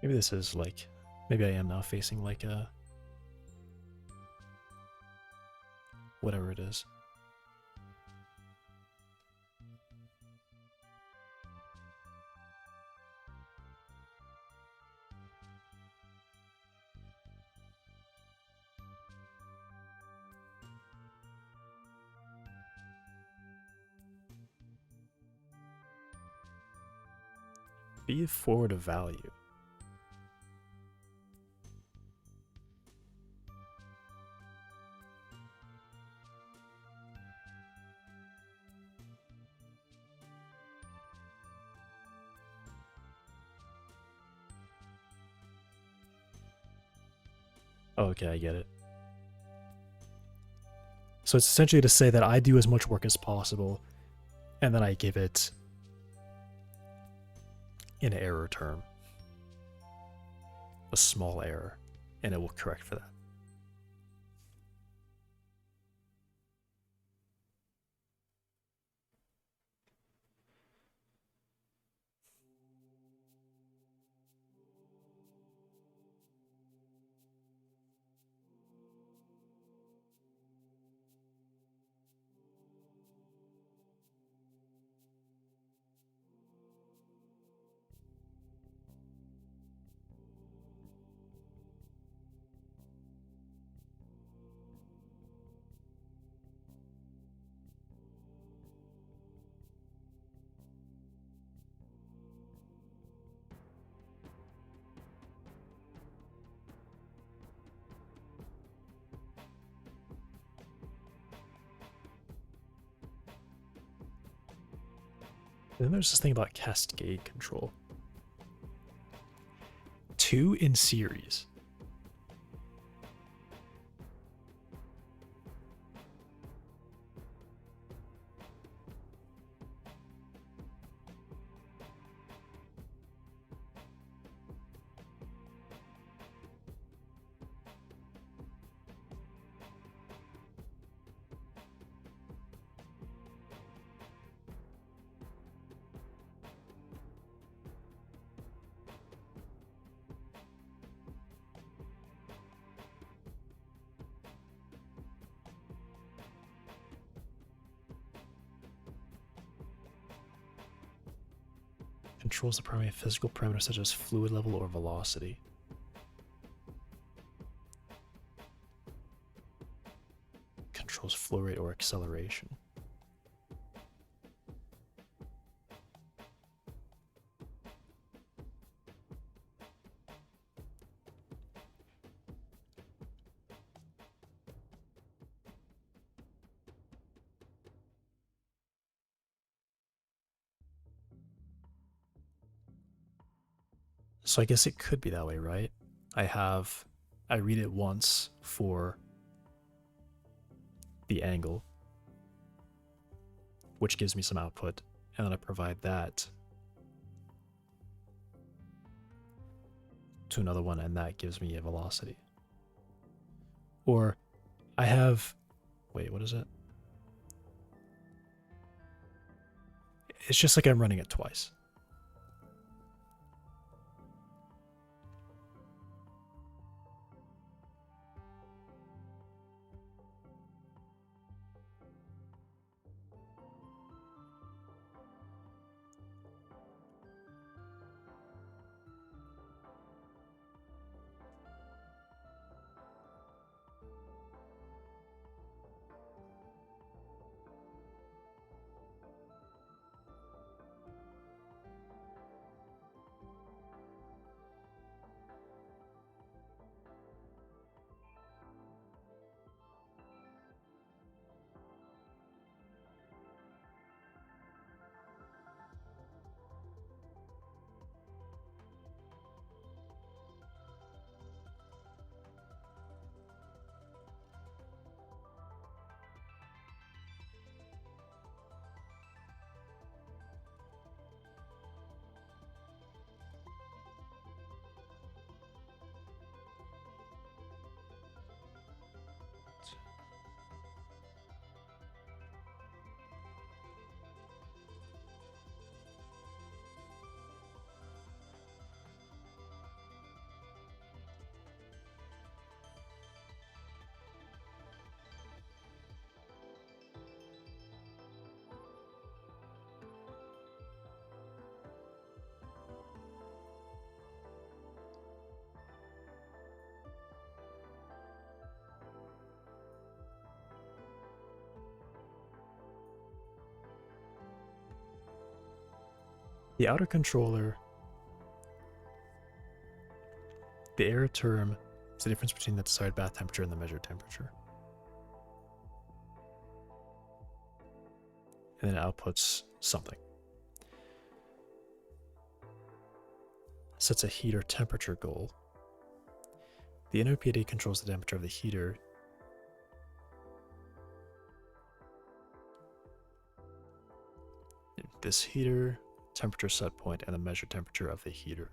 Maybe this is like, maybe I am now facing like a, whatever it is. Feed forward a value. Oh, okay, I get it. So it's essentially to say that I do as much work as possible, and then I give it an error term. A small error, and it will correct for that. And then there's this thing about cascade control. 2 in series. Controls the primary physical parameters such as fluid level or velocity. Controls flow rate or acceleration. So I guess it could be that way, right? I read it once for the angle, which gives me some output, and then I provide that to another one, and that gives me a velocity. Or I have, wait, what is it? It's just like I'm running it twice. The outer controller, the air term is the difference between the desired bath temperature and the measured temperature. And then it outputs something. Sets a heater temperature goal. The NOPD controls the temperature of the heater. This heater, temperature set point, and the measured temperature of the heater.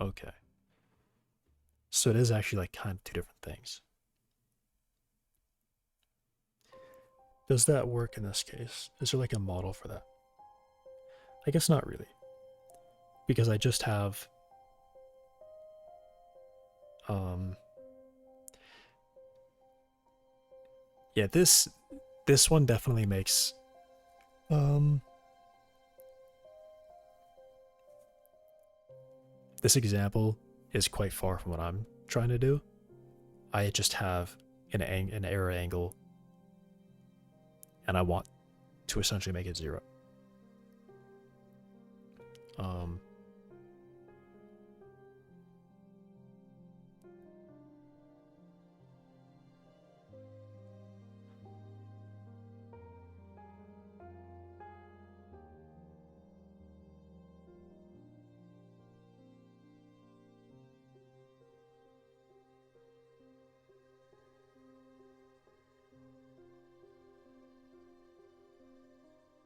Okay. So it is actually like kind of two different things. Does that work in this case? Is there like a model for that? I guess not really. Because I just have yeah, this one definitely makes this example is quite far from what I'm trying to do. I just have an error angle, and I want to essentially make it 0.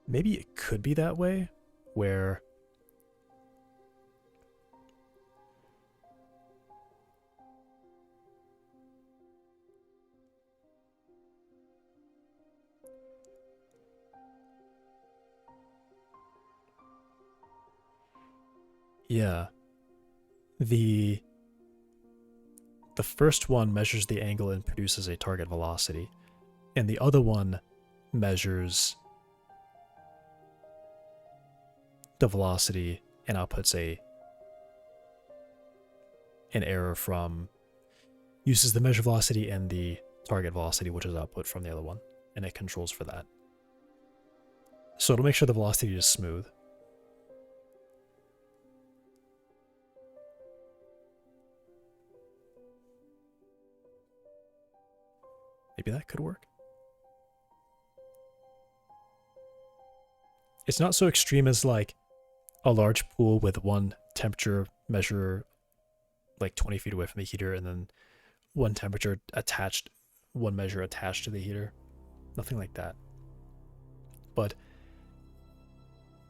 Maybe it could be that way, where yeah, the first one measures the angle and produces a target velocity, and the other one measures the velocity and outputs an error from, uses the measure velocity and the target velocity, which is output from the other one, and it controls for that. So it'll make sure the velocity is smooth. Maybe that could work. It's not so extreme as like a large pool with one temperature measure like 20 feet away from the heater, and then one temperature attached, one measure attached to the heater. Nothing like that. But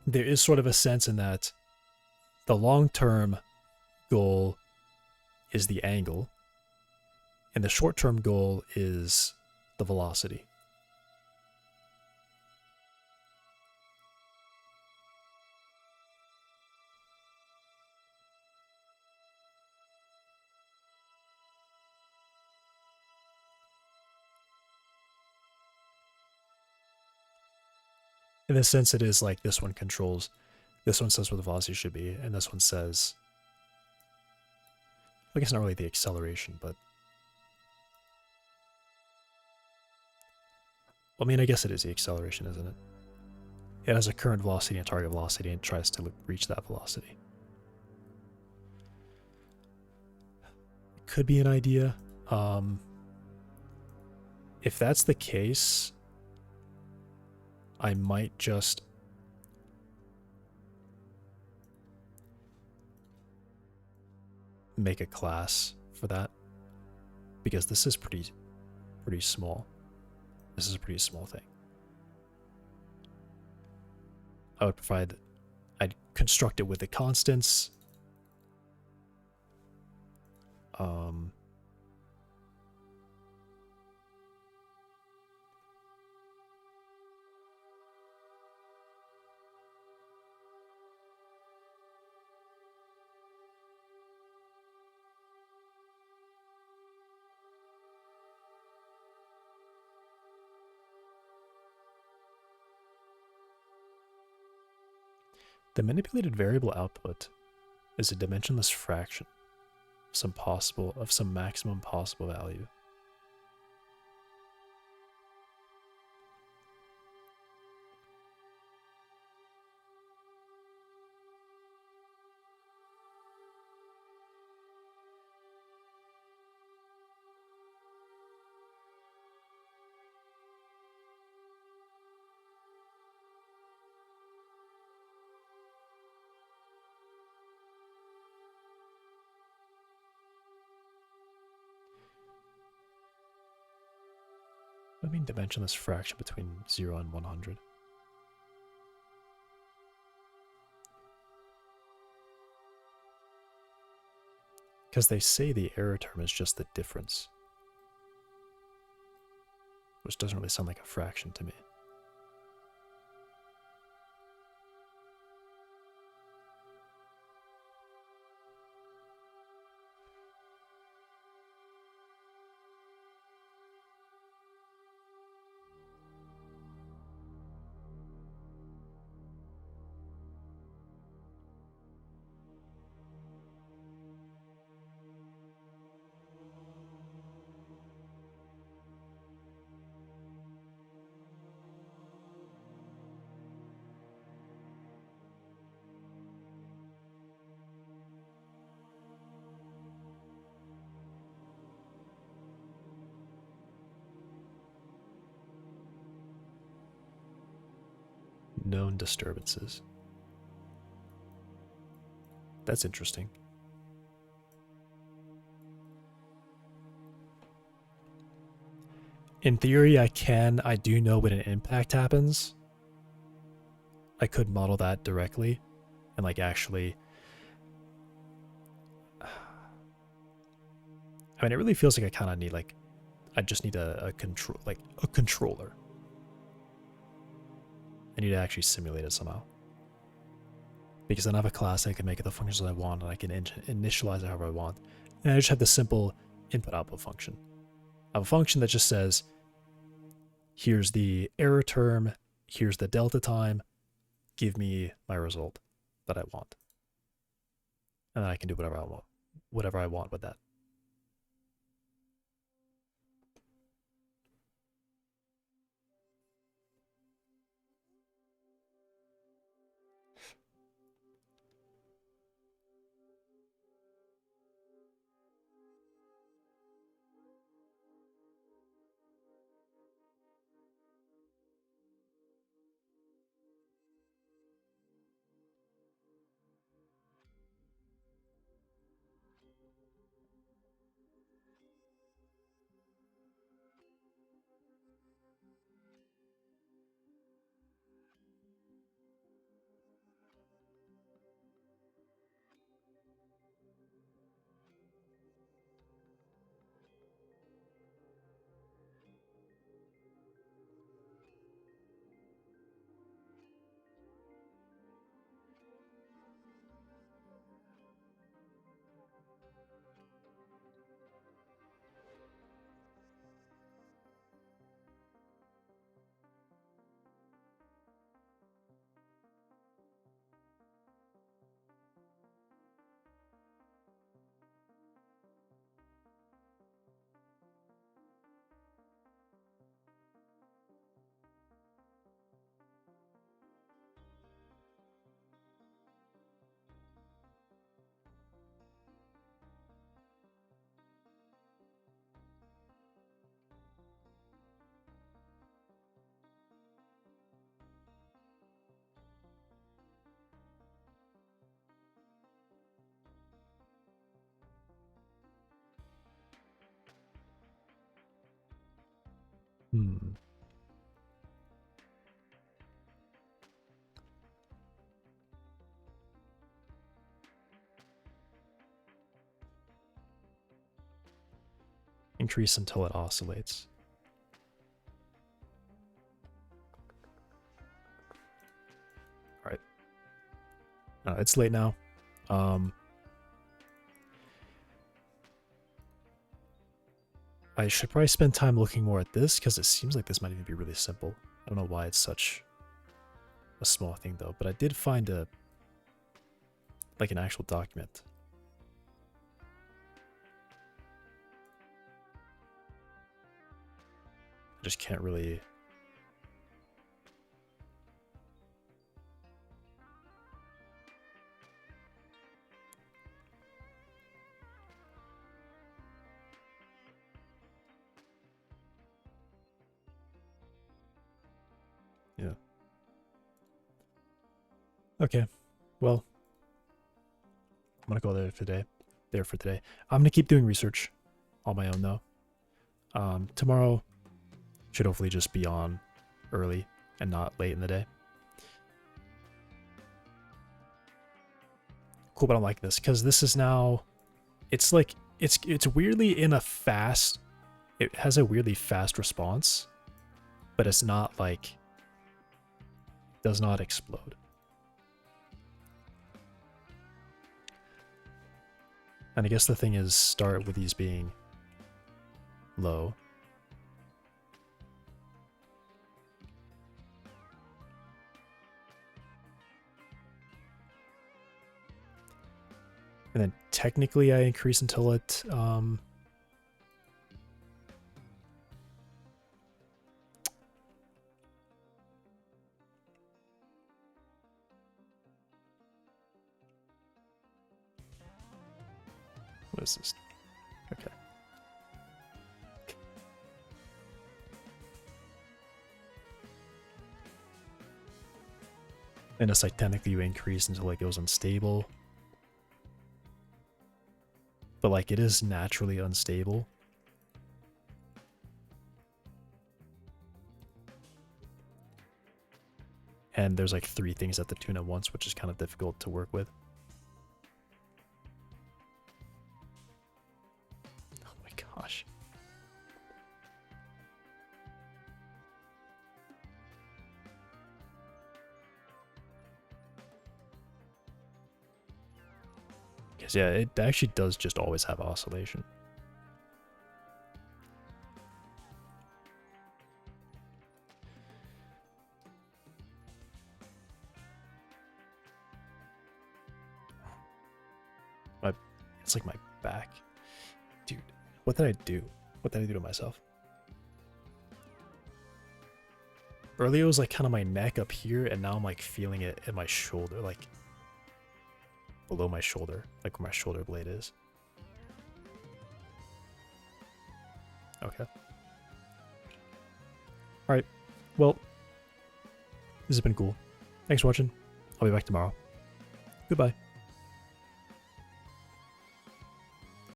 there is sort of a sense in that the long-term goal is the angle, and the short-term goal is the velocity. In this sense, it is like this one controls, this one says where the velocity should be, and this one says, I guess not really the acceleration, but, well, I mean, I guess it is the acceleration, isn't it? It has a current velocity and a target velocity and tries to reach that velocity. It could be an idea. If that's the case, I might just make a class for that, because this is pretty small. This is a pretty small thing. I'd construct it with the constants. The manipulated variable output is a dimensionless fraction of some maximum possible value. What do I mean dimensionless fraction between 0 and 100? Because they say the error term is just the difference, which doesn't really sound like a fraction to me. Known disturbances. That's interesting. In theory, I do know when an impact happens. I could model that directly and like actually, I mean, it really feels like I kind of need like, I just need a controller. I need to actually simulate it somehow. Because then I have a class, I can make it the functions I want, and I can initialize it however I want. And I just have the simple input-output function. I have a function that just says, here's the error term, here's the delta time, give me my result that I want. And then I can do whatever I want with that. Hmm. Increase until it oscillates. All right. It's late now. I should probably spend time looking more at this because it seems like this might even be really simple. I don't know why it's such a small thing though, but I did find an actual document. I just can't really. Yeah. Okay. Well, I'm gonna go there for today. I'm gonna keep doing research on my own though. Tomorrow should hopefully just be on early and not late in the day. Cool, but I like this because this is now. It's like it's weirdly in a fast. It has a weirdly fast response, but it's not like. Does not explode. And I guess the thing is, start with these being low. And then technically I increase until it, what is this? Okay. And it's like technically you increase until it goes unstable. But like it is naturally unstable. And there's like 3 things at the tune at once, which is kind of difficult to work with. Oh my gosh. Because yeah, it actually does just always have oscillation. It's like my back. Dude, what did I do? What did I do to myself? Earlier it was like kind of my neck up here, and now I'm like feeling it in my shoulder, like below my shoulder, like where my shoulder blade is. Okay. Alright. Well, this has been cool. Thanks for watching. I'll be back tomorrow. Goodbye.